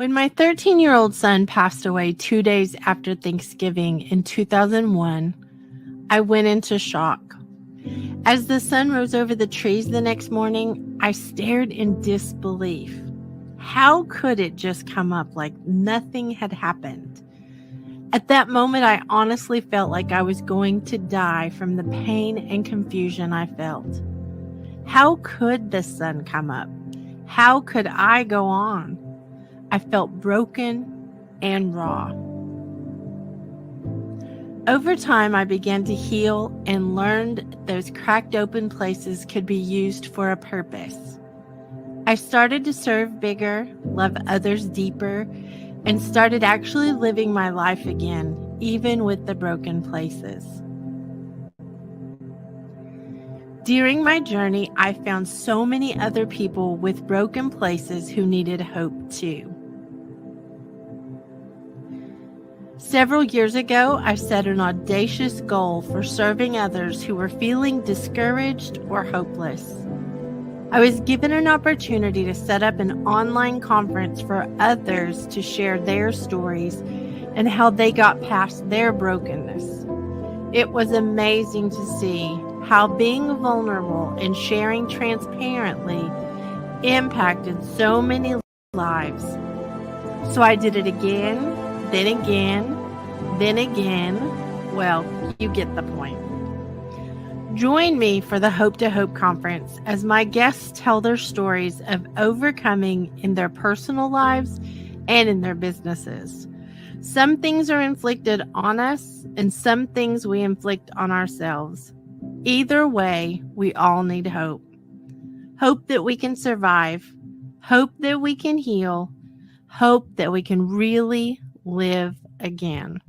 When my 13-year-old son passed away 2 days after Thanksgiving in 2001, I went into shock. As the sun rose over the trees the next morning, I stared in disbelief. How could it just come up like nothing had happened? At that moment, I honestly felt like I was going to die from the pain and confusion I felt. How could the sun come up? How could I go on? I felt broken and raw. Over time, I began to heal and learned those cracked open places could be used for a purpose. I started to serve bigger, love others deeper, and started actually living my life again, even with the broken places. During my journey, I found so many other people with broken places who needed hope too. Several years ago, I set an audacious goal for serving others who were feeling discouraged or hopeless. I was given an opportunity to set up an online conference for others to share their stories and how they got past their brokenness. It was amazing to see how being vulnerable and sharing transparently impacted so many lives. So I did it again, then again, then again. Well, you get the point. Join me for the Hope to Hope conference as my guests tell their stories of overcoming in their personal lives and in their businesses. Some things are inflicted on us, and some things we inflict on ourselves. Either way, we all need hope. Hope that we can survive. Hope that we can heal. Hope that we can really live again.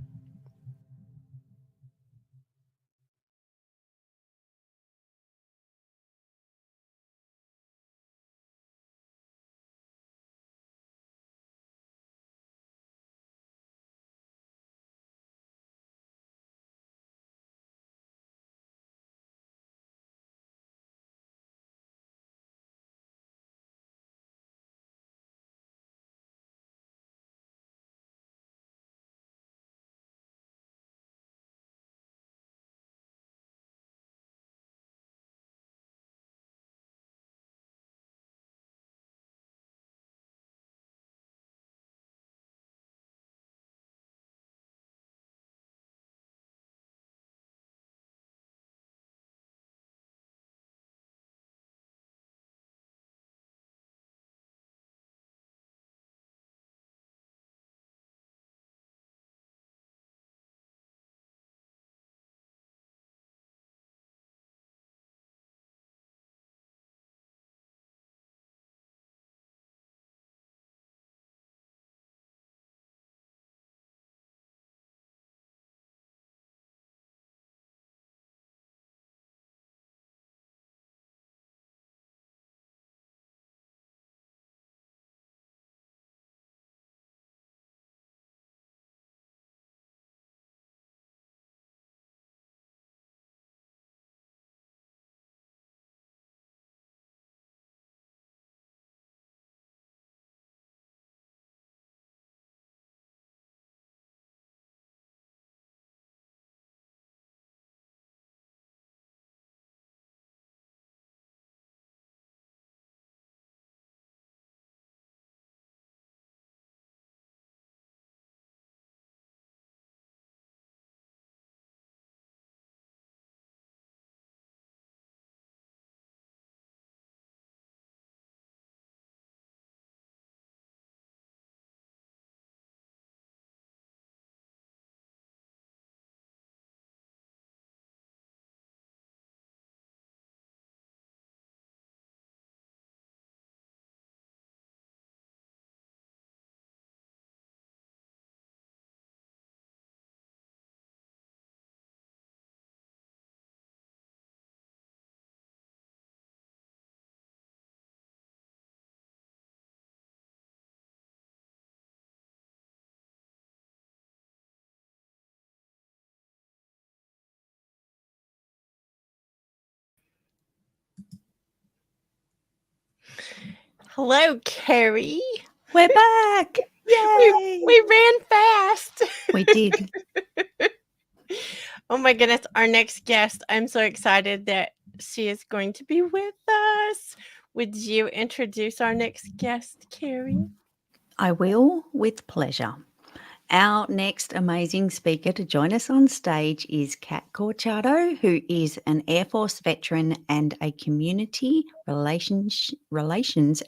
Hello, Carrie. We're back. Yay! We ran fast. We did. Oh my goodness, our next guest. I'm so excited that she is going to be with us. Would you introduce our next guest, Carrie? I will, with pleasure. Our next amazing speaker to join us on stage is Kat Corchado, who is an Air Force veteran and a community relations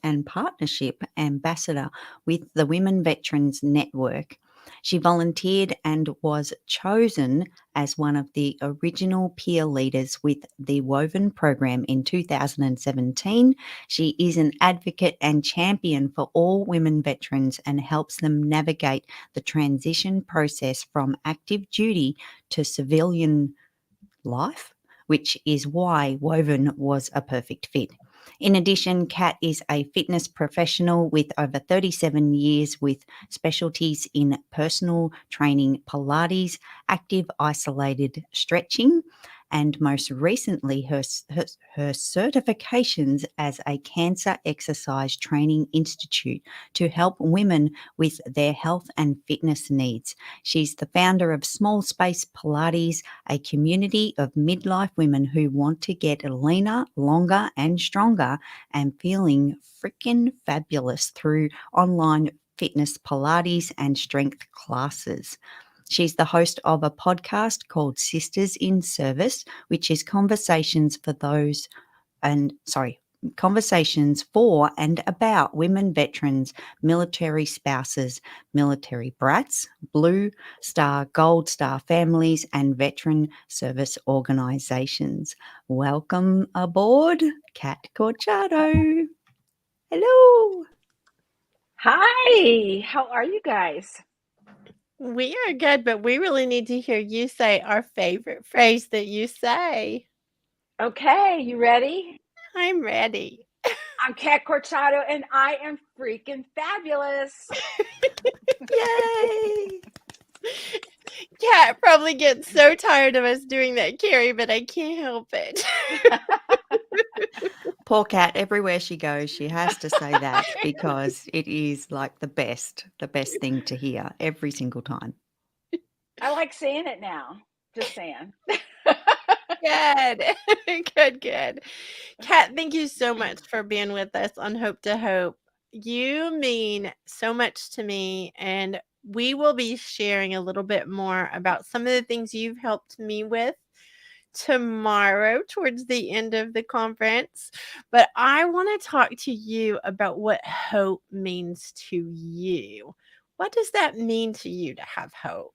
and partnership ambassador with the Women Veterans Network. She volunteered and was chosen as one of the original peer leaders with the Woven program in 2017. She is an advocate and champion for all women veterans and helps them navigate the transition process from active duty to civilian life, which is why Woven was a perfect fit. In addition, Kat is a fitness professional with over 37 years with specialties in personal training, Pilates, active isolated stretching, and most recently her certifications as a Cancer Exercise Training Institute to help women with their health and fitness needs. She's the founder of Small Space Pilates, a community of midlife women who want to get leaner, longer, and stronger and feeling freaking fabulous through online fitness Pilates and strength classes. She's the host of a podcast called Sisters in Service, which is conversations for and about women veterans, military spouses, military brats, Blue Star, Gold Star families, and veteran service organisations. Welcome aboard, Kat Corchado. Hello. Hi, how are you guys? We are good, but we really need to hear you say our favorite phrase that you say. Okay, you ready? I'm ready. I'm Kat Corchado and I am freaking fabulous. Yay. Kat probably gets so tired of us doing that, Carrie, but I can't help it. Poor Kat, everywhere she goes, she has to say that because it is like the best thing to hear every single time. I like saying it now. Just saying. Good. Good. Kat, thank you so much for being with us on Hope to Hope. You mean so much to me, and we will be sharing a little bit more about some of the things you've helped me with tomorrow towards the end of the conference. But I want to talk to you about what hope means to you. What does that mean to you to have hope?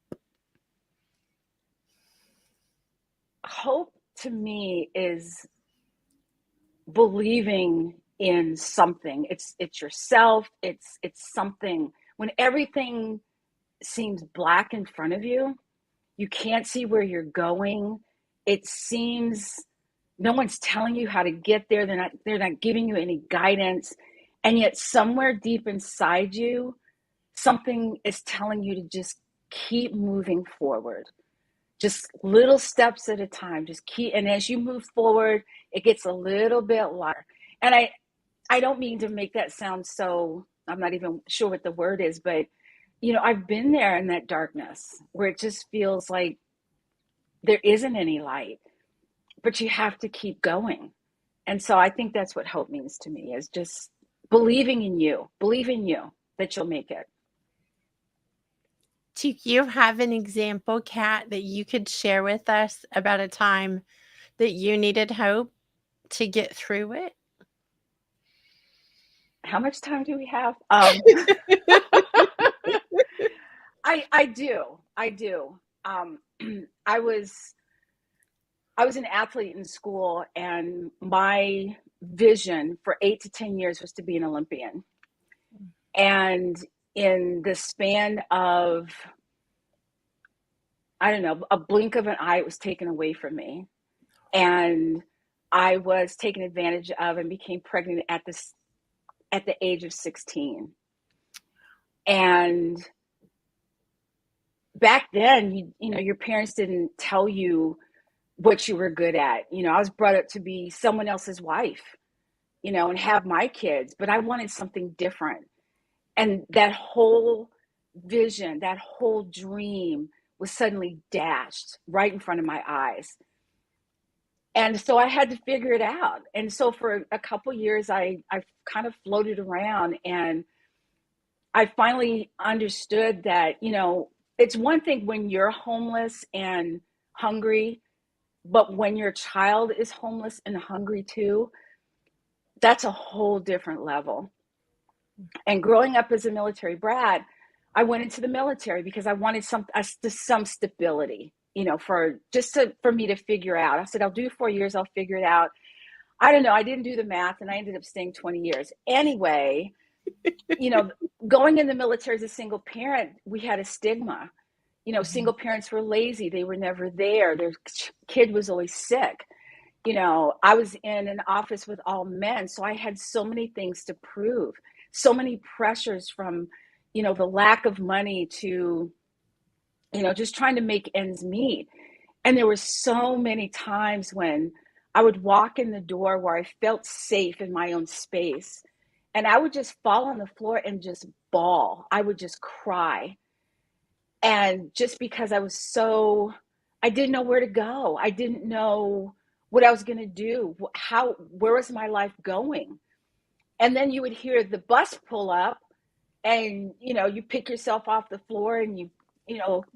Hope to me is believing in something. It's yourself. It's something. When everything seems black in front of you, you can't see where you're going. It seems no one's telling you how to get there. They're not giving you any guidance. And yet somewhere deep inside you, something is telling you to just keep moving forward. Just little steps at a time. Just keep, and as you move forward, it gets a little bit lighter. And I don't mean to make that sound so, I'm not even sure what the word is, but I've been there in that darkness where it just feels like there isn't any light, but you have to keep going. And so I think that's what hope means to me, is just believing in you that you'll make it. Do you have an example, Kat, that you could share with us about a time that you needed hope to get through it? How much time do we have? I do. I was an athlete in school, and my vision for 8 to 10 years was to be an Olympian. And in the span of, I don't know, a blink of an eye, it was taken away from me. And I was taken advantage of and became pregnant at the age of 16. And back then, your parents didn't tell you what you were good at. I was brought up to be someone else's wife, and have my kids, but I wanted something different. And that whole vision, that whole dream was suddenly dashed right in front of my eyes. And so I had to figure it out. And so for a couple years, I kind of floated around, and I finally understood that, it's one thing when you're homeless and hungry, but when your child is homeless and hungry too, that's a whole different level. And growing up as a military brat, I went into the military because I wanted some stability, for me to figure out. I said, I'll do 4 years, I'll figure it out. I don't know. I didn't do the math, and I ended up staying 20 years. Anyway, going in the military as a single parent, we had a stigma. Single parents were lazy. They were never there. Their kid was always sick. I was in an office with all men, so I had so many things to prove, so many pressures from, the lack of money to, just trying to make ends meet. And there were so many times when I would walk in the door where I felt safe in my own space, and I would just fall on the floor and just bawl. I would just cry. And just because I didn't know where to go. I didn't know what I was going to do. Where was my life going? And then you would hear the bus pull up, and, you pick yourself off the floor, and you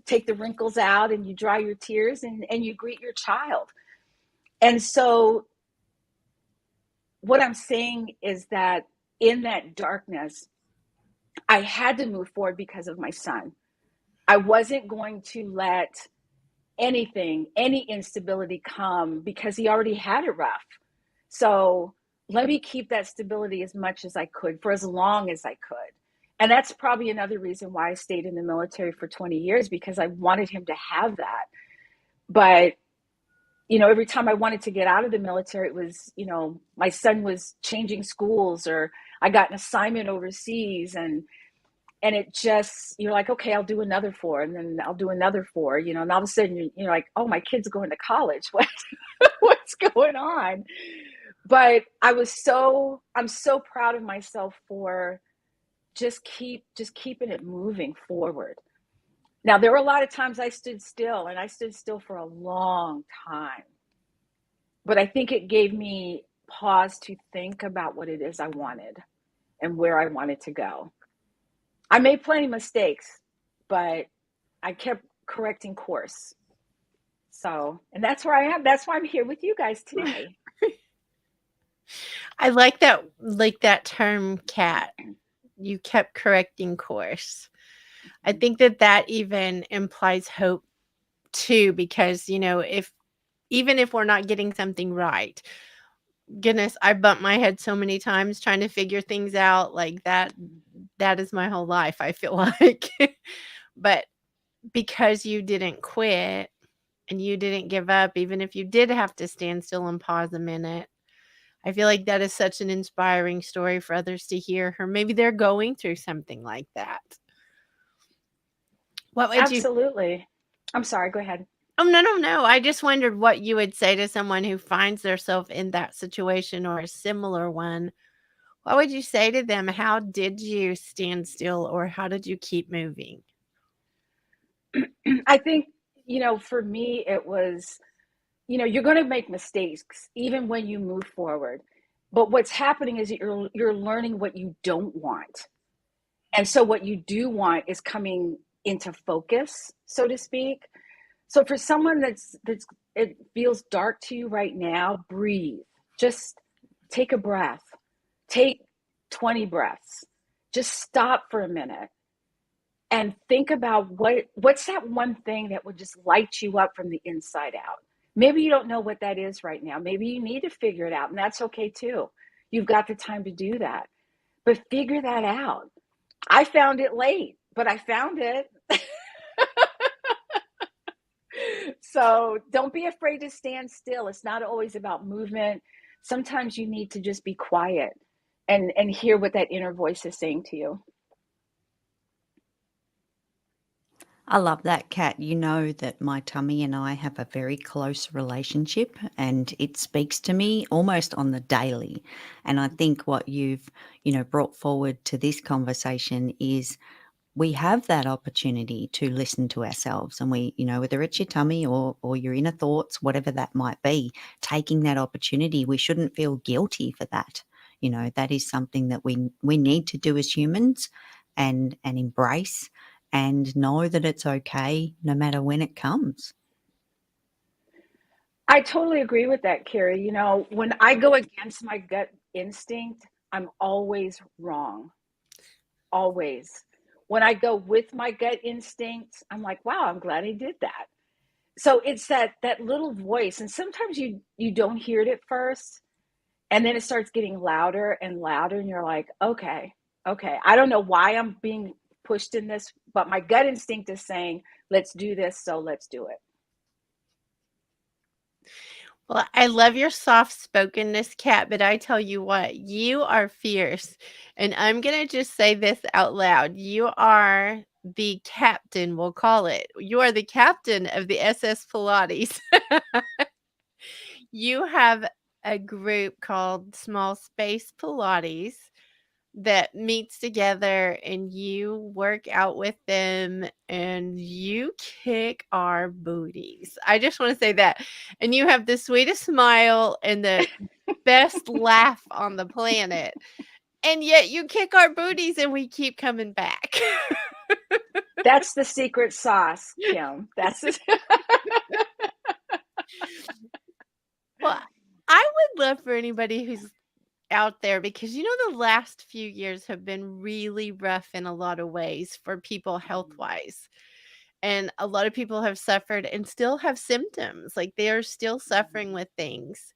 take the wrinkles out, and you dry your tears, and you greet your child. And so what I'm saying is that in that darkness, I had to move forward because of my son. I wasn't going to let any instability come, because he already had it rough. So let me keep that stability as much as I could for as long as I could. And that's probably another reason why I stayed in the military for 20 years, because I wanted him to have that. But, every time I wanted to get out of the military, it was, my son was changing schools, or I got an assignment overseas, and it just, you're like, okay, I'll do another 4, and then I'll do another 4, and all of a sudden you're like, oh, my kid's going to college. What's going on? But I'm so proud of myself for just keeping it moving forward. Now, there were a lot of times I stood still, and I stood still for a long time. But I think it gave me pause to think about what it is I wanted and where I wanted to go. I made plenty of mistakes, but I kept correcting course. So, and that's where I am. That's why I'm here with you guys today. I like that term, Kat. You kept correcting course. I think that even implies hope too, because, even if we're not getting something right, goodness, I bumped my head so many times trying to figure things out like that. That is my whole life, I feel like. But because you didn't quit and you didn't give up, even if you did have to stand still and pause a minute, I feel like that is such an inspiring story for others to hear, or maybe they're going through something like that. What would Absolutely. I'm sorry, go ahead. Oh, no. I just wondered what you would say to someone who finds themselves in that situation or a similar one. What would you say to them? How did you stand still, or how did you keep moving? I think, for me, it was, you're going to make mistakes even when you move forward. But what's happening is you're learning what you don't want. And so what you do want is coming into focus, so to speak. So for someone that's it feels dark to you right now, breathe. Just take a breath. Take 20 breaths. Just stop for a minute and think about what's that one thing that would just light you up from the inside out. Maybe you don't know what that is right now. Maybe you need to figure it out, and that's okay too. You've got the time to do that. But figure that out. I found it late, but I found it. So don't be afraid to stand still. It's not always about movement. Sometimes you need to just be quiet and hear what that inner voice is saying to you. I love that, Kat. You know that my tummy and I have a very close relationship, and it speaks to me almost on the daily. And I think what you've, brought forward to this conversation is we have that opportunity to listen to ourselves, and we, whether it's your tummy or your inner thoughts, whatever that might be, taking that opportunity, we shouldn't feel guilty for that. That is something that we need to do as humans, and embrace, and know that it's okay no matter when it comes. I totally agree with that, Carrie. You know, when I go against my gut instinct, I'm always wrong. Always. When I go with my gut instinct, I'm like, wow, I'm glad I did that. So it's that little voice, and sometimes you don't hear it at first, and then it starts getting louder and louder, and you're like, okay, okay. I don't know why I'm being pushed in this, but my gut instinct is saying, let's do this, so let's do it. Well, I love your soft spokenness, Kat, but I tell you what, you are fierce. And I'm going to just say this out loud. You are the captain, we'll call it. You are the captain of the SS Pilates. You have a group called Small Space Pilates that meets together, and you work out with them and you kick our booties. I just want to say that. And you have the sweetest smile and the best laugh on the planet. And yet you kick our booties and we keep coming back. That's the secret sauce, Kim. That's the Well, I would love for anybody who's out there, because the last few years have been really rough in a lot of ways for people health wise, and a lot of people have suffered and still have symptoms, like they are still suffering with things.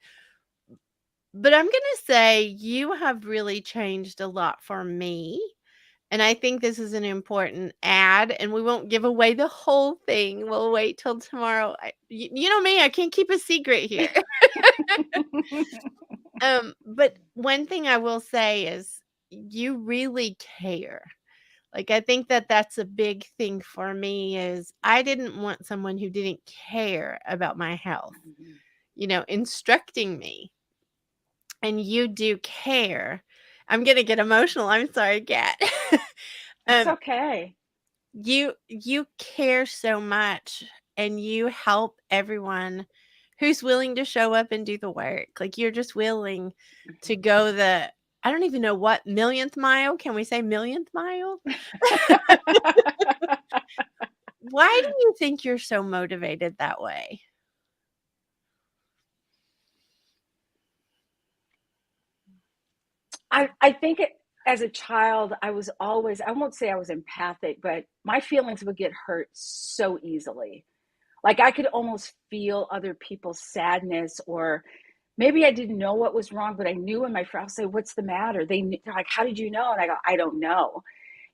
But I'm gonna say you have really changed a lot for me, and I think this is an important ad, and we won't give away the whole thing. We'll wait till tomorrow. You know me, I can't keep a secret here. But one thing I will say is you really care. Like, I think that that's a big thing for me is I didn't want someone who didn't care about my health, instructing me. And you do care. I'm gonna get emotional. I'm sorry, Kat. It's um, okay. you care so much, and you help everyone who's willing to show up and do the work. Like, you're just willing to go the, I don't even know what millionth mile. Can we say millionth mile? Why do you think you're so motivated that way? I think as a child, I was always, I won't say I was empathic, but my feelings would get hurt so easily. Like I could almost feel other people's sadness, or maybe I didn't know what was wrong, but I knew when my friends say, "What's the matter?" They're like, "How did you know?" And I go, "I don't know."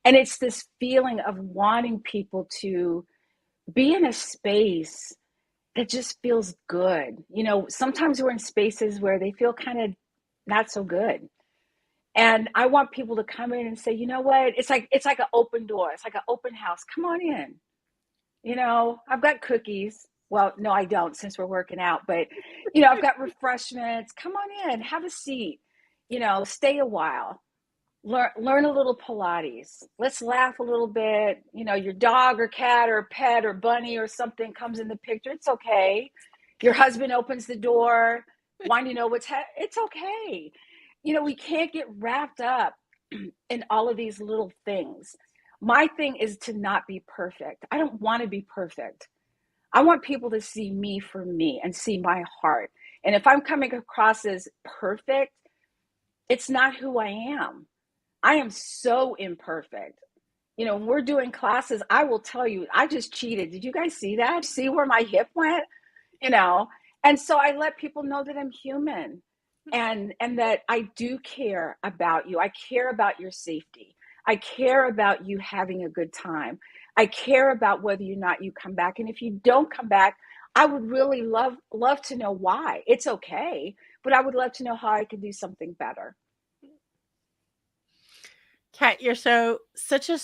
And it's this feeling of wanting people to be in a space that just feels good. You know, sometimes we're in spaces where they feel kind of not so good. And I want people to come in and say, you know what? It's like an open door. It's like an open house. Come on in. You know, I've got cookies. Well, no, I don't since we're working out, but I've got refreshments. Come on in, have a seat. Stay a while. Learn a little Pilates. Let's laugh a little bit. Your dog or cat or pet or bunny or something comes in the picture. It's okay. Your husband opens the door, wanting to know it's okay. We can't get wrapped up in all of these little things. My thing is to not be perfect. I don't want to be perfect. I want people to see me for me and see my heart. And if I'm coming across as perfect, it's not who I am. I am so imperfect. When we're doing classes, I will tell you, I just cheated. Did you guys see that? See where my hip went? You know? And so I let people know that I'm human, and that I do care about you. I care about your safety. I care about you having a good time. I care about whether or not you come back. And if you don't come back, I would really love to know why. It's okay, but I would love to know how I could do something better. Kat, you're such a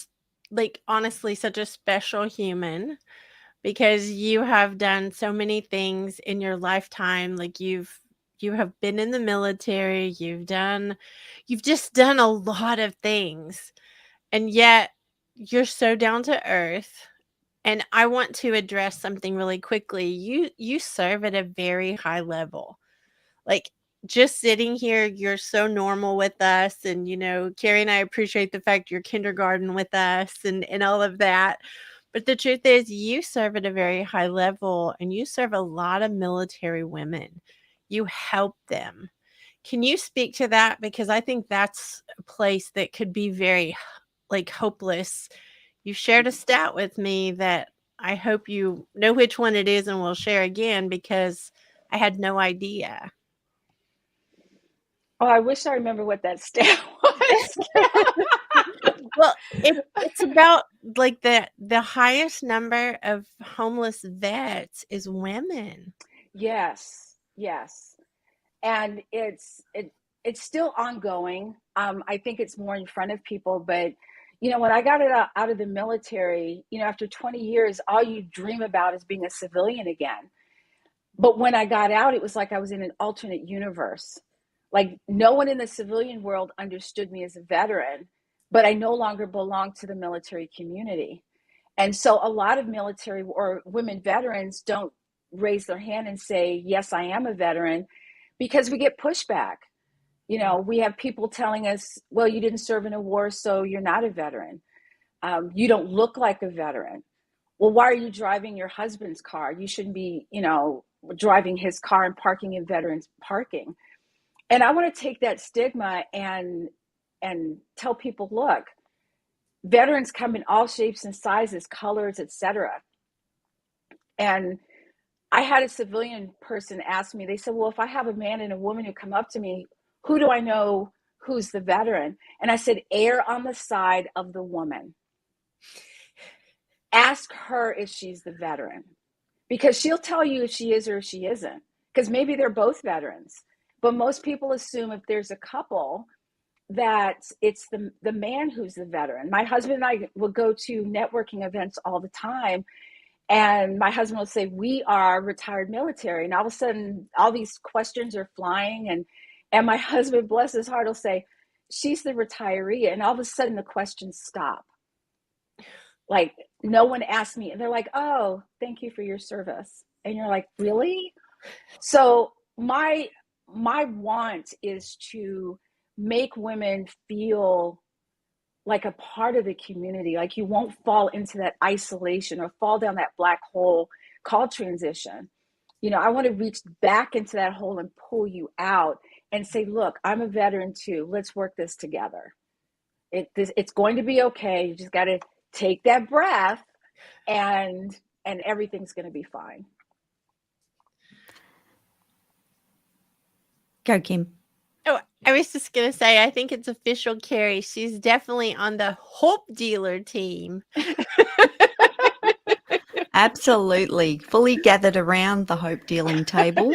like, honestly such a special human because you have done so many things in your lifetime. Like, you have been in the military, you've just done a lot of things, and yet you're so down to earth. And I want to address something really quickly. You serve at a very high level. Like, just sitting here, you're so normal with us, and, Carrie and I appreciate the fact you're kindergarten with us and all of that. But the truth is you serve at a very high level, and you serve a lot of military women. You help them. Can you speak to that? Because I think that's a place that could be very, like, hopeless. You shared a stat with me that I hope you know which one it is and will share again, because I had no idea. Oh, I wish I remember what that stat was. Well, it's about, like, the highest number of homeless vets is women. Yes, yes. And it's still ongoing. I think it's more in front of people, but when I got out of the military, after 20 years, all you dream about is being a civilian again. But when I got out, it was like I was in an alternate universe. Like, no one in the civilian world understood me as a veteran, but I no longer belonged to the military community. And so a lot of military or women veterans don't raise their hand and say, yes, I am a veteran, because we get pushback. We have people telling us, well, you didn't serve in a war, so you're not a veteran. You don't look like a veteran. Well, why are you driving your husband's car? You shouldn't be, driving his car and parking in veterans parking. And I want to take that stigma and tell people, look, veterans come in all shapes and sizes, colors, etc. And I had a civilian person ask me, they said, well, if I have a man and a woman who come up to me, who do I know who's the veteran? And I said, err on the side of the woman. Ask her if she's the veteran, because she'll tell you if she is or if she isn't, because maybe they're both veterans. But most people assume if there's a couple that it's the man who's the veteran. My husband and I will go to networking events all the time, and my husband will say, we are retired military. And all of a sudden, all these questions are flying. And my husband, bless his heart, will say, she's the retiree. And all of a sudden, the questions stop. Like, no one asked me. And they're like, oh, thank you for your service. And you're like, really? So my want is to make women feel like a part of the community, like you won't fall into that isolation or fall down that black hole called transition. I want to reach back into that hole and pull you out and say, look, I'm a veteran too. Let's work this together. It's going to be okay. You just got to take that breath, and everything's going to be fine. Go, Kim. Oh, I was just going to say, I think it's official, Carrie. She's definitely on the hope dealer team. Absolutely. Fully gathered around the hope dealing table.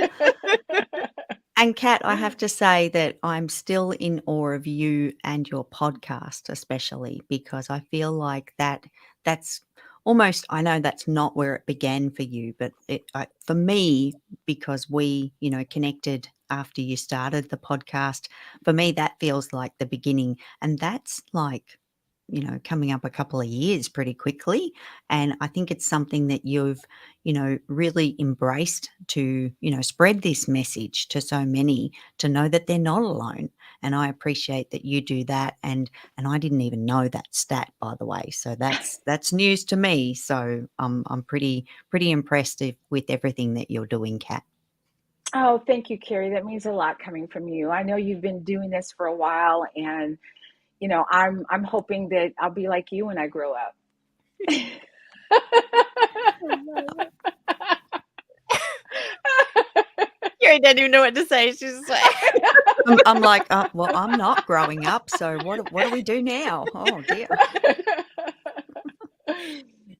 And Kat, I have to say that I'm still in awe of you and your podcast, especially because I feel like that's almost, I know that's not where it began for you, but for me, because we, connected after you started the podcast, for me, that feels like the beginning. And that's like, coming up a couple of years pretty quickly. And I think it's something that you've, really embraced to, spread this message to so many, to know that they're not alone. And I appreciate that you do that. And I didn't even know that stat, by the way. So that's news to me. So I'm pretty impressed with everything that you're doing, Kat. Oh, thank you, Carrie. That means a lot coming from you. I know you've been doing this for a while, and I'm hoping that I'll be like you when I grow up. Carrie doesn't even know what to say. She's just like, I'm like, well, I'm not growing up, so what do we do now? Oh dear.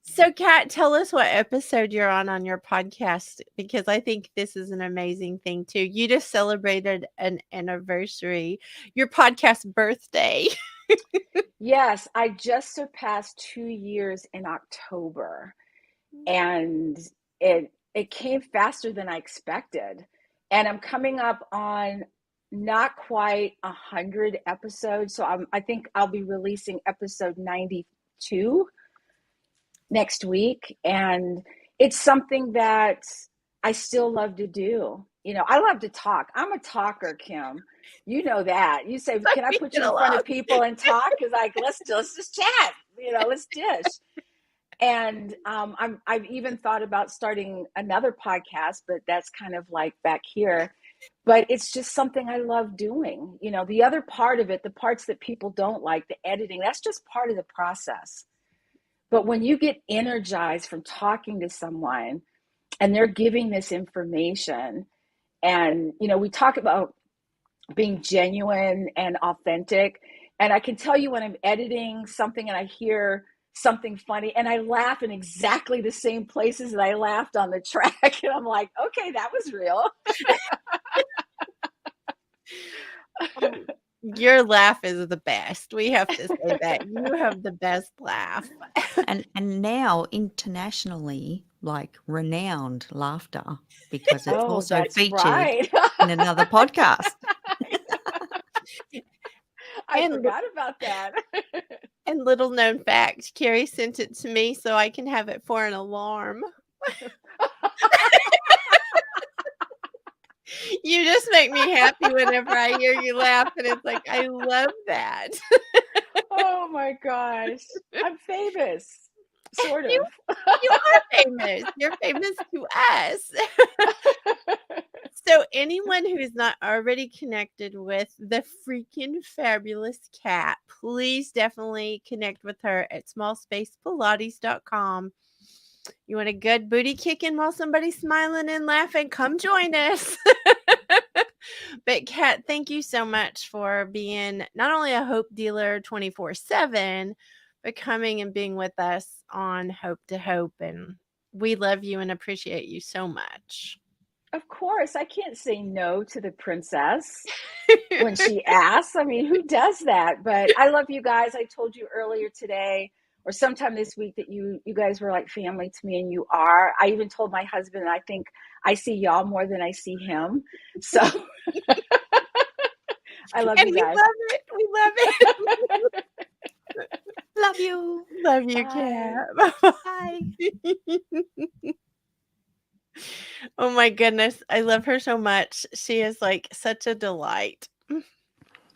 So, Kat, tell us what episode you're on your podcast, because I think this is an amazing thing too. You just celebrated an anniversary, your podcast birthday. Yes, I just surpassed 2 years in October, and it came faster than I expected. And I'm coming up on not quite 100 episodes, so I think I'll be releasing episode 92 next week, and it's something that I still love to do. I love to talk. I'm a talker, Kim. You know that. You say, Like "Can I we put get you in front along. of people and talk?" Because like, let's just chat. Let's dish. And I've even thought about starting another podcast, but that's kind of like back here. But it's just something I love doing. The other part of it, the parts that people don't like, the editing, that's just part of the process. But when you get energized from talking to someone and they're giving this information, and we talk about being genuine and authentic, and I can tell you when I'm editing something and I hear something funny and I laugh in exactly the same places that I laughed on the track, and I'm like, okay, that was real. Your laugh is the best. We have to say that. You have the best laugh. And now internationally, like renowned laughter, because it's Oh, also that's featured right. in another podcast. I And forgot about that. and little known fact, Carrie sent it to me so I can have it for an alarm. You just make me happy whenever I hear you laugh, and it's like, I love that. Oh my gosh. I'm famous. Sort You of. you are famous. You're famous to us. So anyone who is not already connected with the freaking fabulous cat, please definitely connect with her at smallspacepilates.com. You want a good booty kicking while somebody's smiling and laughing? Come join us. But Kat, thank you so much for being not only a hope dealer 24/7, but coming and being with us on Hope to Hope. And we love you and appreciate you so much. Of course, I can't say no to the princess when she asks. I mean, who does that? But I love you guys. I told you earlier today or sometime this week that you guys were like family to me, and you are. I even told my husband, I think I see y'all more than I see him. So I love And you we guys. love it. We love it. Love you. Love you, Bye. Kat. Bye. Oh my goodness. I love her so much. She is like such a delight.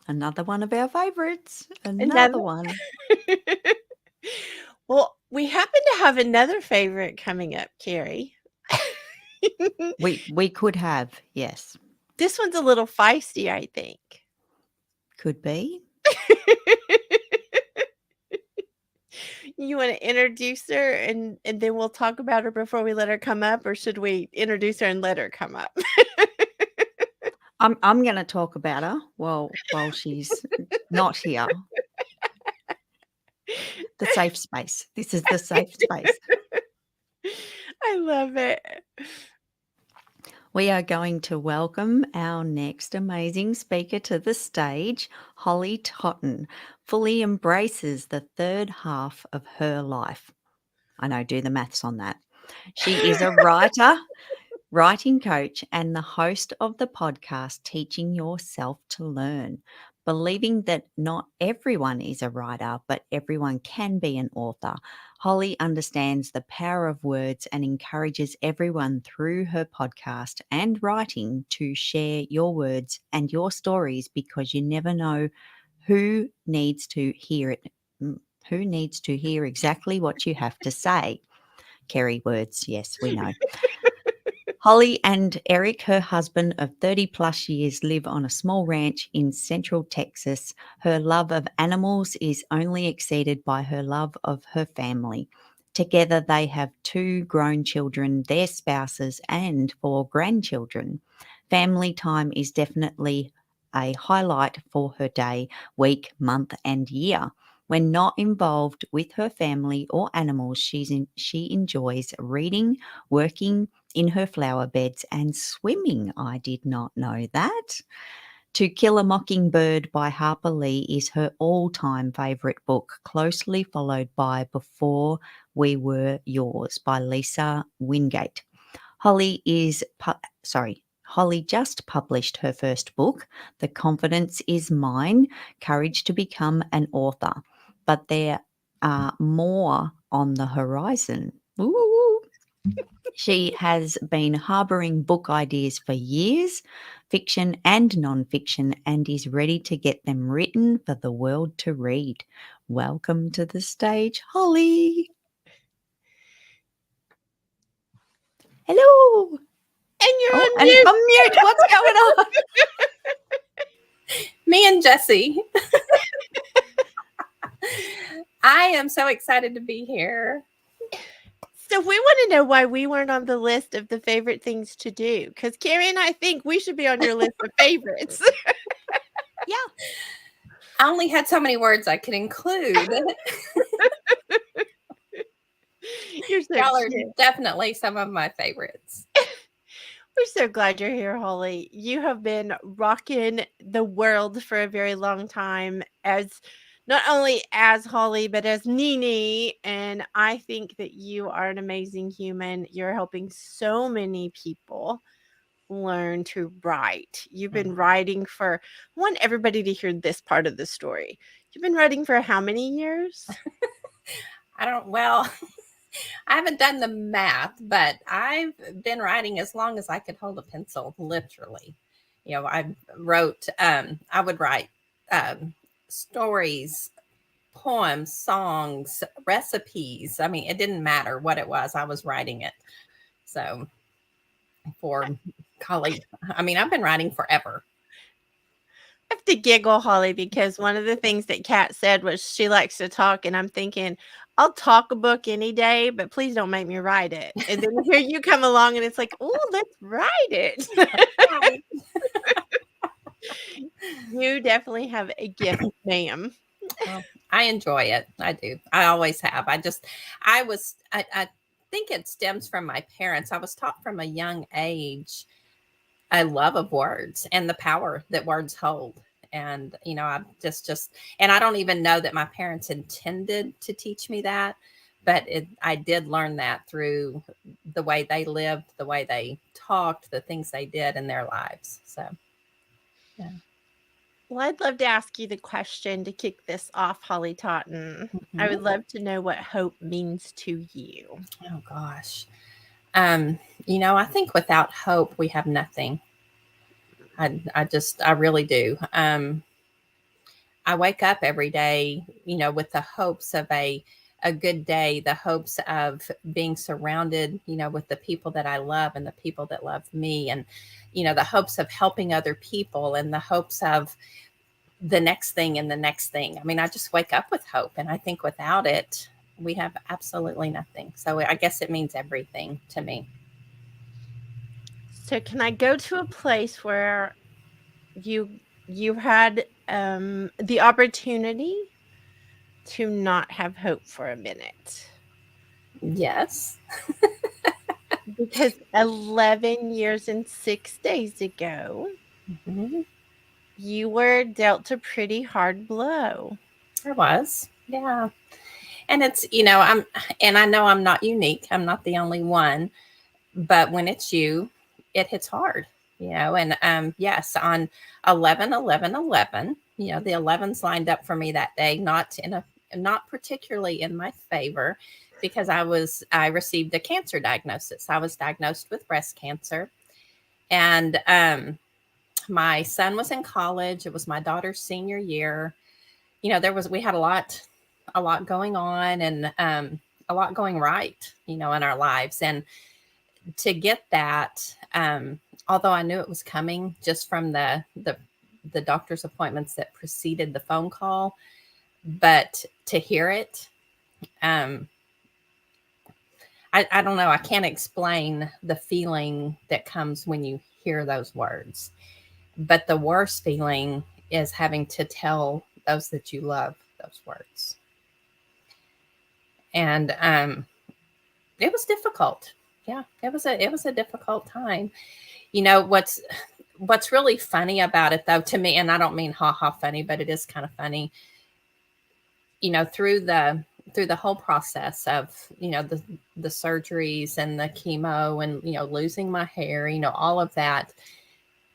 Another one of our favorites. Another. Another one. Well, we happen to have another favorite coming up, Carrie. We could have, yes. This one's a little feisty, I think. Could be. You want to introduce her and then we'll talk about her before we let her come up, or should we introduce her and let her come up? I'm going to talk about her while she's not here. The safe space. This is the safe space. I love it. We are going to welcome our next amazing speaker to the stage. Holly Totten fully embraces the third half of her life. I know, do the maths on that. She is a writer, writing coach, and the host of the podcast Teaching Yourself to Learn, believing that not everyone is a writer, but everyone can be an author. Holly understands the power of words and encourages everyone through her podcast and writing to share your words and your stories, because you never know who needs to hear it, who needs to hear exactly what you have to say. Kerry words, yes, we know. Holly and Eric, her husband of 30 plus years, live on a small ranch in central Texas. Her love of animals is only exceeded by her love of her family. Together, they have 2 grown children, their spouses, and 4 grandchildren. Family time is definitely a highlight for her day, week, month, and year. When not involved with her family or animals, she enjoys reading, working in her flower beds, and swimming. I did not know that. To Kill a Mockingbird by Harper Lee is her all-time favourite book, closely followed by Before We Were Yours by Lisa Wingate. Holly just published her first book, The Confidence Is Mine, Courage to Become an Author, but there are more on the horizon. Ooh. She has been harbouring book ideas for years, fiction and non-fiction, and is ready to get them written for the world to read. Welcome to the stage, Holly. Hello. And you're on And mute. I'm mute. What's going on? Me and Jesse. I am so excited to be here. So we want to know why we weren't on the list of the favorite things to do. Because Carrie and I think we should be on your list of favorites. Yeah. I only had so many words I could include. You're so Y'all are cute. definitely some of my favorites. We're so glad you're here, Holly. You have been rocking the world for a very long time as not only as Holly, but as Nene. And I think that you are an amazing human. You're helping so many people learn to write. You've been writing for, I want everybody to hear this part of the story. You've been writing for how many years? I haven't done the math, but I've been writing as long as I could hold a pencil, literally. You know, I would write stories, poems, songs, recipes. I mean, it didn't matter what it was, I was writing it. So for golly, I mean, I've been writing forever. I have to giggle, Holly, because one of the things that Kat said was she likes to talk, and I'm thinking, I'll talk a book any day, but please don't make me write it. And then here you come along, and it's like, oh, let's write it. You definitely have a gift, ma'am. Well, I enjoy it. I do. I always have. I think it stems from my parents. I was taught from a young age a love of words and the power that words hold. And, you know, I and I don't even know that my parents intended to teach me that, but I did learn that through the way they lived, the way they talked, the things they did in their lives. So, yeah. Well, I'd love to ask you the question to kick this off, Holly Totten. Mm-hmm. I would love to know what hope means to you. Oh, gosh. You know, I think without hope, we have nothing. I really do. I wake up every day, you know, with the hopes of a good day, the hopes of being surrounded, you know, with the people that I love and the people that love me, and, you know, the hopes of helping other people and the hopes of the next thing and the next thing. I mean, I just wake up with hope, and I think without it, we have absolutely nothing. So I guess it means everything to me. So can I go to a place where you had the opportunity to not have hope for a minute? Yes. Because 11 years and 6 days ago, Mm-hmm. you were dealt a pretty hard blow. There was. Yeah. And it's, you know, I know I'm not unique. I'm not the only one, but when it's you, it hits hard, you know. And yes, on 11/11/11, you know, the 11s lined up for me that day, not particularly in my favor, because I received a cancer diagnosis. I was diagnosed with breast cancer, and my son was in college. It was my daughter's senior year. You know, we had a lot going on, and a lot going right, you know, in our lives. And to get that, although I knew it was coming just from the doctor's appointments that preceded the phone call, but to hear it, I don't know. I can't explain the feeling that comes when you hear those words. But the worst feeling is having to tell those that you love those words. And it was difficult. Yeah, it was a difficult time. You know, what's really funny about it, though, to me, and I don't mean ha ha funny, but it is kind of funny, through the whole process of, the surgeries and the chemo and, losing my hair, all of that.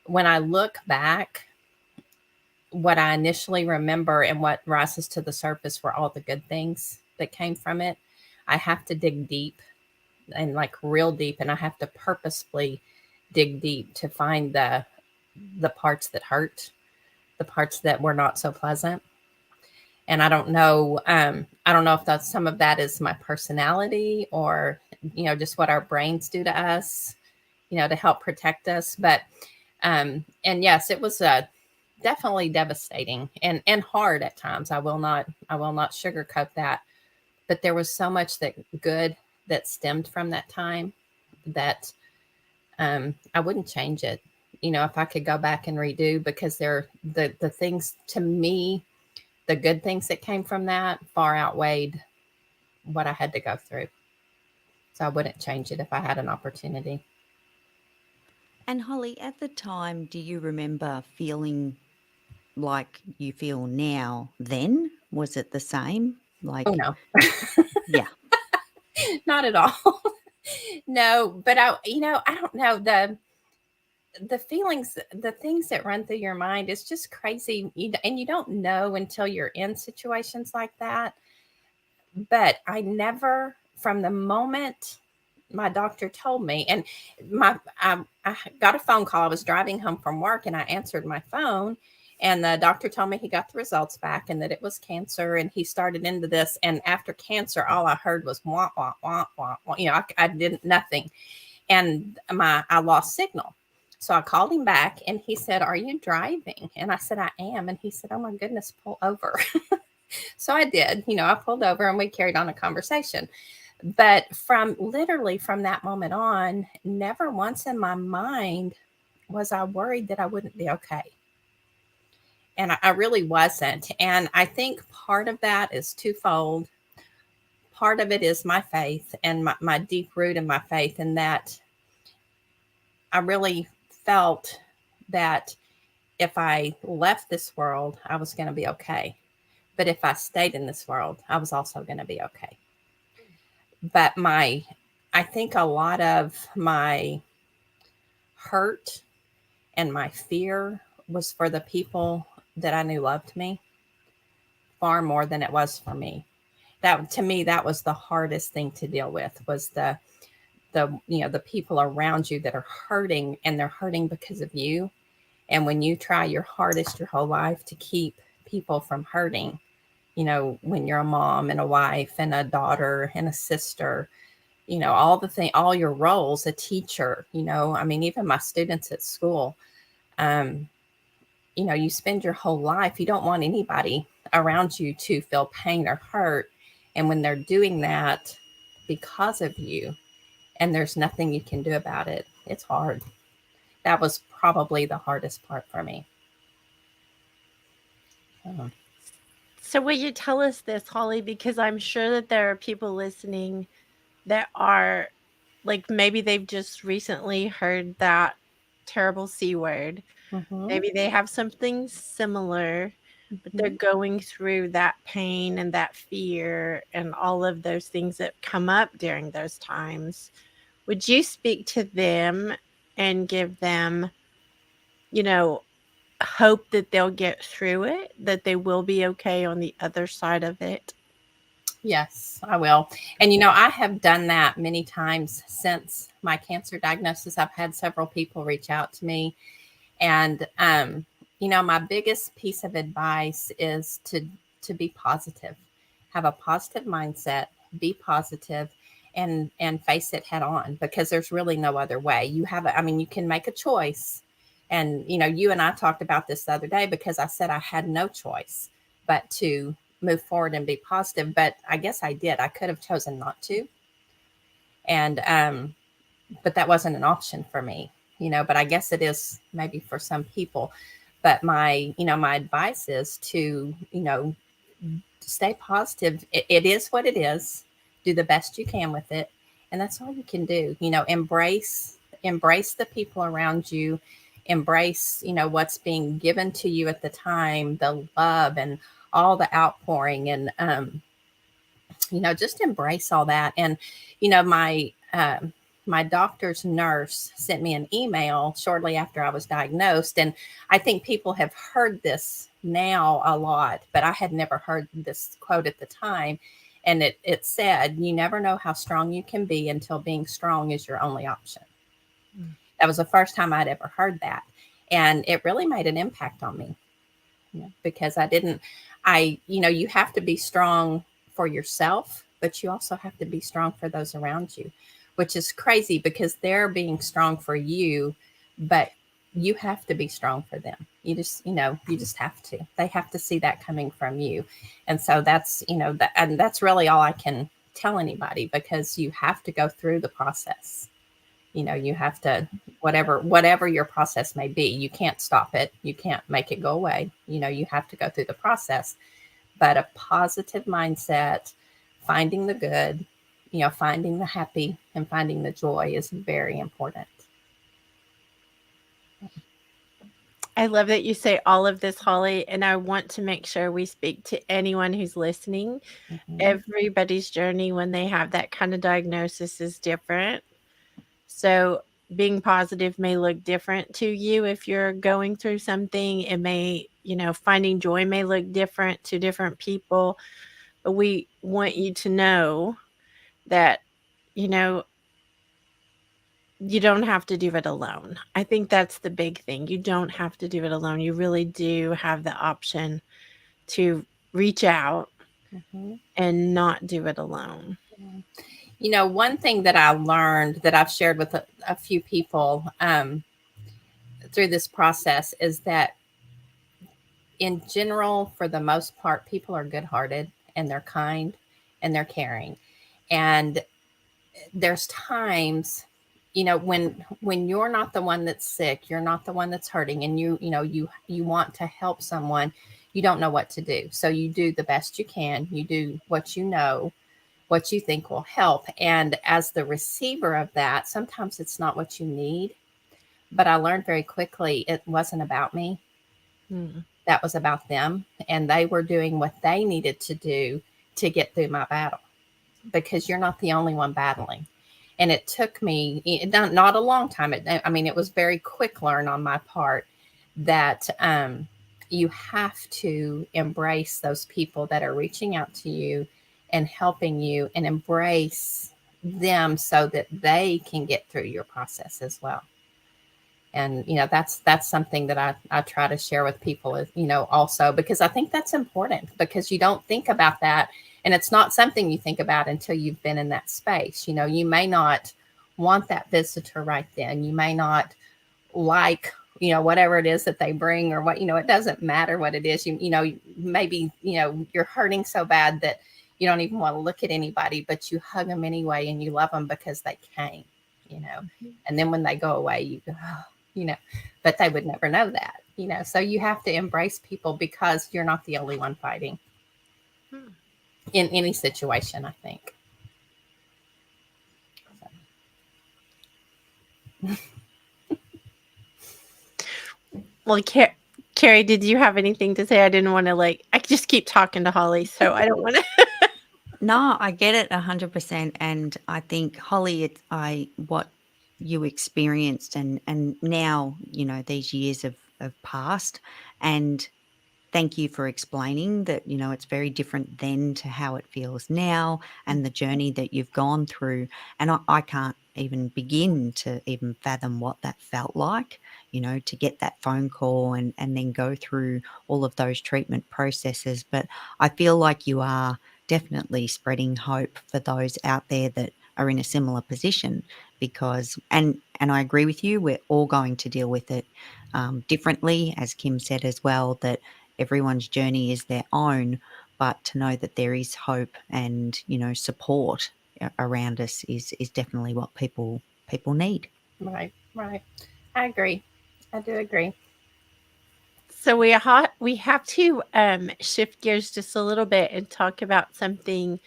When I look back, what I initially remember and what rises to the surface were all the good things that came from it. I have to dig deep, and like real deep, and I have to purposefully dig deep to find the parts that hurt, the parts that were not so pleasant. And I don't know if that's, some of that is my personality, or just what our brains do to us, to help protect us. But and yes, it was definitely devastating and hard at times. I will not sugarcoat that. But there was so much good that stemmed from that time that I wouldn't change it. If I could go back and redo, because the things, to me, the good things that came from that far outweighed what I had to go through. So I wouldn't change it if I had an opportunity. And Holly, at the time, do you remember feeling like you feel now then? Was it the same? Like, Oh no, yeah. not at all. No, but I don't know, the feelings, the things that run through your mind is just crazy. And you don't know until you're in situations like that. But I never, from the moment my doctor told me, and I got a phone call. I was driving home from work, and I answered my phone, and the doctor told me he got the results back and that it was cancer, and he started into this. And after cancer, all I heard was wah wah wah wah wah. I didn't, nothing, and I lost signal. So I called him back, and he said, "Are you driving?" And I said, "I am." And he said, "Oh my goodness, pull over." So I did. I pulled over, and we carried on a conversation. But literally from that moment on, never once in my mind was I worried that I wouldn't be okay. And I really wasn't. And I think part of that is twofold. Part of it is my faith, and my deep root in my faith, and that I really felt that if I left this world, I was going to be okay. But if I stayed in this world, I was also going to be okay. But I think a lot of my hurt and my fear was for the people that I knew loved me far more than it was for me. That, to me, that was the hardest thing to deal with, was the people around you that are hurting, and they're hurting because of you. And when you try your hardest your whole life to keep people from hurting, when you're a mom and a wife and a daughter and a sister, all your roles, a teacher, even my students at school, you spend your whole life, you don't want anybody around you to feel pain or hurt. And when they're doing that because of you, and there's nothing you can do about it, it's hard. That was probably the hardest part for me. So will you tell us this, Holly? Because I'm sure that there are people listening that are like, maybe they've just recently heard that terrible C word. Mm-hmm. Maybe they have something similar, but they're going through that pain and that fear and all of those things that come up during those times. Would you speak to them and give them, hope that they'll get through it, that they will be okay on the other side of it? Yes, I will. And, I have done that many times since my cancer diagnosis. I've had several people reach out to me. And, my biggest piece of advice is to be positive, have a positive mindset, be positive, and face it head on, because there's really no other way. You can make a choice. And, you and I talked about this the other day, because I said I had no choice but to move forward and be positive. But I guess I did. I could have chosen not to. And, but that wasn't an option for me, but I guess it is maybe for some people. But my advice is to, stay positive. It is what it is. Do the best you can with it. And that's all you can do. Embrace the people around you, embrace, what's being given to you at the time, the love and all the outpouring, and just embrace all that. And my doctor's nurse sent me an email shortly after I was diagnosed, and I think people have heard this now a lot, but I had never heard this quote at the time. And it said, "You never know how strong you can be until being strong is your only option." That was the first time I'd ever heard that, and it really made an impact on me, because you have to be strong for yourself, but you also have to be strong for those around you, which is crazy because they're being strong for you, but you have to be strong for them. You just have to. They have to see that coming from you. And so that's, and that's really all I can tell anybody, because you have to go through the process. You have to, whatever your process may be, you can't stop it. You can't make it go away. You have to go through the process. But a positive mindset, finding the good, finding the happy and finding the joy is very important. I love that you say all of this, Holly, and I want to make sure we speak to anyone who's listening. Mhm. Everybody's journey when they have that kind of diagnosis is different. So being positive may look different to you if you're going through something. It may, finding joy may look different to different people. But we want you to know that, you don't have to do it alone. I think that's the big thing. You don't have to do it alone. You really do have the option to reach out Mhm. and not do it alone. One thing that I learned that I've shared with a few people through this process is that, in general, for the most part, people are good-hearted and they're kind and they're caring. And there's times, when you're not the one that's sick, you're not the one that's hurting, and you want to help someone, you don't know what to do. So you do the best you can. You do what you know, what you think will help. And as the receiver of that, sometimes it's not what you need. But I learned very quickly it wasn't about me. That was about them. And they were doing what they needed to do to get through my battle, because you're not the only one battling. And it took me not a long time. It was very quick learn on my part that you have to embrace those people that are reaching out to you and helping you, and embrace them so that they can get through your process as well. And that's something that I try to share with people, also, because I think that's important, because you don't think about that, and it's not something you think about until you've been in that space. You may not want that visitor right then. You may not like whatever it is that they bring, or what, it doesn't matter what it is. Maybe you're hurting so bad that you don't even want to look at anybody, but you hug them anyway, and you love them because they came. And then when they go away, you go, oh, but they would never know that. So you have to embrace people, because you're not the only one fighting in any situation, I think. Well, Carrie, did you have anything to say? I didn't want to I just keep talking to Holly, so I don't want to. No, I get it 100%. And I think, Holly, what you experienced, and now, these years have passed, and thank you for explaining that, it's very different then to how it feels now, and the journey that you've gone through. And I can't even begin to even fathom what that felt like, to get that phone call and then go through all of those treatment processes. But I feel like you are definitely spreading hope for those out there that are in a similar position, because, and I agree with you, we're all going to deal with it differently, as Kim said as well, that everyone's journey is their own, but to know that there is hope and support around us is definitely what people need. Right. I agree. I do agree. So we have to shift gears just a little bit and talk about something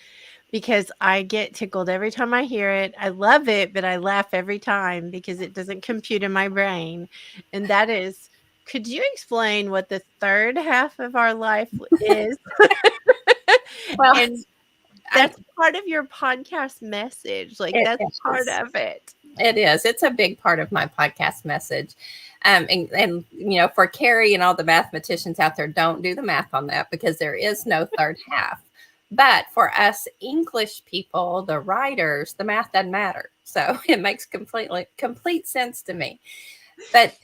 because I get tickled every time I hear it. I love it, but I laugh every time because it doesn't compute in my brain. And that is, could you explain what the third half of our life is? Well, And that's part of your podcast message. Like, it that's part is. of it. It is. It's a big part of my podcast message. And for Carrie and all the mathematicians out there, don't do the math on that because there is no third half. But for us English people, the writers, the math doesn't matter. So it makes complete sense to me. But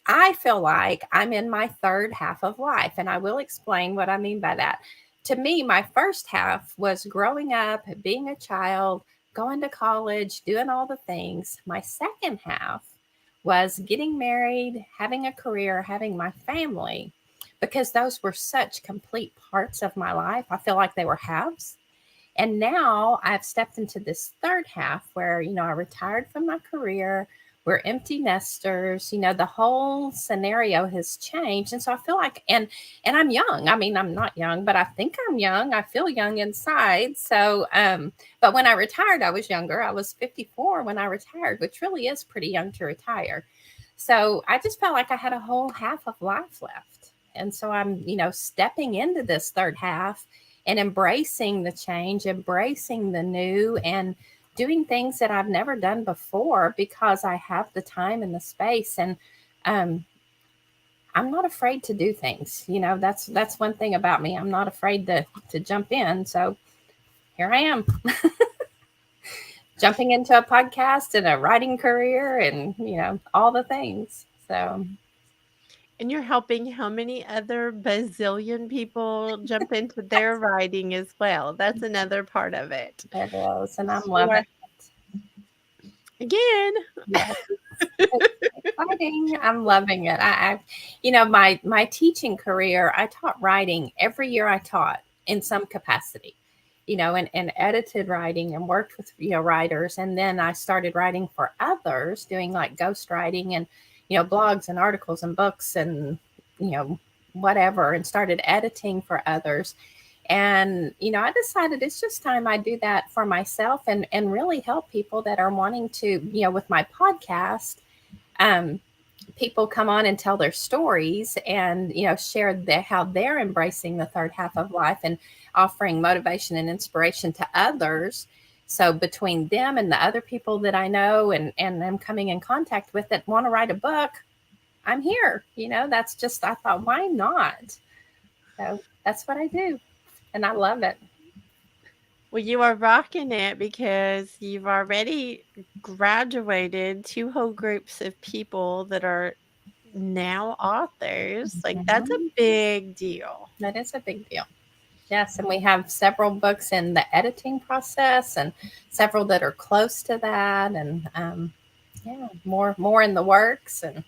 I feel like I'm in my third half of life, and I will explain what I mean by that. To me, my first half was growing up, being a child, going to college, doing all the things. My second half was getting married, having a career, having my family, because those were such complete parts of my life. I feel like they were halves. And now I've stepped into this third half where, I retired from my career. We're empty nesters. The whole scenario has changed. And so I feel like, and I'm young. I mean, I'm not young, but I think I'm young. I feel young inside. So, but when I retired, I was younger. I was 54 when I retired, which really is pretty young to retire. So I just felt like I had a whole half of life left. And so I'm, stepping into this third half and embracing the change, embracing the new, and doing things that I've never done before because I have the time and the space. And I'm not afraid to do things. That's one thing about me. I'm not afraid to jump in. So here I am. Jumping into a podcast and a writing career and, all the things. So. And you're helping how many other bazillion people jump into their writing as well? That's another part of it. It is, and I'm You loving are- Again. Yes. It's exciting. I'm loving it. My teaching career, I taught writing every year. I taught in some capacity, and edited writing and worked with, writers. And then I started writing for others, doing like ghost writing and, blogs and articles and books and, whatever, and started editing for others. And, I decided it's just time I do that for myself and really help people that are wanting to, with my podcast, people come on and tell their stories and, share how they're embracing the third half of life and offering motivation and inspiration to others. So between them and the other people that I know and I'm coming in contact with that want to write a book, I'm here. That's just, I thought, why not? So that's what I do. And I love it. Well, you are rocking it because you've already graduated 2 whole groups of people that are now authors. Like, that's a big deal. That is a big deal. Yes, and we have several books in the editing process and several that are close to that, and more in the works, and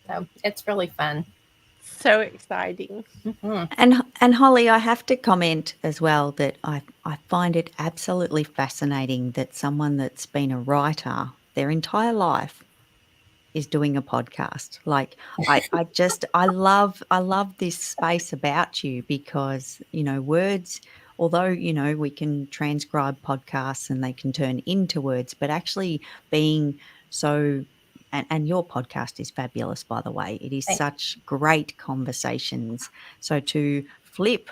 so it's really fun. So exciting. Mm-hmm. And Holly, I have to comment as well that I find it absolutely fascinating that someone that's been a writer their entire life is doing a podcast. Like I love this space about you because, words, although, we can transcribe podcasts and they can turn into words, but actually being so, and your podcast is fabulous, by the way. It is such great conversations. So to flip,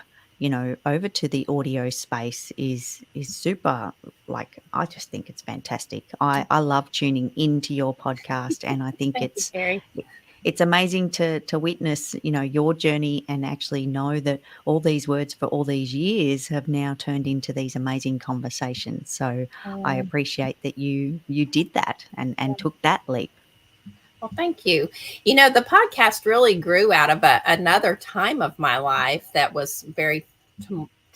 over to the audio space is super, like, I just think it's fantastic. I love tuning into your podcast, and I think it's amazing to witness, your journey and actually know that all these words for all these years have now turned into these amazing conversations. So I appreciate that you did that and took that leap. Well, thank you. The podcast really grew out of another time of my life that was very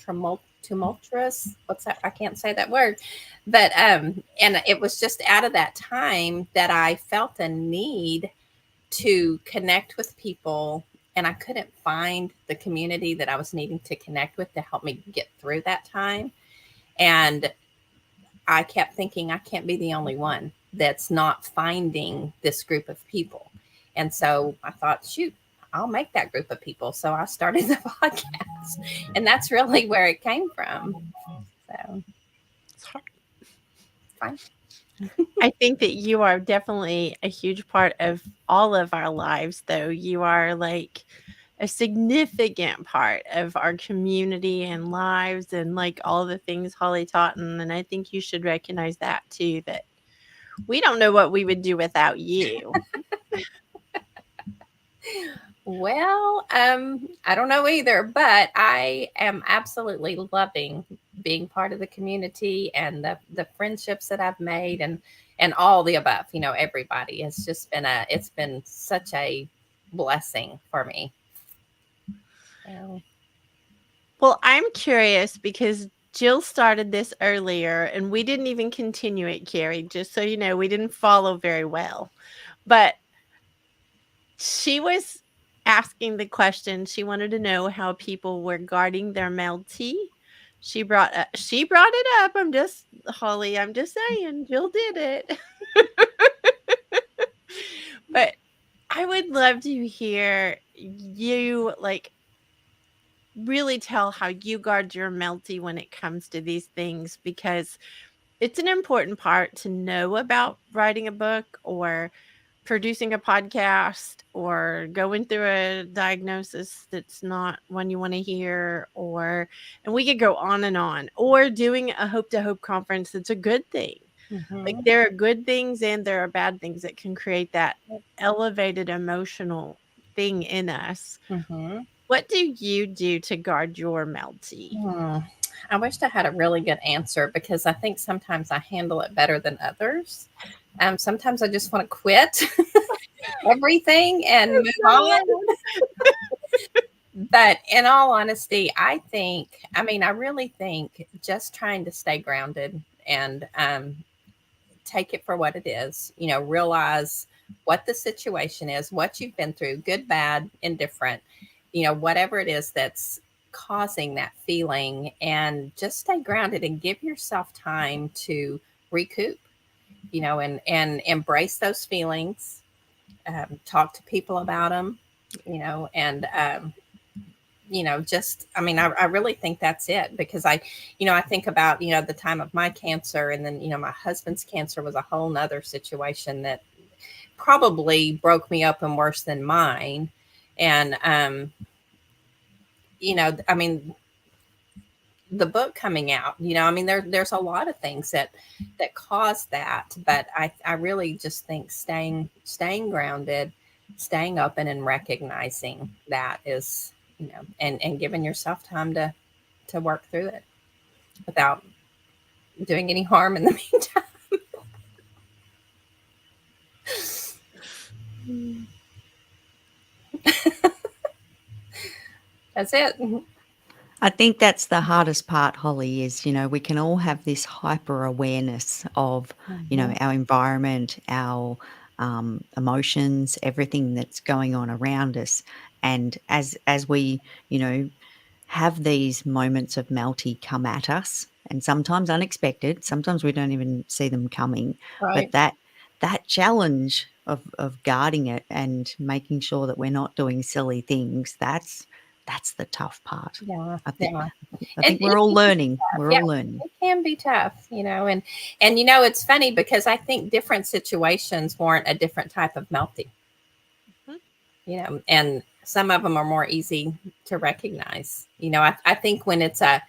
tumultuous. What's that? I can't say that word. But and it was just out of that time that I felt a need to connect with people, and I couldn't find the community that I was needing to connect with to help me get through that time. And I kept thinking I can't be the only one that's not finding this group of people. And so I thought, shoot, I'll make that group of people. So I started the podcast, and that's really where it came from. So It's hard. fine. I think that you are definitely a huge part of all of our lives, though. You are like a significant part of our community and lives and like all the things Holly taught. And I think you should recognize that too, that we don't know what we would do without you. Well, I don't know either, but I am absolutely loving being part of the community and the friendships that I've made and all the above. You know, everybody. It's been such a blessing for me. So, Well, I'm curious because Jill started this earlier and we didn't even continue it, Carrie, just so you know, we didn't follow very well. But she was asking the question. She wanted to know how people were guarding their melty. She brought it up. I'm just Holly. I'm just saying, Jill did it. But I would love to hear you like really tell how you guard your melty when it comes to these things because it's an important part to know about writing a book or producing a podcast or going through a diagnosis that's not one you want to hear and we could go on or doing a hope to hope conference that's a good thing. Like there are good things and there are bad things that can create that elevated emotional thing in us. mhm. What do you do to guard your melty? I wished I had a really good answer because I think sometimes I handle it better than others. Sometimes I just want to quit everything and move on. But in all honesty, I really think just trying to stay grounded and take it for what it is, you know, realize what the situation is, what you've been through, good, bad, indifferent, you know, whatever it is that's causing that feeling, and just stay grounded and give yourself time to recoup, you know, and embrace those feelings, talk to people about them, you know, and you know, just I really think that's it because I think about, you know, the time of my cancer, and then, you know, my husband's cancer was a whole nother situation that probably broke me open worse than mine. And you know, the book coming out, you know, there's a lot of things that cause that, but I really just think staying grounded, staying open, and recognizing that is, you know, and giving yourself time to work through it without doing any harm in the meantime. That's it. I think that's the hardest part, Holly, is, you know, we can all have this hyper awareness of, you know, our environment, our emotions, everything that's going on around us. And as we, you know, have these moments of melty come at us, and sometimes unexpected, sometimes we don't even see them coming, Right. but that challenge of guarding it and making sure that we're not doing silly things, that's the tough part. Yeah. I think Yeah. I think It we're all can be learning. tough. We're Yeah, all learning. it can be tough, you know, and you know, it's funny because I think different situations warrant a different type of melty, Mhm. you know, and some of them are more easy to recognize. You know, I think when it's a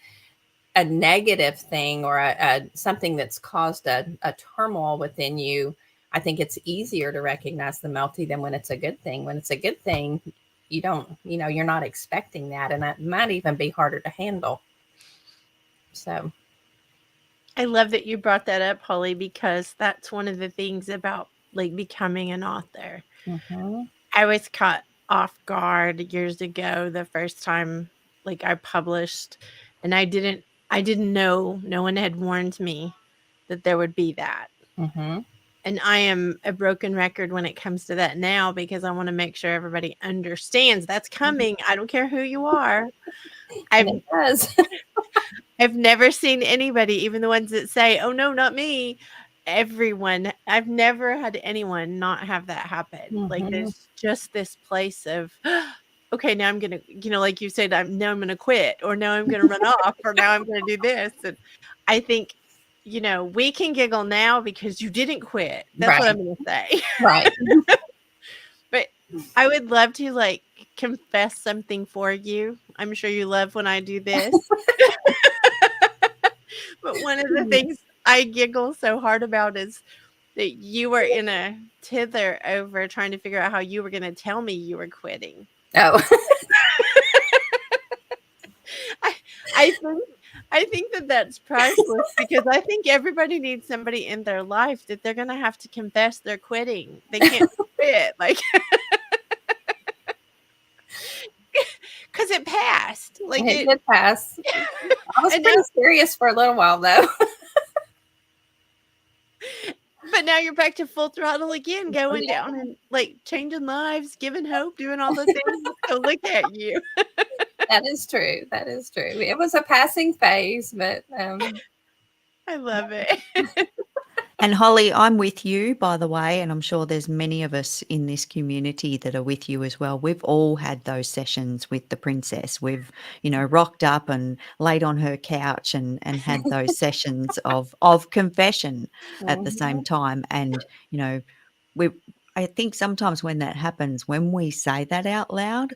negative thing or a something that's caused a turmoil within you, I think it's easier to recognize the melty than when it's a good thing. When it's a good thing, you don't, you know, you're not expecting that, and that might even be harder to handle. So, I love that you brought that up, Holly, because that's one of the things about like becoming an author. mhm, I was caught off guard years ago the first time like I published and I didn't know, no one had warned me that there would be that. mhm. And I am a broken record when it comes to that now because I want to make sure everybody understands that's coming. I don't care who you are. And I've it does. I've never seen anybody, even the ones that say, "Oh no, not me." Everyone, I've never had anyone not have that happen. Like Mhm. there's just this place of okay, now I'm gonna, like you said, now I'm gonna quit, or now I'm gonna run off, or now I'm gonna do this. And I think, we can giggle now because you didn't quit. That's what I'm gonna say. Right. But I would love to confess something for you. I'm sure you love when I do this. But one of the things I giggle so hard about is that you were in a tither over trying to figure out how you were going to tell me you were quitting. Oh. I think that that's priceless because I think everybody needs somebody in their life that they're going to have to confess they're quitting. They can't quit, because it passed. It did pass. I was And pretty serious for a little while, though. But now you're back to full throttle again, going down and changing lives, giving hope, doing all the things. So look at you. That is true. That is true. It was a passing phase, but I love it. And Holly, I'm with you, by the way, and I'm sure there's many of us in this community that are with you as well. We've all had those sessions with the princess. We've, rocked up and laid on her couch and had those sessions of confession at the same time. And, I think sometimes when that happens, when we say that out loud,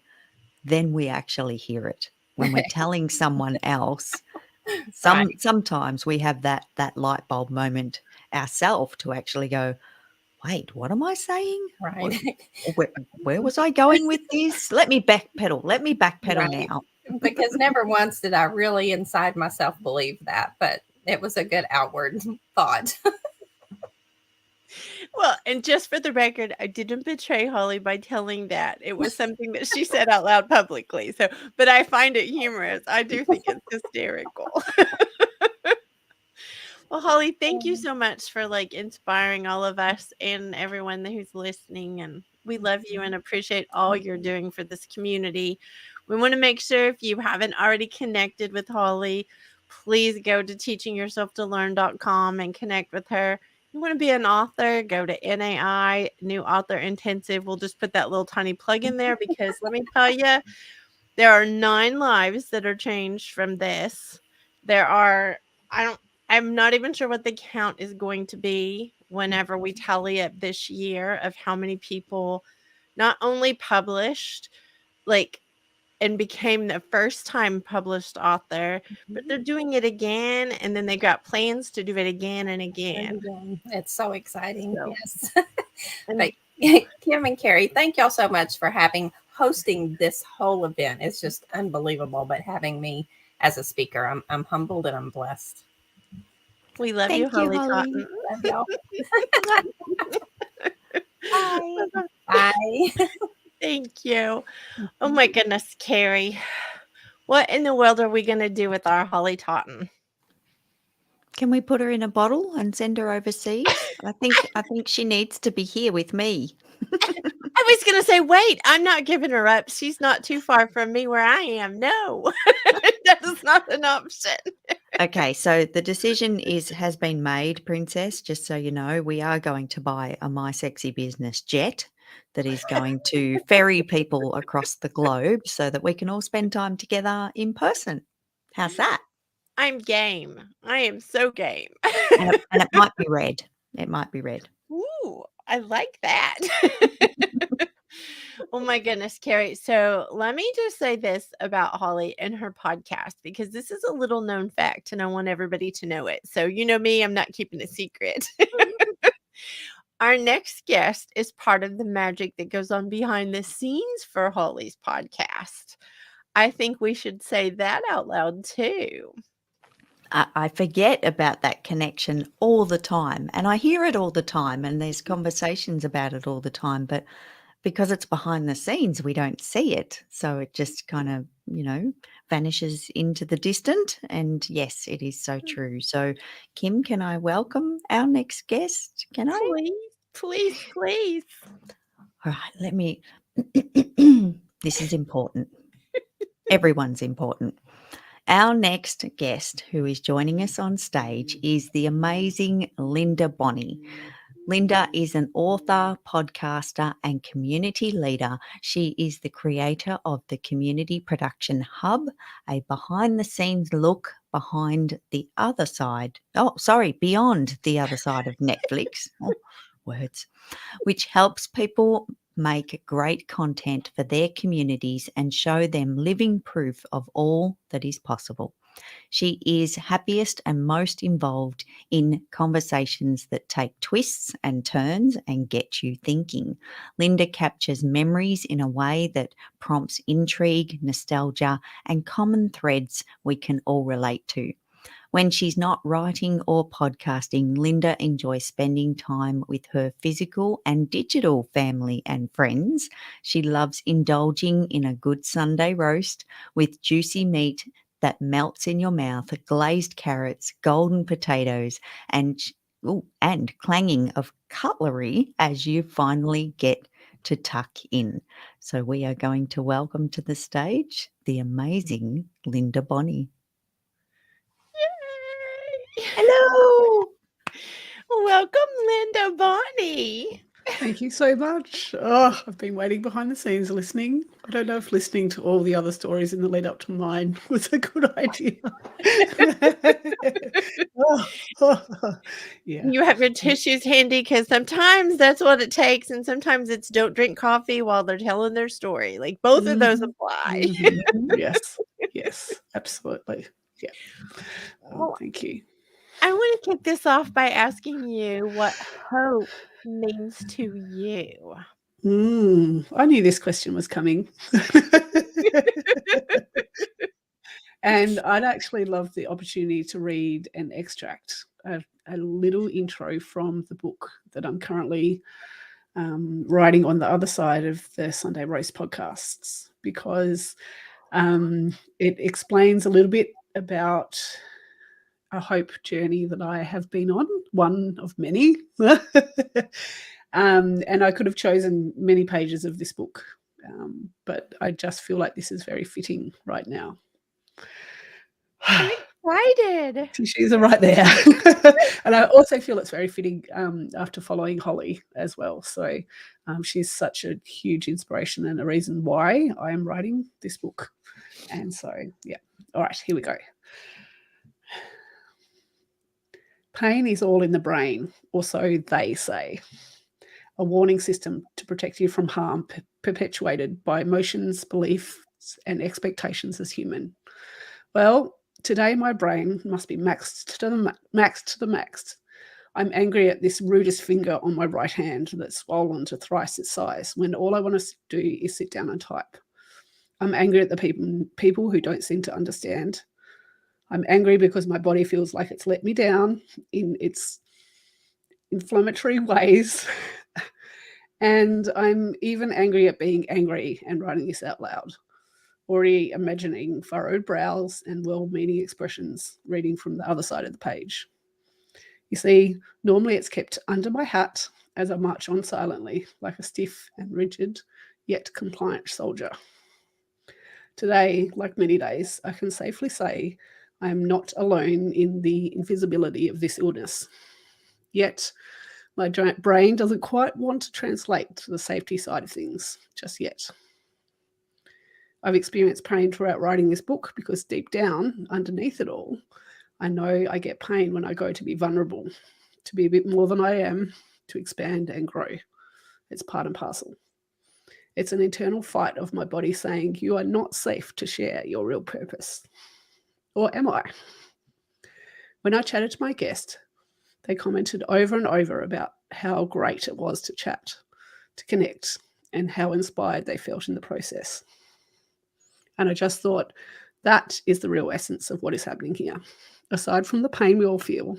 then we actually hear it. When we're telling someone else, sometimes we have that light bulb moment ourselves to actually go, wait, what am I saying? right. Where was I going with this? Let me backpedal Right. now. Because never once did I really inside myself believe that, but it was a good outward thought. Well, and just for the record, I didn't betray Holly by telling that. It was something that she said out loud publicly. So, but I find it humorous. I do think it's hysterical. Well, Holly, thank you so much for inspiring all of us and everyone who's listening. And we love you and appreciate all you're doing for this community. We want to make sure if you haven't already connected with Holly, please go to teachingyourselftolearn.com and connect with her. You want to be an author, go to NAI, New Author Intensive. We'll just put that little tiny plug in there because let me tell you, there are 9 lives that are changed from this. There are, I'm not even sure what the count is going to be whenever we tally up this year of how many people not only published, and became the first time published author, but they're doing it again. And then they got plans to do it again and again. It's so exciting. So, yes. But Kim and Carrie, thank y'all so much for hosting this whole event. It's just unbelievable. But having me as a speaker, I'm humbled and I'm blessed. We love you, Holly. Love y'all. Bye. Bye. Thank you. Oh my goodness, Carrie. What in the world are we going to do with our Holly Totten? Can we put her in a bottle and send her overseas? I think she needs to be here with me. I was going to say, wait, I'm not giving her up. She's not too far from me where I am. No, that is not an option. Okay, so the decision has been made, Princess. Just so you know, we are going to buy a My Sexy Business jet that is going to ferry people across the globe so that we can all spend time together in person. How's that? I'm game. I am so game. And it might be red. It might be red. Ooh, I like that. Oh my goodness, Carrie. So let me just say this about Holly and her podcast, because this is a little known fact and I want everybody to know it. So you know me, I'm not keeping a secret. Our next guest is part of the magic that goes on behind the scenes for Holly's podcast. I think we should say that out loud too. I forget about that connection all the time, and I hear it all the time, and there's conversations about it all the time, but because it's behind the scenes, we don't see it. So it just kind of, vanishes into the distant. And yes, it is so true. So Kim, can I welcome our next guest? Can I? Please. All right, let me. This is important. Everyone's important. Our next guest who is joining us on stage is the amazing Linda Bonney. Linda is an author, podcaster, and community leader. She is the creator of the Community Production Hub, a behind the scenes look behind the other side. Oh, sorry, beyond the other side of Netflix. Oh, words. Which helps people make great content for their communities and show them living proof of all that is possible. She is happiest and most involved in conversations that take twists and turns and get you thinking. Linda captures memories in a way that prompts intrigue, nostalgia, and common threads we can all relate to. When she's not writing or podcasting, Linda enjoys spending time with her physical and digital family and friends. She loves indulging in a good Sunday roast with juicy meat that melts in your mouth, glazed carrots, golden potatoes, and clanging of cutlery as you finally get to tuck in. So we are going to welcome to the stage the amazing Linda Bonney. Yay! Hello. Welcome, Linda Bonney. Thank you so much. Oh, I've been waiting behind the scenes listening. I don't know if listening to all the other stories in the lead up to mine was a good idea. Yeah. You have your tissues handy because sometimes that's what it takes, and sometimes it's don't drink coffee while they're telling their story. Like both of those apply. Yes. Yes. Absolutely. Yeah. Well, Thank you. I want to kick this off by asking you what hope means to you. I knew this question was coming. And I'd actually love the opportunity to read an extract, a little intro from the book that I'm currently writing on the other side of the Sunday Roast podcasts, because it explains a little bit about a hope journey that I have been on, one of many. And I could have chosen many pages of this book, but I just feel like this is very fitting right now. I'm excited. Tissues are right there. And I also feel it's very fitting after following Holly as well. So she's such a huge inspiration and a reason why I am writing this book. And so, yeah. All right, here we go. Pain is all in the brain, or so they say. A warning system to protect you from harm perpetuated by emotions, beliefs, and expectations as human. Well, today my brain must be maxed to the max. I'm angry at this rudest finger on my right hand that's swollen to thrice its size when all I want to do is sit down and type. I'm angry at the people who don't seem to understand. I'm angry because my body feels like it's let me down in its inflammatory ways. And I'm even angry at being angry and writing this out loud. Already imagining furrowed brows and well-meaning expressions reading from the other side of the page. You see, normally it's kept under my hat as I march on silently, like a stiff and rigid, yet compliant soldier. Today, like many days, I can safely say I am not alone in the invisibility of this illness. Yet, my giant brain doesn't quite want to translate to the safety side of things just yet. I've experienced pain throughout writing this book because deep down, underneath it all, I know I get pain when I go to be vulnerable, to be a bit more than I am, to expand and grow. It's part and parcel. It's an internal fight of my body saying, you are not safe to share your real purpose. Or am I? When I chatted to my guest, they commented over and over about how great it was to chat, to connect, and how inspired they felt in the process. And I just thought, that is the real essence of what is happening here. Aside from the pain we all feel,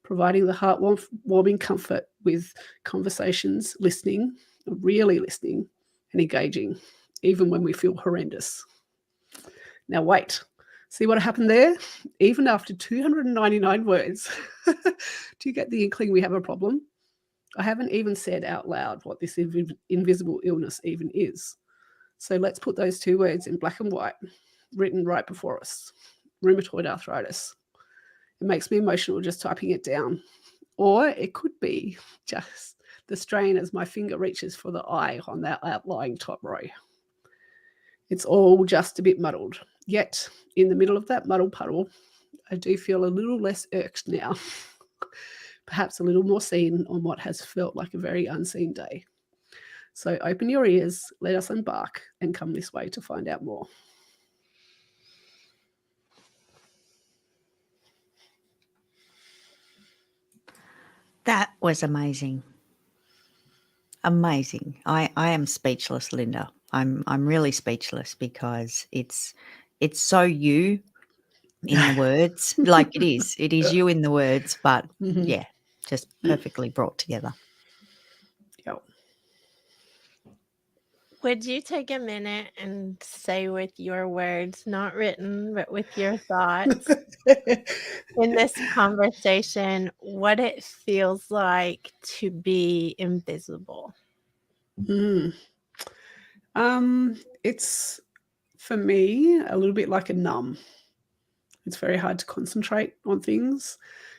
providing the heartwarming comfort with conversations, listening, really listening, and engaging, even when we feel horrendous. Now wait, see what happened there? Even after 299 words, do you get the inkling we have a problem? I haven't even said out loud what this invisible illness even is. So let's put those two words in black and white, written right before us. Rheumatoid arthritis. It makes me emotional just typing it down. Or it could be just the strain as my finger reaches for the I on that outlying top row. It's all just a bit muddled. Yet, in the middle of that muddle puddle, I do feel a little less irked now. Perhaps a little more seen on what has felt like a very unseen day. So open your ears, let us embark, and come this way to find out more. That was amazing. Amazing. I am speechless, Linda. I'm really speechless because it's so you in the words. Like it is you in the words, but yeah, just perfectly brought together. Yep. Would you take a minute and say with your words, not written, but with your thoughts in this conversation, what it feels like to be invisible? It's for me a little bit like a numb. It's very hard to concentrate on things.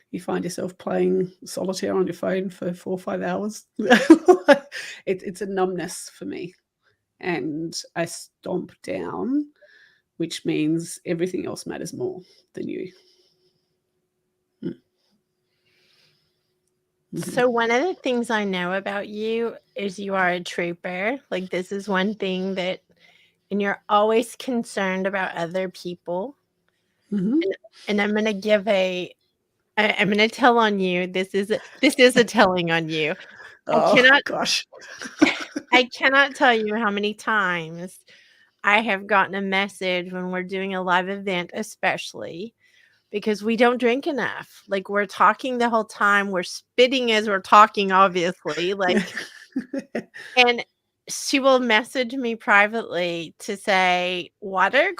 You find yourself playing solitaire on your phone for 4 or 5 hours. It's a numbness for me. And I stomp down, which means everything else matters more than you. So one of the things I know about you is you are a trooper. Like this is one thing that, and you're always concerned about other people. And I'm going to give I'm going to tell on you. This is a telling on you. Gosh. I cannot tell you how many times I have gotten a message when we're doing a live event, especially because we don't drink enough. Like we're talking the whole time. We're spitting as we're talking, obviously. Like, and she will message me privately to say, "Water?" ?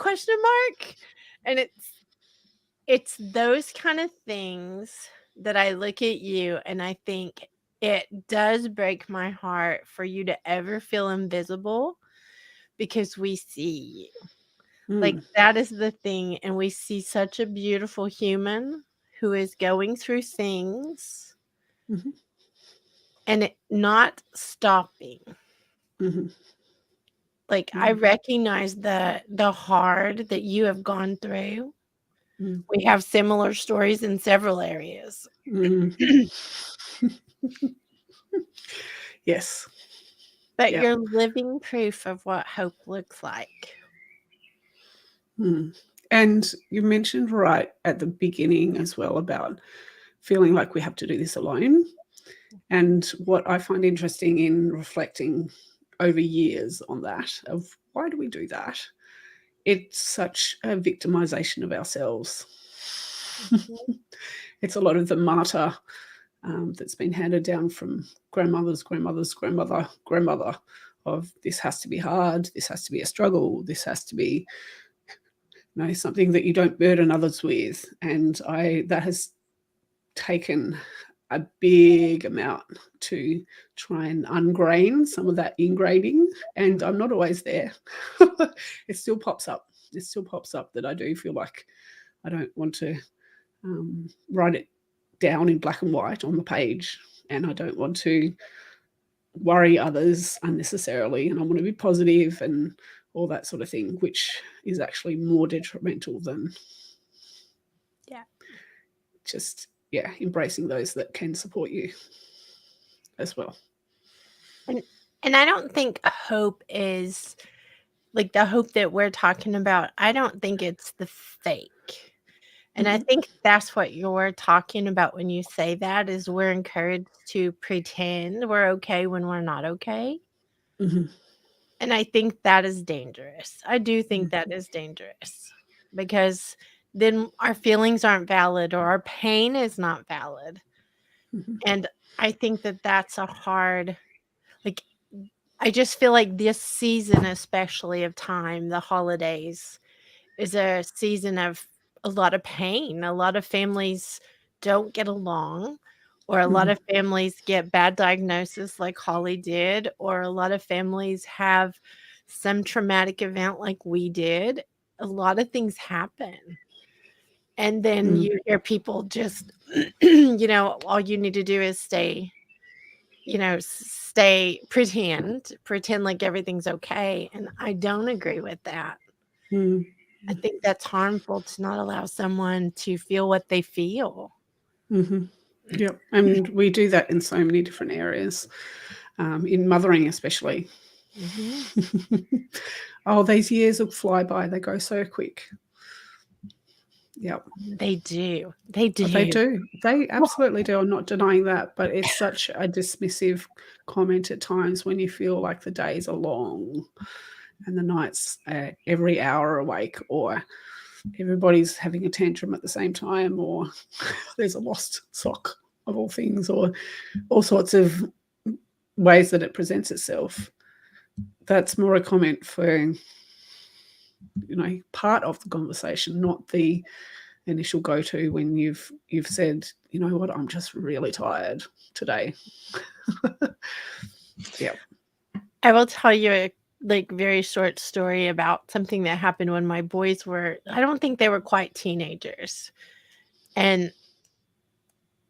And it's those kind of things that I look at you and I think it does break my heart for you to ever feel invisible because we see you. Like that is the thing. And we see such a beautiful human who is going through things and it not stopping. Like I recognize the hard that you have gone through. We have similar stories in several areas. Yes. But you're living proof of what hope looks like. And you mentioned right at the beginning as well about feeling like we have to do this alone. And what I find interesting in reflecting over years on that, of why do we do that? It's such a victimization of ourselves. It's a lot of the martyr that's been handed down from grandmother's grandmother of this has to be hard, this has to be a struggle, this has to be something that you don't burden others with. And that has taken a big amount to try and ungrain some of that ingraining, and I'm not always there. It still pops up that I do feel like I don't want to write it down in black and white on the page, and I don't want to worry others unnecessarily, and I want to be positive and all that sort of thing, which is actually more detrimental than just embracing those that can support you as well. And I don't think hope is like the hope that we're talking about. I don't think it's the fake. And I think that's what you're talking about when you say that, is we're encouraged to pretend we're okay when we're not okay. And I think that is dangerous. I do think that is dangerous because then our feelings aren't valid or our pain is not valid. And I think that that's a hard, like, I just feel like this season, especially of time, the holidays, is a season of a lot of pain. A lot of families don't get along, or a lot of families get bad diagnosis like Holly did, or a lot of families have some traumatic event like we did. A lot of things happen. And then Mm. you hear people just, you know, all you need to do is stay, you know, pretend like everything's okay. And I don't agree with that. Mm. I think that's harmful to not allow someone to feel what they feel. Mm-hmm. Yep. And we do that in so many different areas, in mothering especially. Mm-hmm. Oh, these years will fly by. They go so quick. Yep. They do. They do. They do. They absolutely do. I'm not denying that, but it's such a dismissive comment at times when you feel like the days are long and the nights every hour awake, or everybody's having a tantrum at the same time, or there's a lost sock of all things, or all sorts of ways that it presents itself. That's more a comment for, you know, part of the conversation, not the initial go-to when you've said, you know what, I'm just really tired today. Yeah. I will tell you a very short story about something that happened when my boys were, I don't think they were quite teenagers. And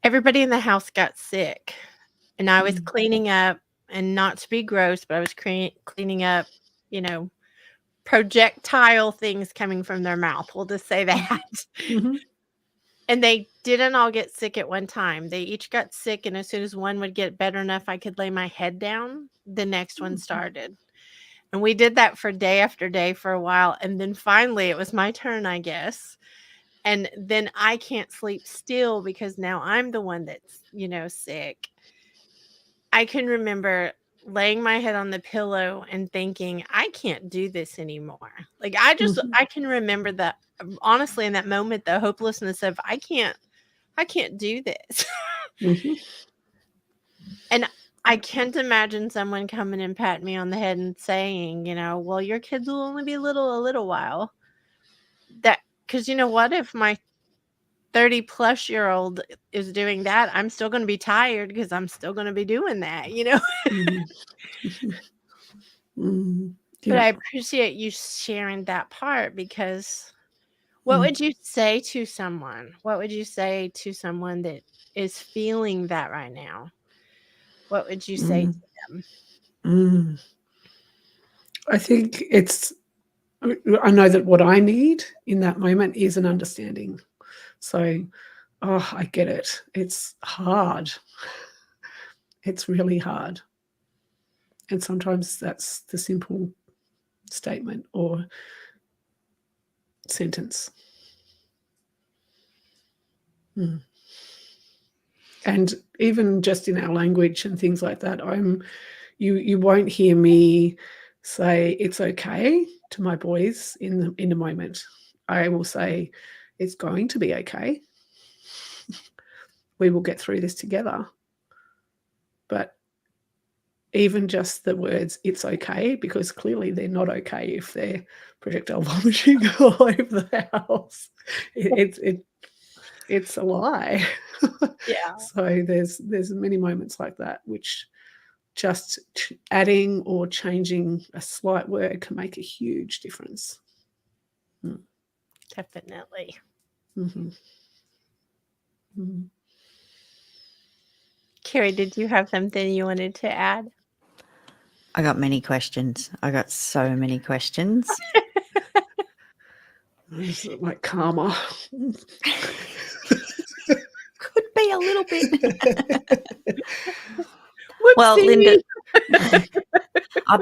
everybody in the house got sick. And I was cleaning up, and not to be gross, but I was cleaning up, you know, projectile things coming from their mouth. We'll just say that. Mm-hmm. And they didn't all get sick at one time. They each got sick, and as soon as one would get better enough I could lay my head down, the next one started. And we did that for day after day for a while, and then finally it was my turn, I guess. And then I can't sleep still because now I'm the one that's, you know, sick. I can remember laying my head on the pillow and thinking, I can't do this anymore. Like, I can remember that, honestly, in that moment, the hopelessness of I can't do this. Mm-hmm. And I can't imagine someone coming and patting me on the head and saying, you know, well, your kids will only be little a little while. That, because you know what, if my 30-plus-year-old is doing that, I'm still going to be tired because I'm still going to be doing that, you know. Mm-hmm. Mm-hmm. But Yeah. I appreciate you sharing that part, because what would you say to someone? What would you say to someone that is feeling that right now? What would you say to them? Mm. I think I know that what I need in that moment is an understanding. So, I get it. It's hard. It's really hard. And sometimes that's the simple statement or sentence. Mm. And even just in our language and things like that, you won't hear me say it's okay to my boys in a moment. I will say it's going to be okay. We will get through this together. But even just the words "it's okay," because clearly they're not okay if they're projectile vomiting all over the house. It's a lie. Yeah. So there's many moments like that which just adding or changing a slight word can make a huge difference. Definitely. Mm-hmm. Mm-hmm. Carrie, did you have something you wanted to add? I got many questions. I got so many questions. It's like karma. Could be a little bit. Whoopsie. Well, Linda,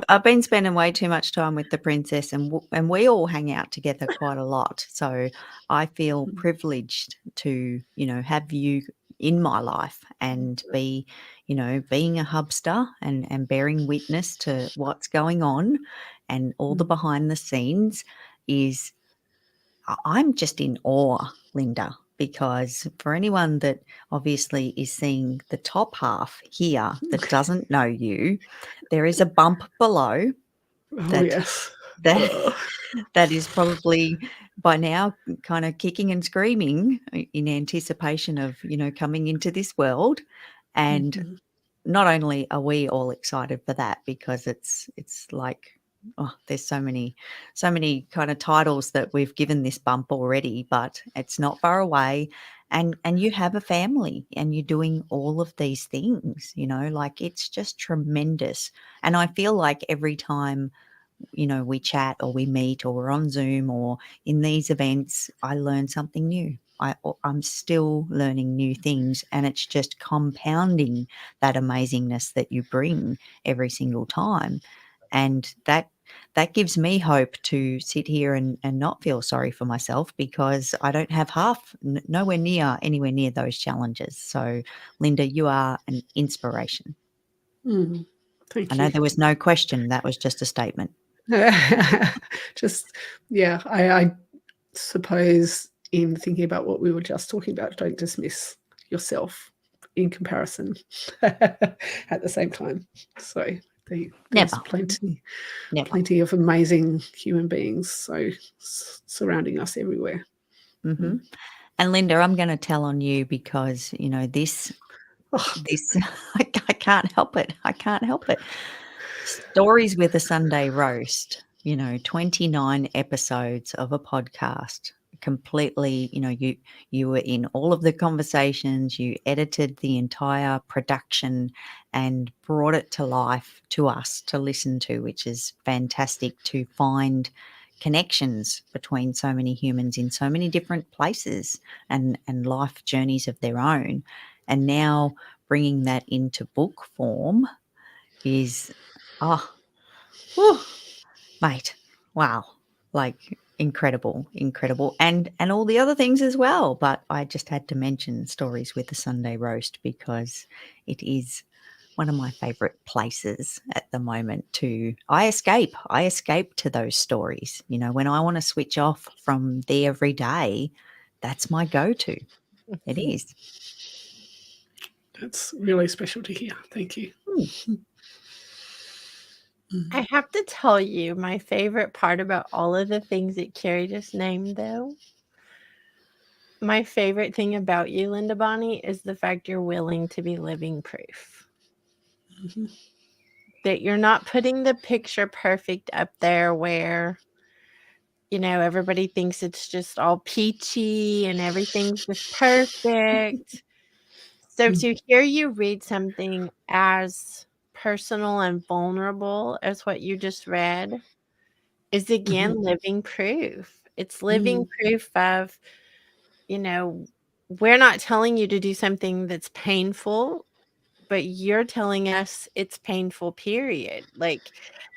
I've been spending way too much time with the princess, and we all hang out together quite a lot. So I feel privileged to, you know, have you in my life and be, you know, being a hubster and bearing witness to what's going on and all the behind the scenes is, I'm just in awe, Linda, because for anyone that obviously is seeing the top half here that doesn't know you, there is a bump below that is probably by now kind of kicking and screaming in anticipation of, you know, coming into this world. And not only are we all excited for that, because it's like there's so many kind of titles that we've given this bump already, but it's not far away. And you have a family and you're doing all of these things, like it's just tremendous. And I feel like every time, we chat or we meet or we're on Zoom or in these events, I learn something new. I'm still learning new things, and it's just compounding that amazingness that you bring every single time. And that gives me hope to sit here and not feel sorry for myself, because I don't have anywhere near those challenges. So, Linda, you are an inspiration. Thank I know you. there was no question. That was just a statement. Just, yeah, I suppose in thinking about what we were just talking about, don't dismiss yourself in comparison at the same time. So there's Never. plenty of amazing human beings surrounding us everywhere. Mm-hmm. And Linda, I'm going to tell on you because, this I can't help it. I can't help it. Stories with a Sunday roast, 29 episodes of a podcast, completely, you were in all of the conversations, you edited the entire production and brought it to life to us to listen to, which is fantastic, to find connections between so many humans in so many different places and life journeys of their own. And now bringing that into book form is, mate, wow, like incredible, and all the other things as well. But I just had to mention Stories with the Sunday Roast because it is one of my favorite places at the moment. I escape to those stories. When I want to switch off from the everyday, that's my go-to. It is. That's really special to hear. Thank you. I have to tell you, my favorite part about all of the things that Carrie just named, though, my favorite thing about you, Linda Bonnie, is the fact you're willing to be living proof. That you're not putting the picture perfect up there where, everybody thinks it's just all peachy and everything's just perfect. So to hear you read something as personal and vulnerable as what you just read is, again, living proof. It's living proof of, we're not telling you to do something that's painful, but you're telling us it's painful, period. Like,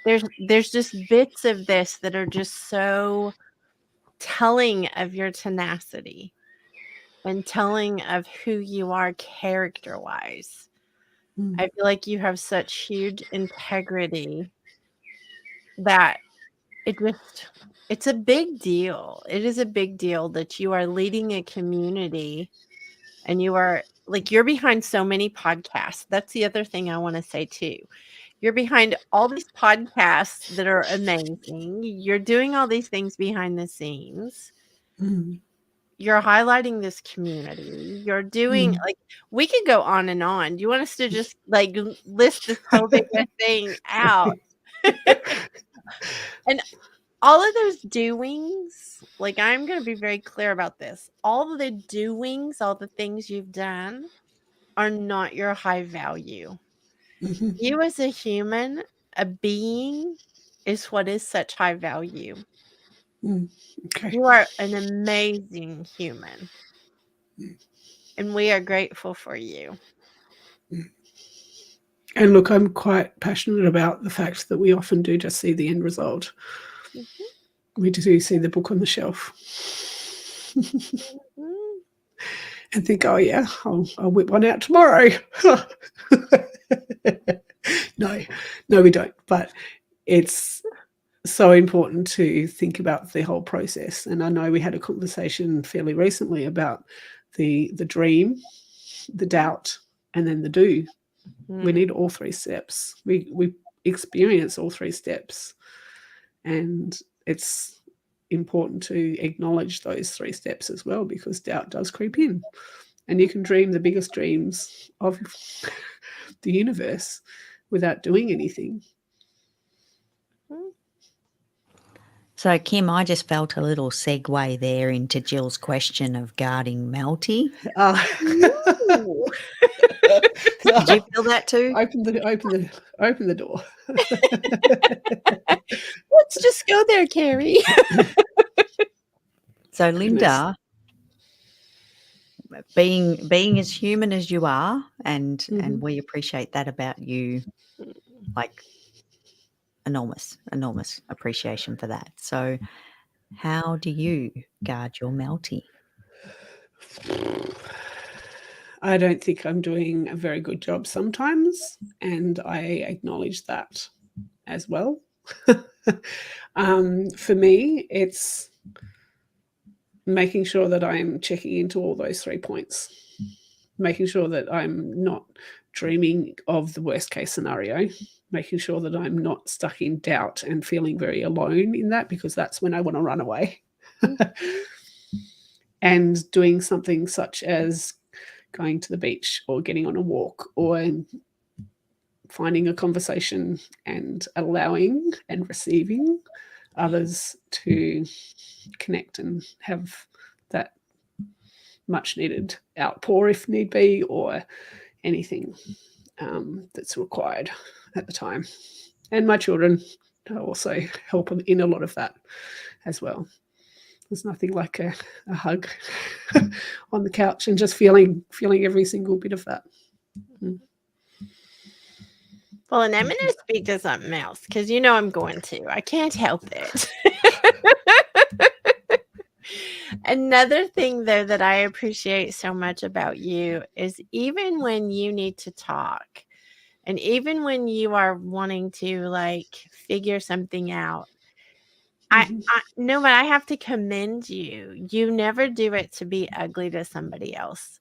there's just bits of this that are just so telling of your tenacity and telling of who you are character-wise. I feel like you have such huge integrity that it's a big deal. It is a big deal that you are leading a community and you're behind so many podcasts. That's the other thing I want to say too. You're behind all these podcasts that are amazing. You're doing all these things behind the scenes. You're highlighting this community. You're doing we could go on and on. Do you want us to just list this whole big thing out? And all of those doings, I'm going to be very clear about this. All of the doings, all the things you've done are not your high value. You as a human, a being, is what is such high value. Okay. You are an amazing human. And we are grateful for you. And look, I'm quite passionate about the fact that we often do just see the end result. We do see the book on the shelf and think, oh yeah, I'll whip one out tomorrow. No, we don't. But it's so important to think about the whole process. And I know we had a conversation fairly recently about the dream, the doubt, and then the do. We need all three steps. We experience all three steps, and it's important to acknowledge those three steps as well, because doubt does creep in, and you can dream the biggest dreams of the universe without doing anything. So, Kim, I just felt a little segue there into Jill's question of guarding Melty. Ooh. Did you feel that too? Open the door. Let's just go there, Carrie. So, Linda, being as human as you are, and we appreciate that about you, like enormous appreciation for that. So, how do you guard your Melty? I don't think I'm doing a very good job sometimes, and I acknowledge that as well. For me, it's making sure that I'm checking into all those 3 points, making sure that I'm not dreaming of the worst case scenario, making sure that I'm not stuck in doubt and feeling very alone in that, because that's when I want to run away. And doing something such as going to the beach or getting on a walk or finding a conversation and allowing and receiving others to connect and have that much needed outpour if need be, or anything that's required at the time. And my children also help in a lot of that as well. There's nothing like a hug on the couch and just feeling every single bit of that. Well, and I'm going to speak to something else because you know I'm going to. I can't help it. Another thing, though, that I appreciate so much about you is even when you need to talk and even when you are wanting to like figure something out, I no, but I have to commend you. You never do it to be ugly to somebody else.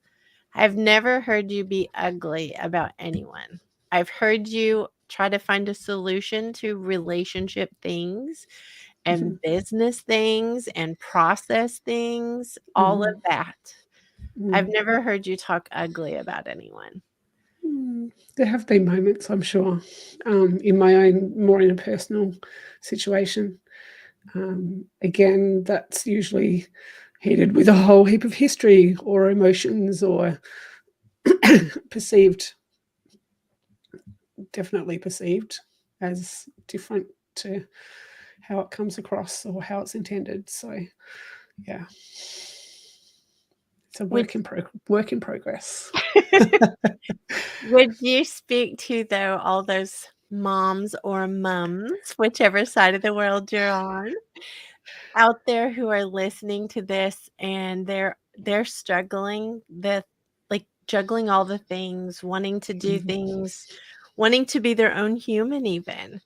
I've never heard you be ugly about anyone. I've heard you try to find a solution to relationship things and business things and process things, all of that. I've never heard you talk ugly about anyone. There have been moments, I'm sure, in my own, more in a personal situation. Again, that's usually heated with a whole heap of history or emotions or definitely perceived as different to how it comes across or how it's intended. So, yeah, it's a work in progress. Would you speak to, though, all those moms or mums, whichever side of the world you're on, out there who are listening to this and they're struggling like juggling all the things, wanting to do things, wanting to be their own human even,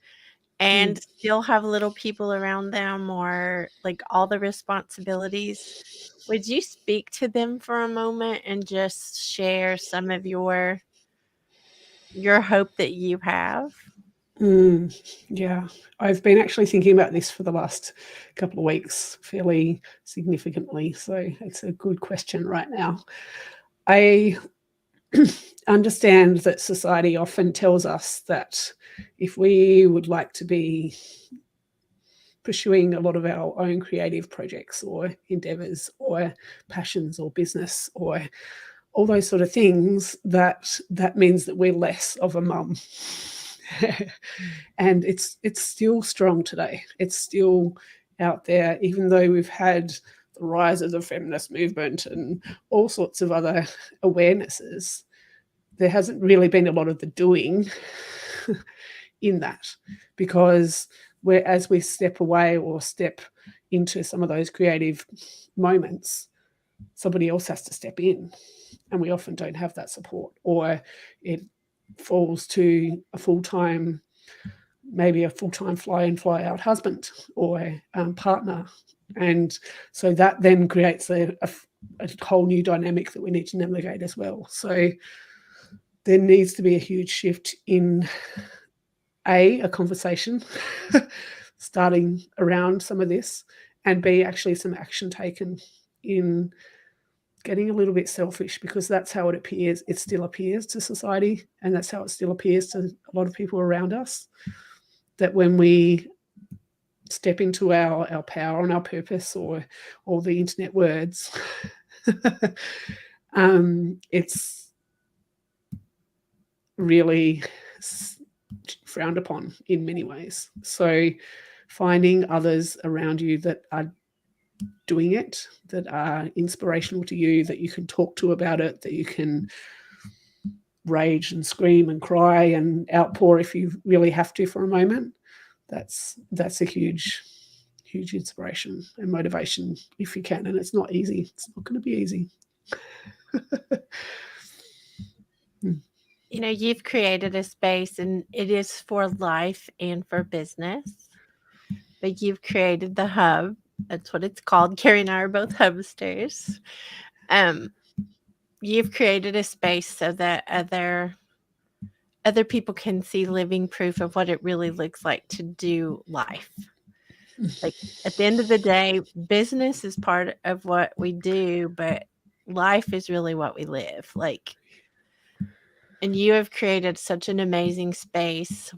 and still have little people around them or like all the responsibilities? Would you speak to them for a moment and just share some of your hope that you have? Yeah, I've been actually thinking about this for the last couple of weeks fairly significantly. So it's a good question right now. I understand that society often tells us that if we would like to be pursuing a lot of our own creative projects or endeavors or passions or business or all those sort of things, that means that we're less of a mum. And it's still strong today. It's still out there, even though we've had the rise of the feminist movement and all sorts of other awarenesses. There hasn't really been a lot of the doing in that, because as we step away or step into some of those creative moments, somebody else has to step in, and we often don't have that support, or it falls to maybe a full-time fly-in fly-out husband or partner, and so that then creates a whole new dynamic that we need to navigate as well. So there needs to be a huge shift in a conversation starting around some of this, and B, actually some action taken in getting a little bit selfish, because that's how it appears. It still appears to society, and that's how it still appears to a lot of people around us, that when we step into our power and our purpose, or all the internet words, it's really frowned upon in many ways. So finding others around you that are doing it, that are inspirational to you, that you can talk to about it, that you can rage and scream and cry and outpour if you really have to for a moment, that's a huge inspiration and motivation if you can. And it's not easy. It's not going to be easy. You know, you've created a space, and it is for life and for business, but you've created the hub. That's what it's called. Carrie and I are both hubsters. You've created a space so that other people can see living proof of what it really looks like to do life. Like, at the end of the day, business is part of what we do, but life is really what we live. Like, and you have created such an amazing space,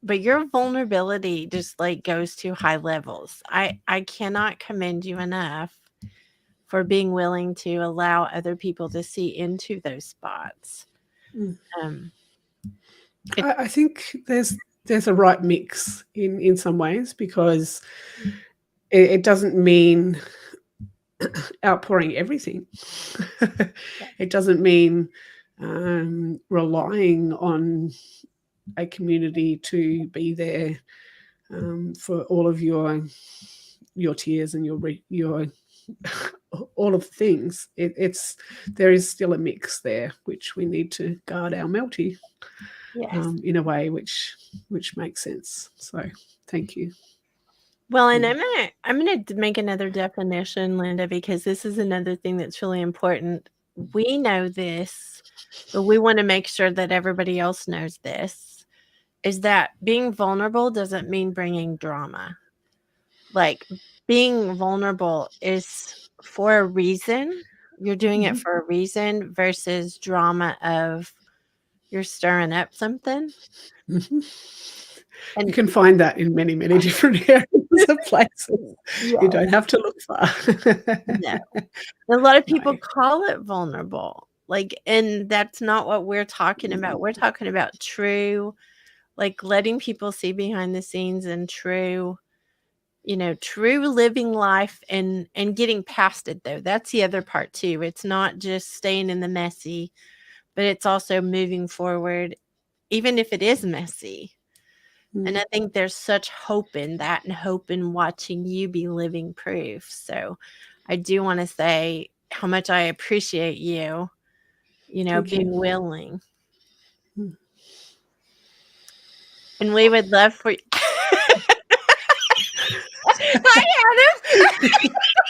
but your vulnerability just like goes to high levels. I cannot commend you enough for being willing to allow other people to see into those spots. I think there's a right mix in some ways, because it doesn't mean outpouring everything. It doesn't mean relying on a community to be there for all of your tears and your all of the things. There is still a mix there, which we need to guard our melty. Yes. In a way which makes sense. So thank you. Well, and I'm gonna make another definition, Linda, because this is another thing that's really important. We know this, but we want to make sure that everybody else knows this, is that being vulnerable doesn't mean bringing drama. Like, being vulnerable is for a reason. You're doing it for a reason, versus drama of you're stirring up something. And you can find that in many different areas of places. Yeah. You don't have to look far. No. A lot of people call it vulnerable. Like, and that's not what we're talking about. We're talking about true, like, letting people see behind the scenes, and true living life, and getting past it, though. That's the other part too. It's not just staying in the messy, but it's also moving forward, even if it is messy. And I think there's such hope in that, and hope in watching you be living proof. So I do want to say how much I appreciate you, being willing. And we would love for you. Hi, Adam.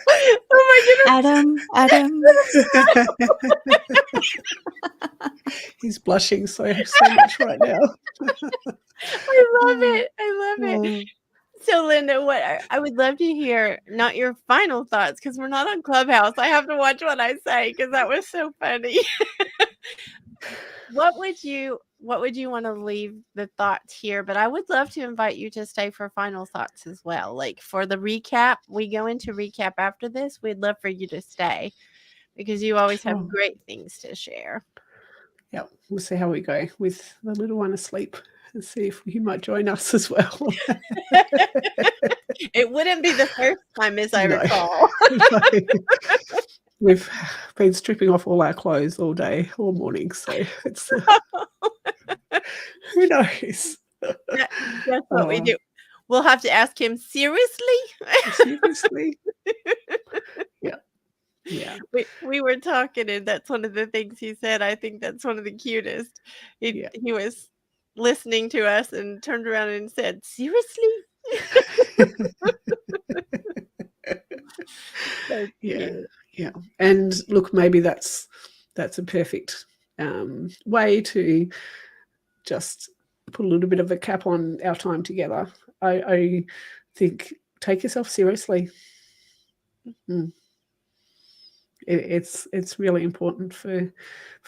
Oh my goodness. Adam. He's blushing so much right now. I love it. I love it. So, Linda, what I would love to hear, not your final thoughts, because we're not on Clubhouse. I have to watch what I say, because that was so funny. What would you want to leave the thoughts here? But I would love to invite you to stay for final thoughts as well. Like, for the recap, we go into recap after this. We'd love for you to stay, because you always have great things to share. Yeah, we'll see how we go with the little one asleep, and see if he might join us as well. It wouldn't be the first time, as I recall. No. We've been stripping off all our clothes all day, all morning, so it's who knows? That's what we do. We'll have to ask him, seriously? Seriously? Yeah. We were talking, and that's one of the things he said. I think that's one of the cutest. He was listening to us and turned around and said, seriously? Yeah. And look, maybe that's a perfect way to just put a little bit of a cap on our time together. I think, take yourself seriously. It's really important for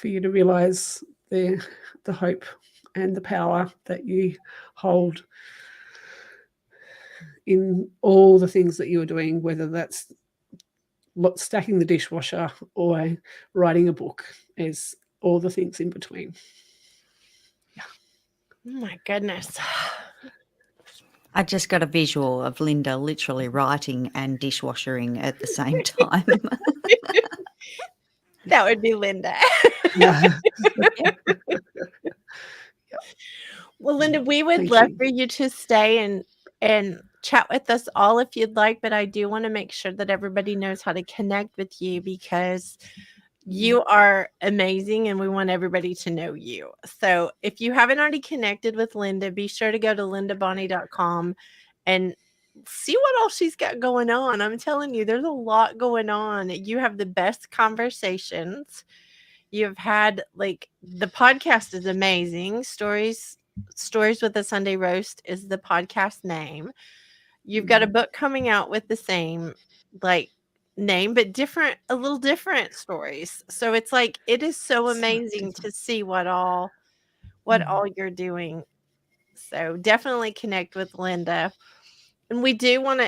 you to realize the hope and the power that you hold in all the things that you're doing, whether that's stacking the dishwasher or writing a book, is all the things in between. Oh my goodness. I just got a visual of Linda literally writing and dishwashering at the same time. That would be Linda. Yeah. Well, Linda, we would Thank love you. for you to stay and chat with us all if you'd like, but I do want to make sure that everybody knows how to connect with you because you are amazing and we want everybody to know you. So if you haven't already connected with Linda, be sure to go to lindabonnie.com and see what all she's got going on. I'm telling you, there's a lot going on. You have the best conversations. You've had like the podcast is amazing. Stories with a Sunday Roast is the podcast name. You've got a book coming out with the same like name, but a little different stories. So it's like it is so amazing to see what all you're doing. So definitely connect with Linda. And we don't want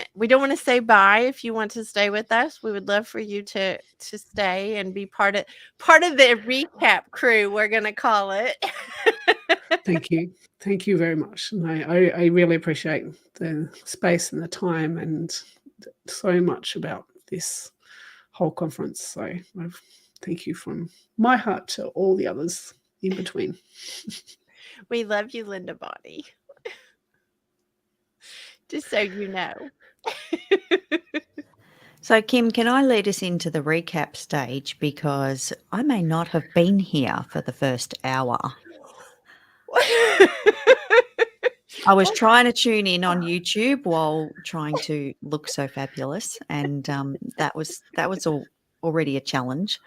to say bye. If you want to stay with us, we would love for you to stay and be part of the recap crew, we're gonna call it. Thank you very much. And I really appreciate the space and the time and so much about this whole conference. So thank you from my heart to all the others in between. We love you, Linda Bonnie. Just so you know. So, Kim, can I lead us into the recap stage because I may not have been here for the first hour. I was trying to tune in on YouTube while trying to look so fabulous, and that was already a challenge.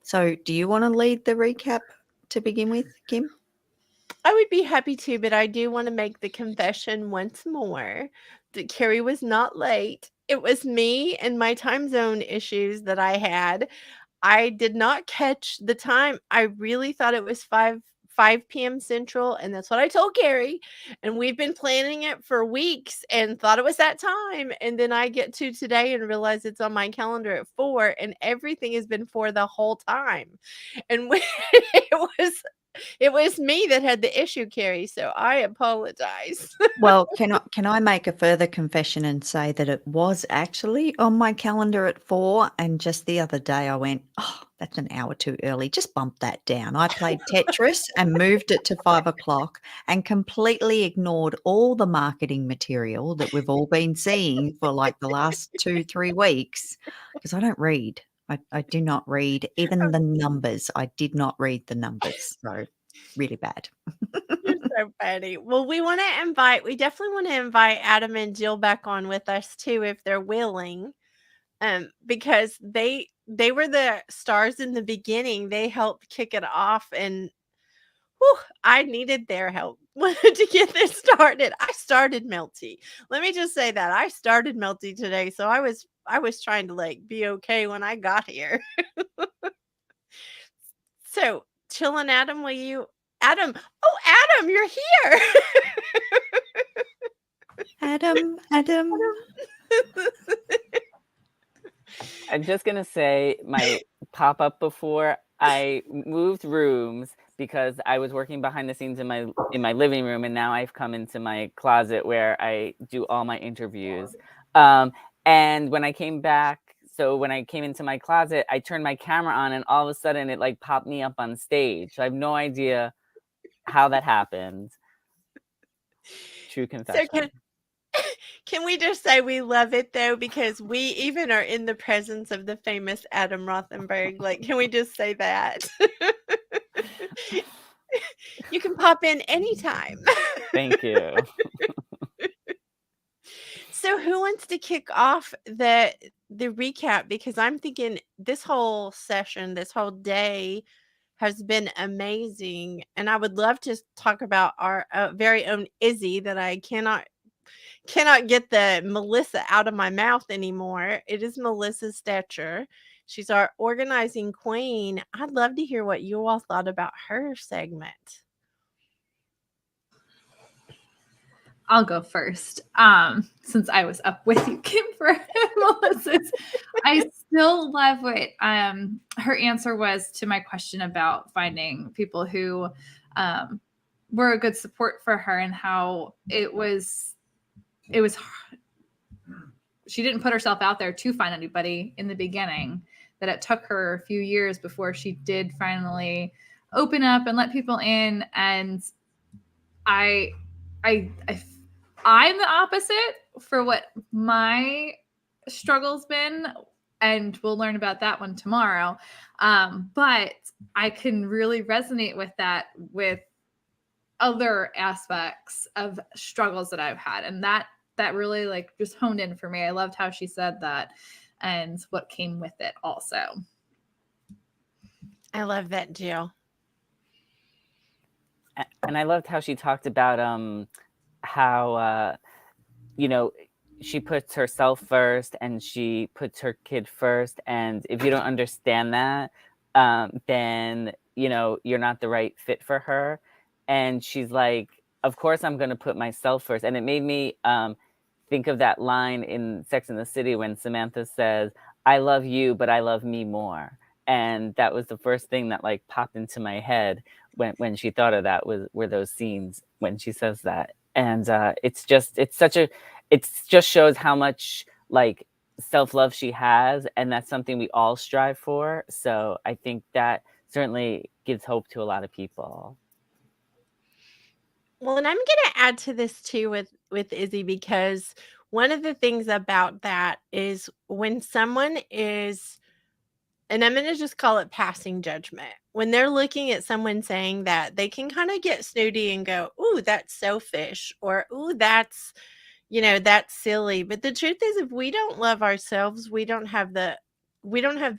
So, do you want to lead the recap to begin with, Kim? I would be happy to, but I do want to make the confession once more that Carrie was not late. It was me and my time zone issues that I had. I did not catch the time. I really thought it was 5 p.m. Central, and that's what I told Carrie. And we've been planning it for weeks and thought it was that time. And then I get to today and realize it's on my calendar at 4, and everything has been 4 the whole time. And it was me that had the issue, Carrie. So I apologize. Well, can I make a further confession and say that it was actually on my calendar at 4, and just the other day I went, oh, that's an hour too early. Just bump that down. I played Tetris and moved it to 5 o'clock and completely ignored all the marketing material that we've all been seeing for like the last 2-3 weeks because I don't read. I do not read even the numbers. I did not read the numbers. So really bad. You're so funny. Well, we definitely want to invite Adam and Jill back on with us too, if they're willing. Because they were the stars in the beginning. They helped kick it off and I needed their help to get this started. I started Melty. Let me just say that I started Melty today. So I was trying to like be okay when I got here. So Chill and Adam, Adam, you're here. Adam. I'm just gonna say my pop-up before I moved rooms because I was working behind the scenes in my living room, and now I've come into my closet where I do all my interviews. And when I came back, so when I came into my closet, I turned my camera on, and all of a sudden it like popped me up on stage. So I have no idea how that happened. True confession. So can we just say we love it though, because we even are in the presence of the famous Adam Rothenberg. Like, can we just say that? You can pop in anytime. Thank you. So who wants to kick off the recap? Because I'm thinking this whole session, this whole day has been amazing. And I would love to talk about our very own Izzy that I cannot get the Melissa out of my mouth anymore. It is Melissa Stetcher. She's our organizing queen. I'd love to hear what you all thought about her segment. I'll go first. Since I was up with you, Kim, for Melissa's. I still love what her answer was to my question about finding people who were a good support for her, and how it was she didn't put herself out there to find anybody in the beginning, that it took her a few years before she did finally open up and let people in. And I'm the opposite for what my struggle's been, and we'll learn about that one tomorrow. But I can really resonate with that with other aspects of struggles that I've had, and that really like just honed in for me. I loved how she said that and what came with it also. I love that, Jill. And I loved how she talked about how she puts herself first and she puts her kid first, and if you don't understand that, then you're not the right fit for her. And she's like, of course I'm going to put myself first. And it made me think of that line in Sex and the City when Samantha says, I love you, but I love me more. And that was the first thing that like popped into my head when she thought of that, were those scenes when she says that. And it just shows how much like self-love she has, and that's something we all strive for. So I think that certainly gives hope to a lot of people. Well, and I'm going to add to this too with Izzy, because one of the things about that is when someone is, and I'm going to just call it passing judgment, when they're looking at someone saying that, they can kind of get snooty and go, ooh, that's selfish, or ooh, that's silly. But the truth is, if we don't love ourselves, we don't have the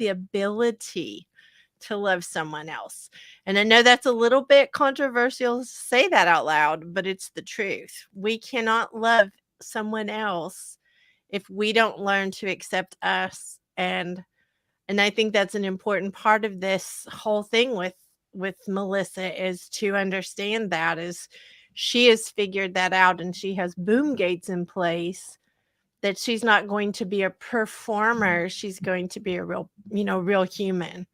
ability to love someone else. And I know that's a little bit controversial to say that out loud, but it's the truth. We cannot love someone else if we don't learn to accept us. And I think that's an important part of this whole thing with Melissa, is to understand that, is she has figured that out, and she has boom gates in place, that she's not going to be a performer. She's going to be a real human.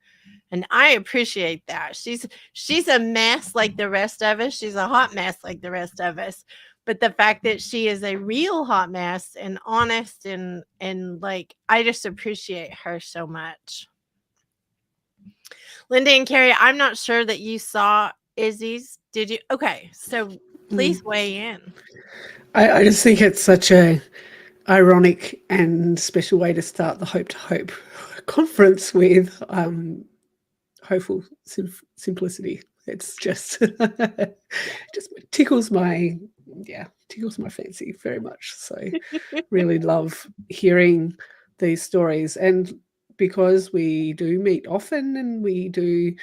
And I appreciate that. She's a mess like the rest of us. She's a hot mess like the rest of us. But the fact that she is a real hot mess and honest, and like, I just appreciate her so much. Linda and Carrie, I'm not sure that you saw Izzy's. Did you? Okay, so please weigh in. I just think it's such a ironic and special way to start the Hope to Hope conference with hopeful simplicity. It's just just tickles my fancy very much. So really love hearing these stories, and because we do meet often and we do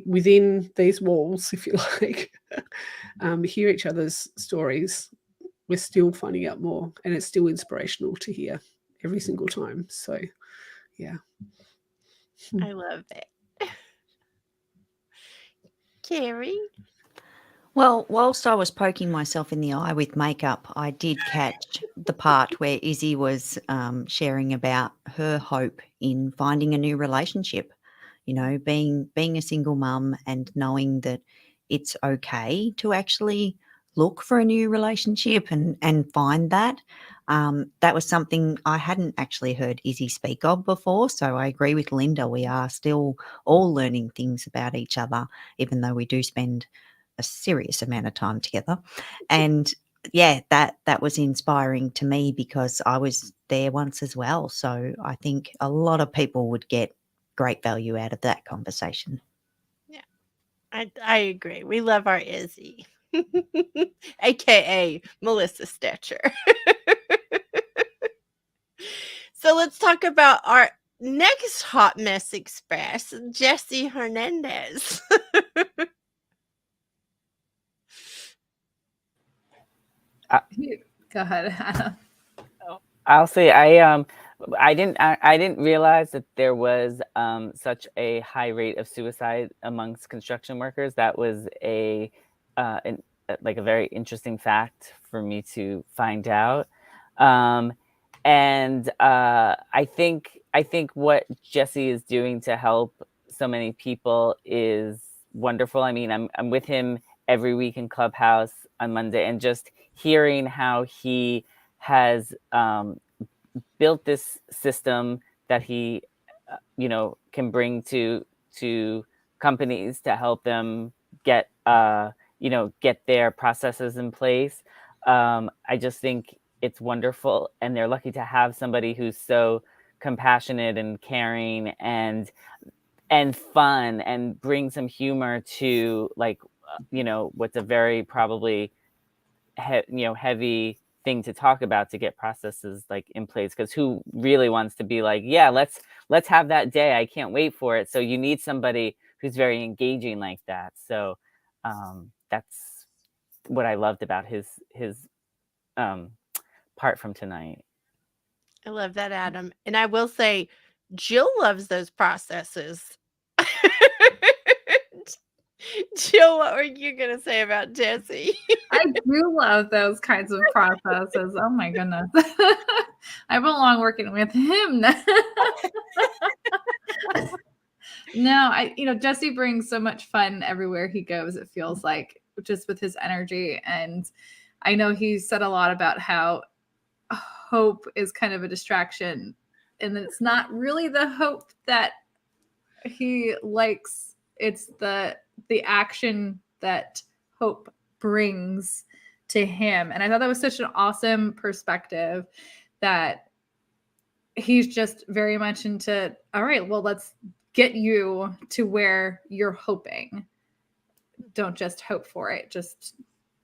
within these walls, if you like, hear each other's stories, we're still finding out more, and it's still inspirational to hear every single time. So yeah, I love it. Carrie? Well, whilst I was poking myself in the eye with makeup, I did catch the part where Izzy was sharing about her hope in finding a new relationship. Being a single mum and knowing that it's okay to actually look for a new relationship and find that. That was something I hadn't actually heard Izzy speak of before. So I agree with Linda. We are still all learning things about each other, even though we do spend a serious amount of time together. And yeah, that was inspiring to me because I was there once as well. So I think a lot of people would get great value out of that conversation. Yeah, I agree. We love our Izzy, aka Melissa Stetcher. So let's talk about our next hot mess express, Jesse Hernandez. Go ahead, Adam. I'll say I didn't realize that there was such a high rate of suicide amongst construction workers. That was an like a very interesting fact for me to find out. And I think what Jesse is doing to help so many people is wonderful. I mean, I'm with him every week in Clubhouse on Monday, and just hearing how he has built this system that he can bring to companies to help them get get their processes in place. I just think it's wonderful, and they're lucky to have somebody who's so compassionate and caring and fun, and bring some humor to what's a very probably heavy thing to talk about to get processes like in place, because who really wants to be like, yeah, let's have that day, I can't wait for it. So you need somebody who's very engaging like that. So that's what I loved about his part from tonight. I love that, Adam. And I will say, Jill loves those processes. Jill, what were you going to say about Jesse? I do love those kinds of processes. Oh my goodness. I belong working with him now. No, Jesse brings so much fun everywhere he goes, it feels like, just with his energy. And I know he said a lot about how hope is kind of a distraction, and it's not really the hope that he likes. It's the action that hope brings to him. And I thought that was such an awesome perspective, that he's just very much into, all right, well, let's get you to where you're hoping. Don't just hope for it. Just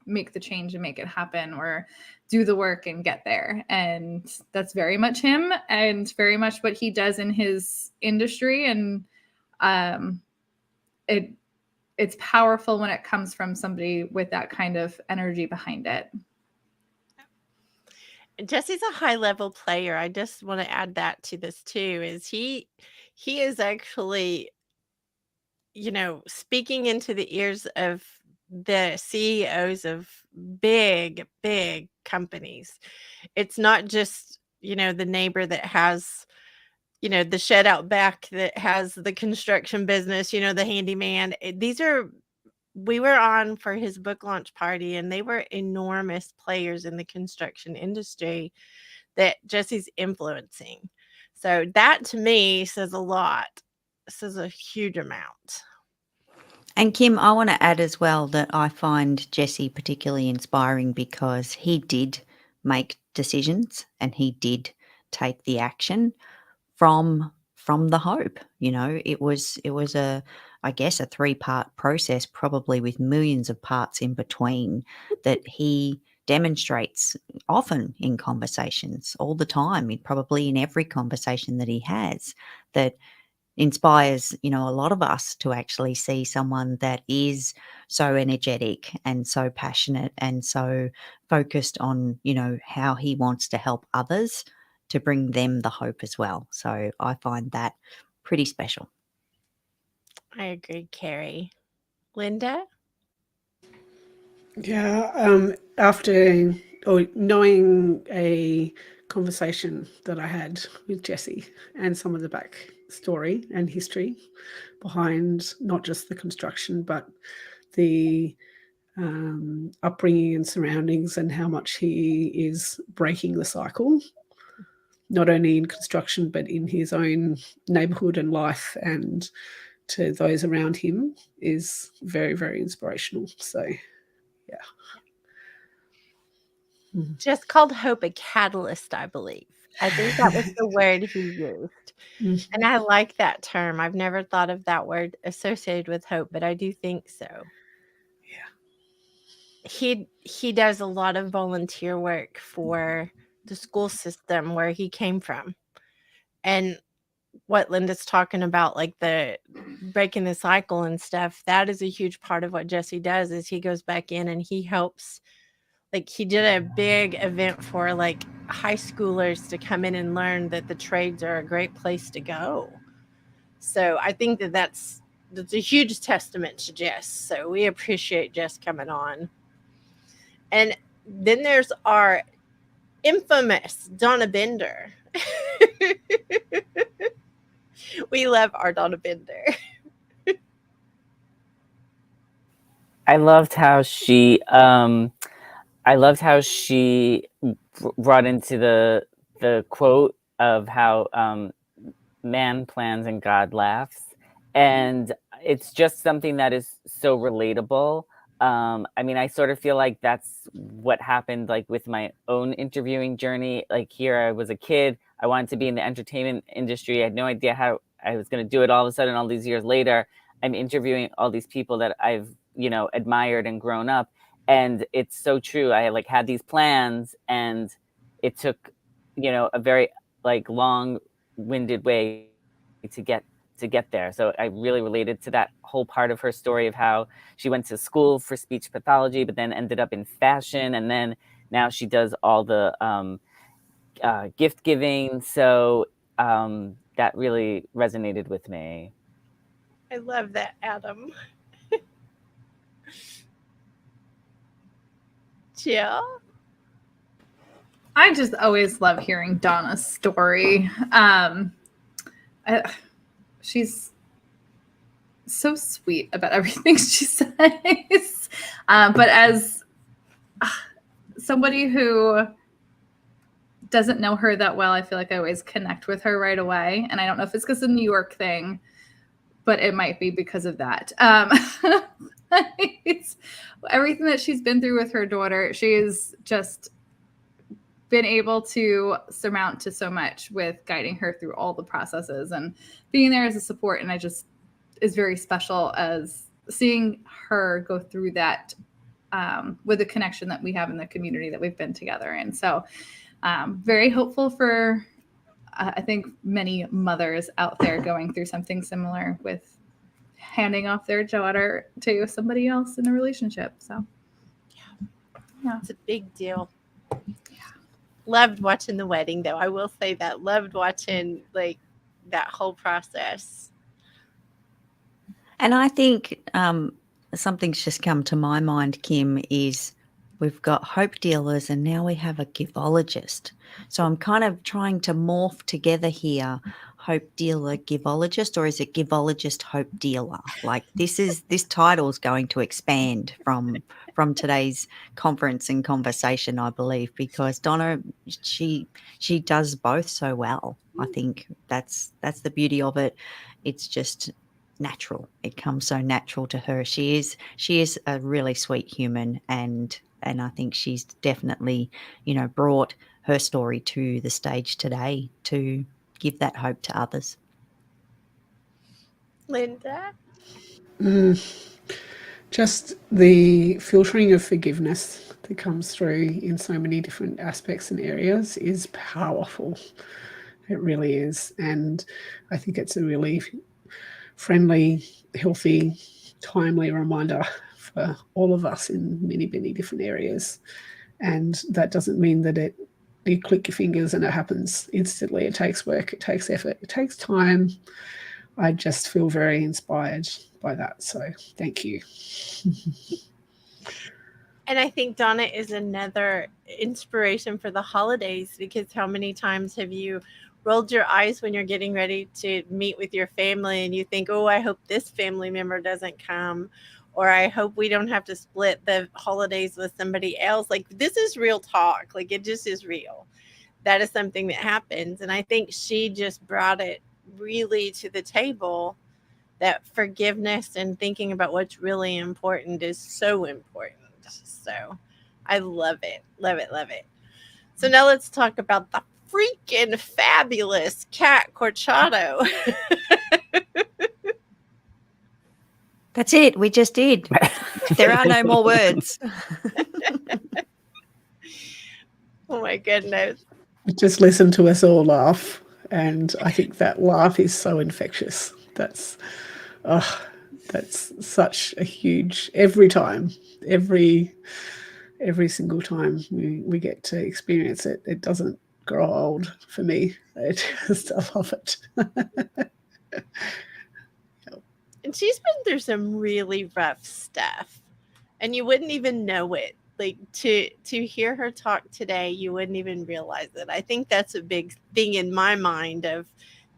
make the change and make it happen, or do the work and get there. And that's very much him, and very much what he does in his industry. And it's powerful when it comes from somebody with that kind of energy behind it. Jesse's a high level player. I just want to add that to this too, is he is actually, speaking into the ears of the CEOs of big companies. It's not just, the neighbor that has, the shed out back that has the construction business, the handyman. We were on for his book launch party, and they were enormous players in the construction industry that Jesse's influencing. So that to me says a lot. Says a huge amount. And Kim, I want to add as well that I find Jesse particularly inspiring because he did make decisions and he did take the action from the hope. It was I guess a 3-part process, probably with millions of parts in between, that he demonstrates often in conversations, all the time, probably in every conversation that he has, that inspires a lot of us to actually see someone that is so energetic and so passionate and so focused on how he wants to help others, to bring them the hope as well. So I find that pretty special. I agree, Carrie. Linda? Yeah, after or knowing a conversation that I had with Jesse and some of the back story and history behind not just the construction but the upbringing and surroundings, and how much he is breaking the cycle, not only in construction but in his own neighborhood and life and to those around him, is very, very inspirational. So yeah. Just called hope a catalyst, I believe. I think that was the word he used. And I like that term. I've never thought of that word associated with hope, but I do think so. Yeah. He does a lot of volunteer work for the school system where he came from. And what Linda's talking about, like the breaking the cycle and stuff, that is a huge part of what Jesse does, is he goes back in and he helps. Like he did a big event for like high schoolers to come in and learn that the trades are a great place to go. So I think that's a huge testament to Jess. So we appreciate Jess coming on. And then there's our infamous Donna Bender. We love our Donna Bender. I loved how she brought into the quote of how man plans and God laughs, and it's just something that is so relatable. I mean, I sort of feel like that's what happened like with my own interviewing journey. Like here I was a kid, I wanted to be in the entertainment industry, I had no idea how I was going to do it. All of a sudden, all these years later, I'm interviewing all these people that I've admired and grown up, and it's so true. I like had these plans, and it took a very like long-winded way to get there. So I really related to that whole part of her story of how she went to school for speech pathology, but then ended up in fashion, and then now she does all the gift giving. So that really resonated with me. I love that, Adam. Jill? I just always love hearing Donna's story. She's so sweet about everything she says. But as somebody who doesn't know her that well, I feel like I always connect with her right away. And I don't know if it's because of the New York thing, but it might be because of that. It's everything that she's been through with her daughter. She's just been able to surmount to so much with guiding her through all the processes and being there as a support. And I just is very special as seeing her go through that with the connection that we have in the community that we've been together. And so very hopeful for, I think, many mothers out there going through something similar with handing off their daughter to somebody else in a relationship. So yeah, it's a big deal. Loved watching the wedding, though. I will say that. Loved watching like that whole process. And I think something's just come to my mind, Kim, is we've got hope dealers and now we have a givologist. So I'm kind of trying to morph together here, hope dealer, givologist, or is it givologist, hope dealer? Like this title is going to expand from today's conference and conversation, I believe, because Donna, she does both so well. I think that's the beauty of it. It's just natural. It comes so natural to her. She is a really sweet human, and I think she's definitely, brought her story to the stage today to give that hope to others. Linda? Just the filtering of forgiveness that comes through in so many different aspects and areas is powerful. It really is. And I think it's a really friendly, healthy, timely reminder for all of us in many, many different areas. And that doesn't mean that you click your fingers and it happens instantly. It takes work, it takes effort, it takes time. I just feel very inspired by that. So thank you. And I think Donna is another inspiration for the holidays, because how many times have you rolled your eyes when you're getting ready to meet with your family and you think, oh, I hope this family member doesn't come, or I hope we don't have to split the holidays with somebody else. Like, this is real talk. Like, it just is real. That is something that happens. And I think she just brought it really to the table, that forgiveness and thinking about what's really important is so important. So I love it. Love it. Love it. So now let's talk about the freaking fabulous Kat Corchado. That's it. We just did. There are no more words. Oh my goodness. Just listen to us all laugh. And I think that laugh is so infectious. That's such a huge, every time, every single time we get to experience it, it doesn't grow old for me. I love it. And she's been through some really rough stuff, and you wouldn't even know it. Like to hear her talk today, you wouldn't even realize it. I think that's a big thing in my mind of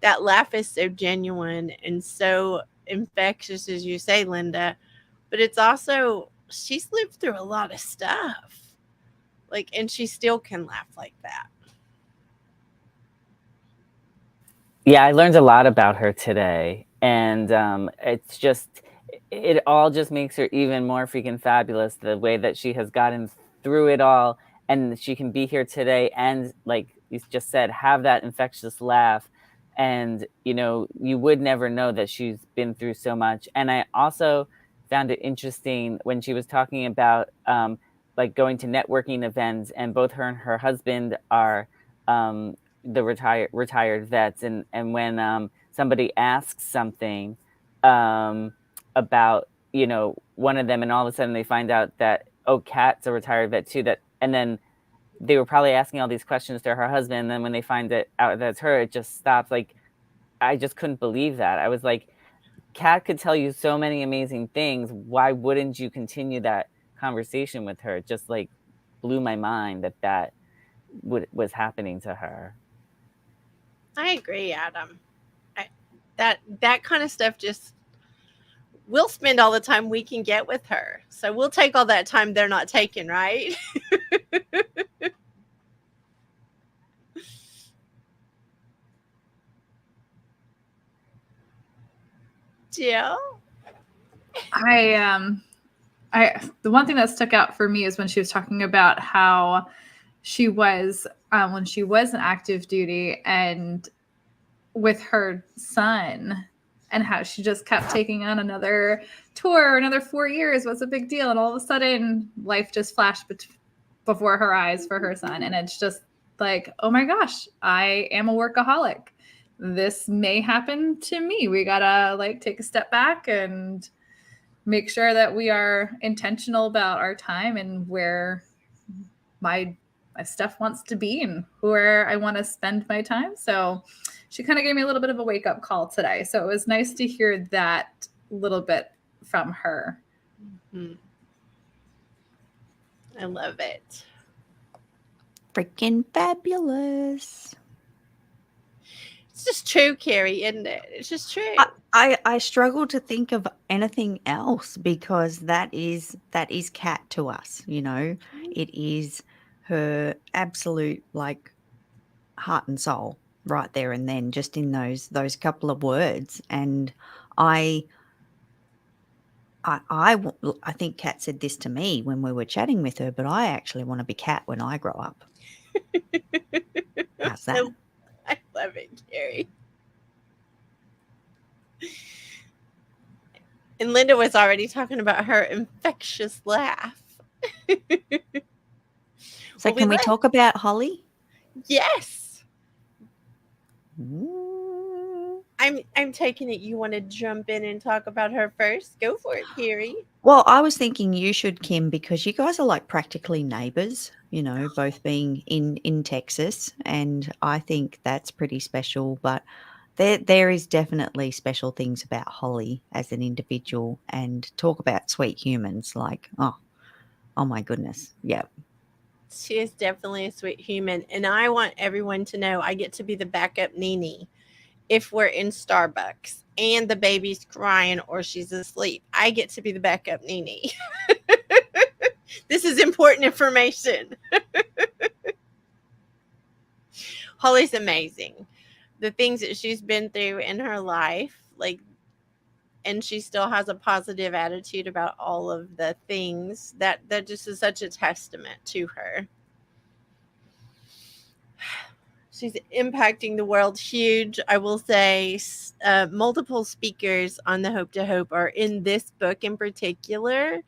that laugh is so genuine and so infectious, as you say, Linda. But it's also she's lived through a lot of stuff. Like, and she still can laugh like that. Yeah, I learned a lot about her today, and it's just it all just makes her even more freaking fabulous. The way that she has gotten through it all, and she can be here today, and like you just said, have that infectious laugh, and you would never know that she's been through so much. And I also found it interesting when she was talking about like going to networking events, and both her and her husband are. The retired vets, and when somebody asks something about one of them, and all of a sudden they find out that Kat's a retired vet too, and then they were probably asking all these questions to her husband, and then when they find it out that it's her, it just stops. Like, I just couldn't believe that. I was like, Kat could tell you so many amazing things. Why wouldn't you continue that conversation with her? It just like blew my mind that was happening to her. I agree, Adam. That kind of stuff just we'll spend all the time we can get with her. So we'll take all that time they're not taking, right? Jill? The one thing that stuck out for me is when she was talking about how she was when she was in active duty and with her son, and how she just kept taking on another tour, another 4 years. What's a big deal? And all of a sudden, life just flashed before her eyes for her son, and it's just like, oh my gosh, I am a workaholic. This may happen to me. We gotta like take a step back and make sure that we are intentional about our time and where my stuff wants to be and where I want to spend my time. So she kind of gave me a little bit of a wake up call today. So it was nice to hear that little bit from her. Mm-hmm. I love it. Freaking fabulous. It's just true, Carrie, isn't it? It's just true. I struggle to think of anything else because that is Kat to us, It is her absolute like heart and soul right there and then, just in those couple of words. And I think Kat said this to me when we were chatting with her, but I actually want to be Kat when I grow up. How's that? I love it, Carrie. And Linda was already talking about her infectious laugh. So can we talk about Holly? Yes. Ooh. I'm taking it you want to jump in and talk about her first. Go for it, Carrie. Well, I was thinking you should, Kim, because you guys are like practically neighbors, both being in Texas, and I think that's pretty special. But there is definitely special things about Holly as an individual, and talk about sweet humans. Like, oh my goodness, yeah. She is definitely a sweet human, and I want everyone to know I get to be the backup Nene if we're in Starbucks and the baby's crying or she's asleep. I get to be the backup Nene. This is important information. Holly's amazing. The things that she's been through in her life, and she still has a positive attitude about all of the things that just is such a testament to her. She's impacting the world huge. I will say multiple speakers on the Hope to Hope are in this book in particular.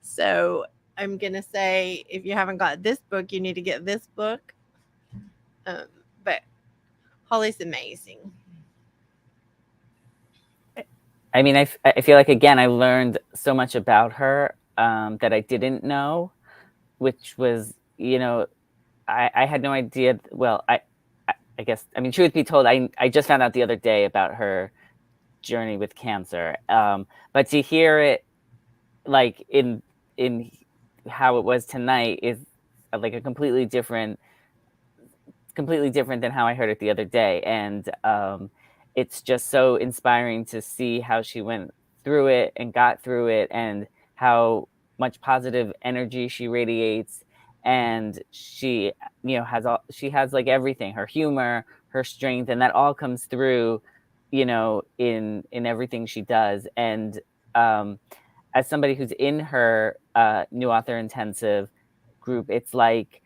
So I'm going to say, if you haven't got this book, you need to get this book. But Holly's amazing. I mean, I feel like, again, I learned so much about her that I didn't know, which was, I had no idea. Well, I guess, I mean, truth be told, I just found out the other day about her journey with cancer. But to hear it like in how it was tonight is like a completely different than how I heard it the other day. And it's just so inspiring to see how she went through it and got through it, and how much positive energy she radiates. And she, she has like everything, her humor, her strength, and that all comes through, in everything she does. And as somebody who's in her new author intensive group, it's like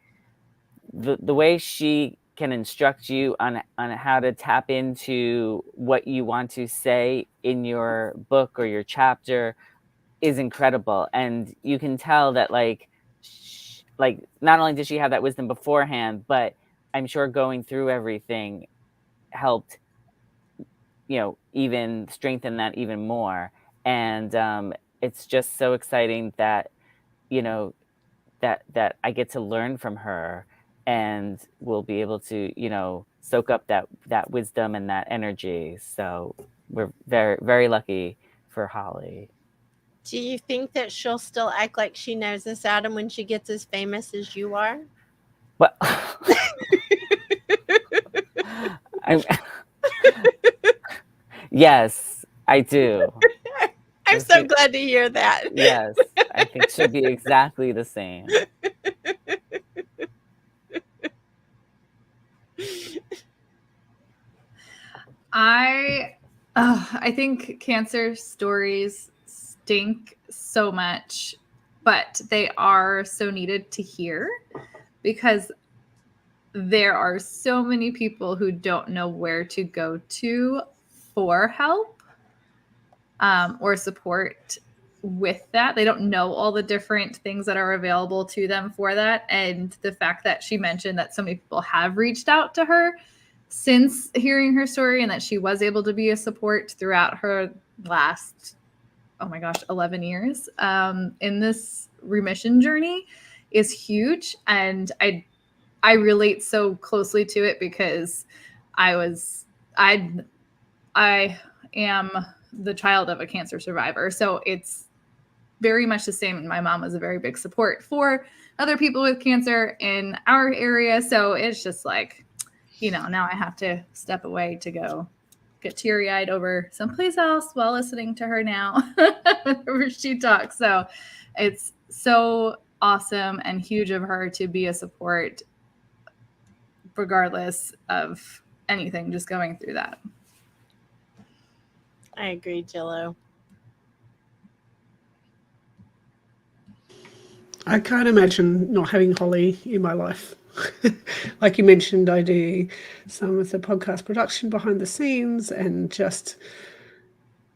the way she can instruct you on how to tap into what you want to say in your book or your chapter is incredible. And you can tell that like not only did she have that wisdom beforehand, but I'm sure going through everything helped, even strengthen that even more. And it's just so exciting that, that I get to learn from her, and will be able to, soak up that wisdom and that energy. So we're very, very lucky for Holly. Do you think that she'll still act like she knows us, Adam, when she gets as famous as you are? Well, yes, I do. I'm so glad to hear that. Yes, I think she'll be exactly the same. I think cancer stories stink so much, but they are so needed to hear, because there are so many people who don't know where to go to for help or support with that. They don't know all the different things that are available to them for that. And the fact that she mentioned that so many people have reached out to her since hearing her story, and that she was able to be a support throughout her last, 11 years in this remission journey is huge. And I relate so closely to it, because I am the child of a cancer survivor. So it's very much the same. My mom was a very big support for other people with cancer in our area. So it's just like, now I have to step away to go get teary-eyed over someplace else while listening to her now whenever she talks. So it's so awesome and huge of her to be a support regardless of anything, just going through that. I agree, Jillo. I can't imagine not having Holly in my life. Like you mentioned, I do some of the podcast production behind the scenes, and just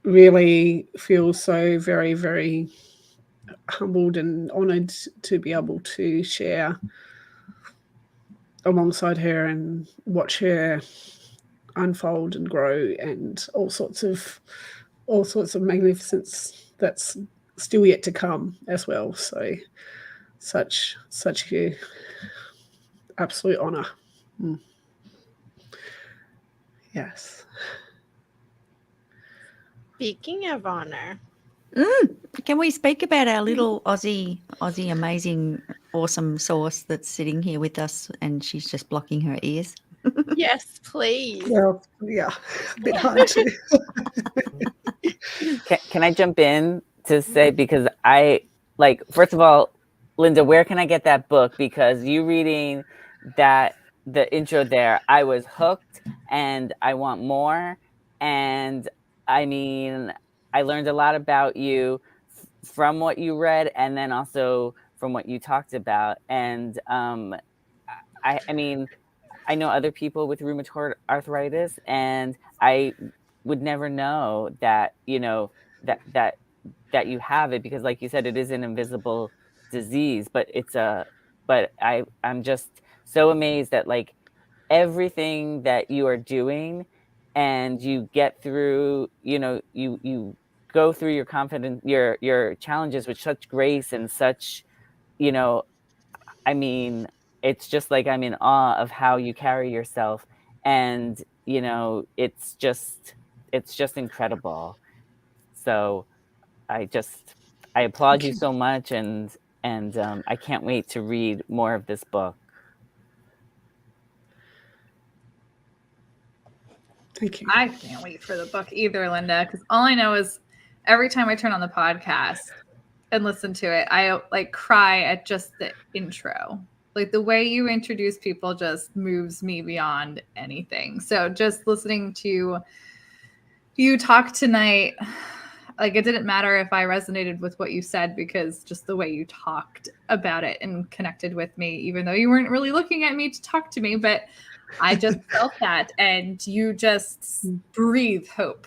really feel so very, very humbled and honoured to be able to share alongside her and watch her unfold and grow, and all sorts of magnificence that's still yet to come as well. So such a absolute honor. Yes. Speaking of honor, can we speak about our little Aussie amazing awesome sauce that's sitting here with us, and she's just blocking her ears? Yes, please. Well, yeah, a bit hard to. Can I jump in to say, because first of all, Linda, where can I get that book? Because you reading the intro there, I was hooked, and I want more. And I mean, I learned a lot about you from what you read, and then also from what you talked about. And I mean, I know other people with rheumatoid arthritis, and I would never know that, that you have it, because like you said, it is an invisible disease. But I'm just so amazed at like everything that you are doing, and you get through, you go through your confidence, your challenges with such grace and such, I mean, it's just like I'm in awe of how you carry yourself. And it's just incredible. So I applaud you so much, and And I can't wait to read more of this book. Thank you. I can't wait for the book either, Linda, because all I know is every time I turn on the podcast and listen to it, I like cry at just the intro. Like the way you introduce people just moves me beyond anything. So just listening to you talk tonight, like it didn't matter if I resonated with what you said, because just the way you talked about it and connected with me, even though you weren't really looking at me to talk to me, but I just felt that, and you just breathe hope.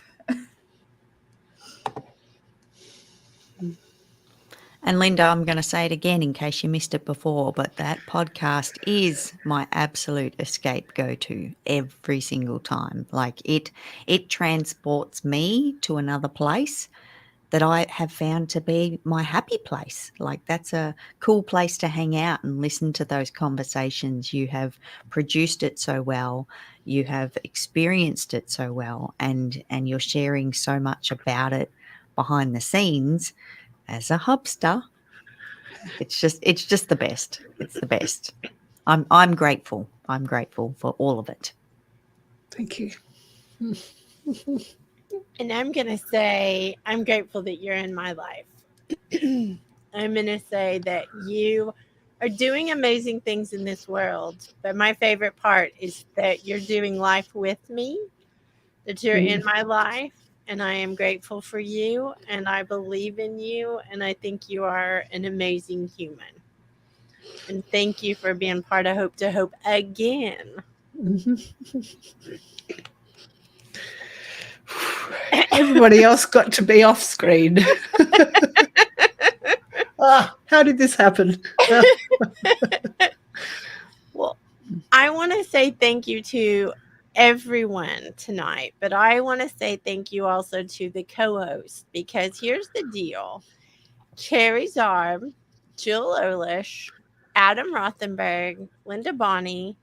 And Linda, I'm going to say it again in case you missed it before, but that podcast is my absolute escape go-to every single time. Like it transports me to another place that I have found to be my happy place. Like that's a cool place to hang out and listen to those conversations. You have produced it so well, you have experienced it so well, and you're sharing so much about it behind the scenes as a hubster. It's just the best. It's the best. I'm grateful. I'm grateful for all of it. Thank you. And I'm going to say, I'm grateful that you're in my life. I'm going to say that you are doing amazing things in this world. But my favorite part is that you're doing life with me, that you're in my life. And I am grateful for you. And I believe in you. And I think you are an amazing human. And thank you for being part of Hope to Hope again. Everybody else got to be off screen. How did this happen? Well, I want to say thank you to everyone tonight, but I want to say thank you also to the co-host, because here's the deal. Carrie Zarb, Jill Olish, Adam Rothenberg, Linda Bonney,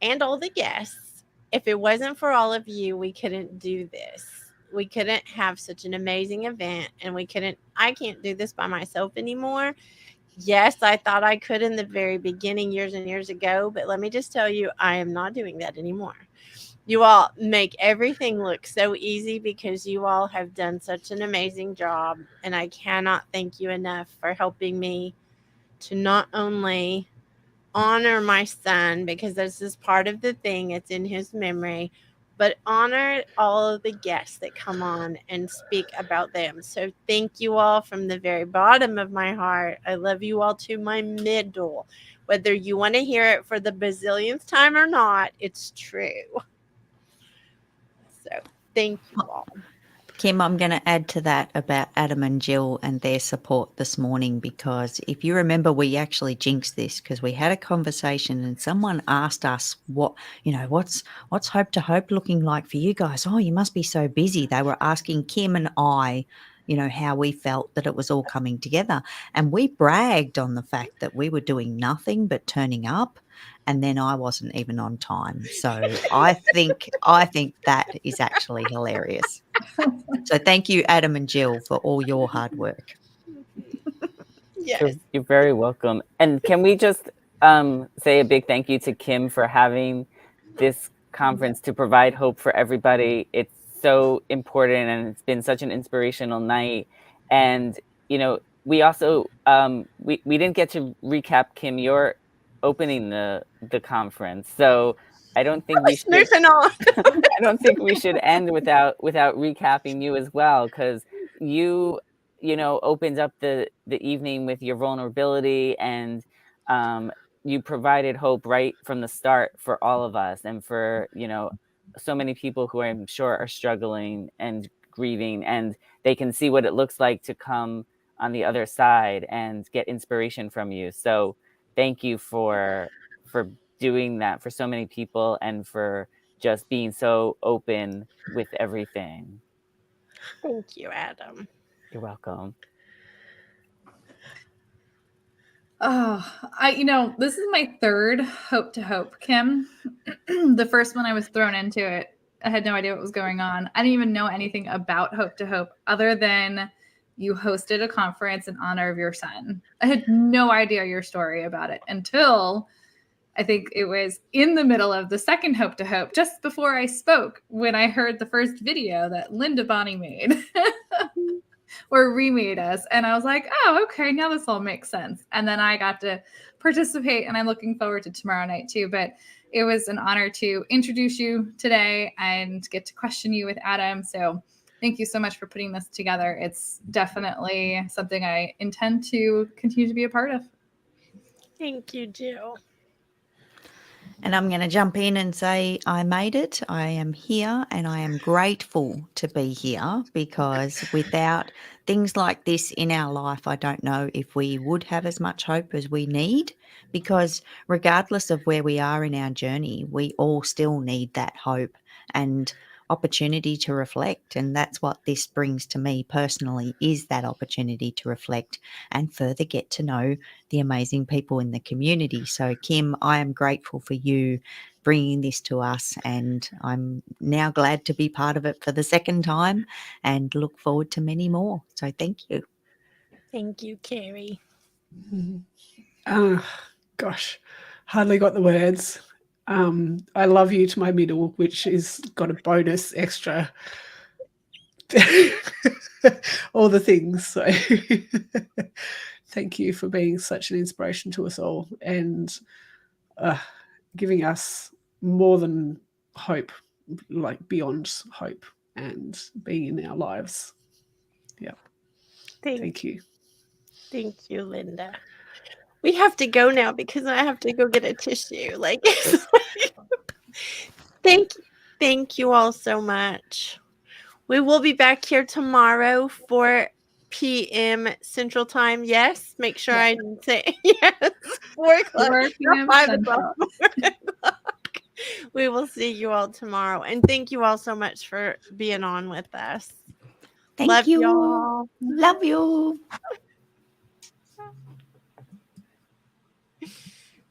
and all the guests. If it wasn't for all of you, we couldn't do this. We couldn't have such an amazing event, and I can't do this by myself anymore. Yes, I thought I could in the very beginning, years and years ago, but let me just tell you, I am not doing that anymore. You all make everything look so easy because you all have done such an amazing job, and I cannot thank you enough for helping me to not only honor my son, because this is part of the thing, it's in his memory, but honor all of the guests that come on and speak about them. So thank you all from the very bottom of my heart. I love you all to my middle. Whether you want to hear it for the bazillionth time or not, it's true. So thank you all. Kim, I'm going to add to that about Adam and Jill and their support this morning, because if you remember, we actually jinxed this because we had a conversation and someone asked us what's Hope to Hope looking like for you guys? Oh, you must be so busy. They were asking Kim and I, how we felt that it was all coming together. And we bragged on the fact that we were doing nothing but turning up. And then I wasn't even on time. So I think that is actually hilarious. So thank you, Adam and Jill, for all your hard work. Yes. You're very welcome. And can we just say a big thank you to Kim for having this conference to provide hope for everybody. It's so important, and it's been such an inspirational night. And we also we didn't get to recap, Kim, your opening the conference, so I don't think we should. Moving on. I don't think we should end without recapping you as well, because you opened up the evening with your vulnerability, and you provided hope right from the start for all of us, and for so many people who I'm sure are struggling and grieving, and they can see what it looks like to come on the other side and get inspiration from you. So thank you for doing that for so many people, and for just being so open with everything. Thank you, Adam. You're welcome. Oh, this is my third Hope to Hope, Kim. The first one I was thrown into it. I had no idea what was going on. I didn't even know anything about Hope to Hope other than you hosted a conference in honor of your son. I had no idea your story about it until I think it was in the middle of the second Hope to Hope, just before I spoke, when I heard the first video that Linda Bonnie made or remade us. And I was like, oh, okay, now this all makes sense. And then I got to participate, and I'm looking forward to tomorrow night too. But it was an honor to introduce you today and get to question you with Adam. So thank you so much for putting this together. It's definitely something I intend to continue to be a part of. Thank you, Jill. And I'm going to jump in and say I made it. I am here and I am grateful to be here, because without things like this in our life, I don't know if we would have as much hope as we need, because regardless of where we are in our journey, we all still need that hope and opportunity to reflect. And that's what this brings to me personally, is that opportunity to reflect and further get to know the amazing people in the community. So Kim, I am grateful for you bringing this to us, and I'm now glad to be part of it for the second time and look forward to many more. So thank you. Thank you, Carrie. Gosh, hardly got the words. I love you to my middle, which is got a bonus extra. All the things. So thank you for being such an inspiration to us all, and giving us more than hope, like beyond hope, and being in our lives. Yeah. Thank you. Thank you, Linda. We have to go now because I have to go get a tissue. Thank you all so much. We will be back here tomorrow, 4 p.m. Central Time. Yes, make sure I say yes. 4 o'clock. 4 p.m. 5 Central. o'clock. We will see you all tomorrow. And thank you all so much for being on with us. Thank Love you. y'all. Love you.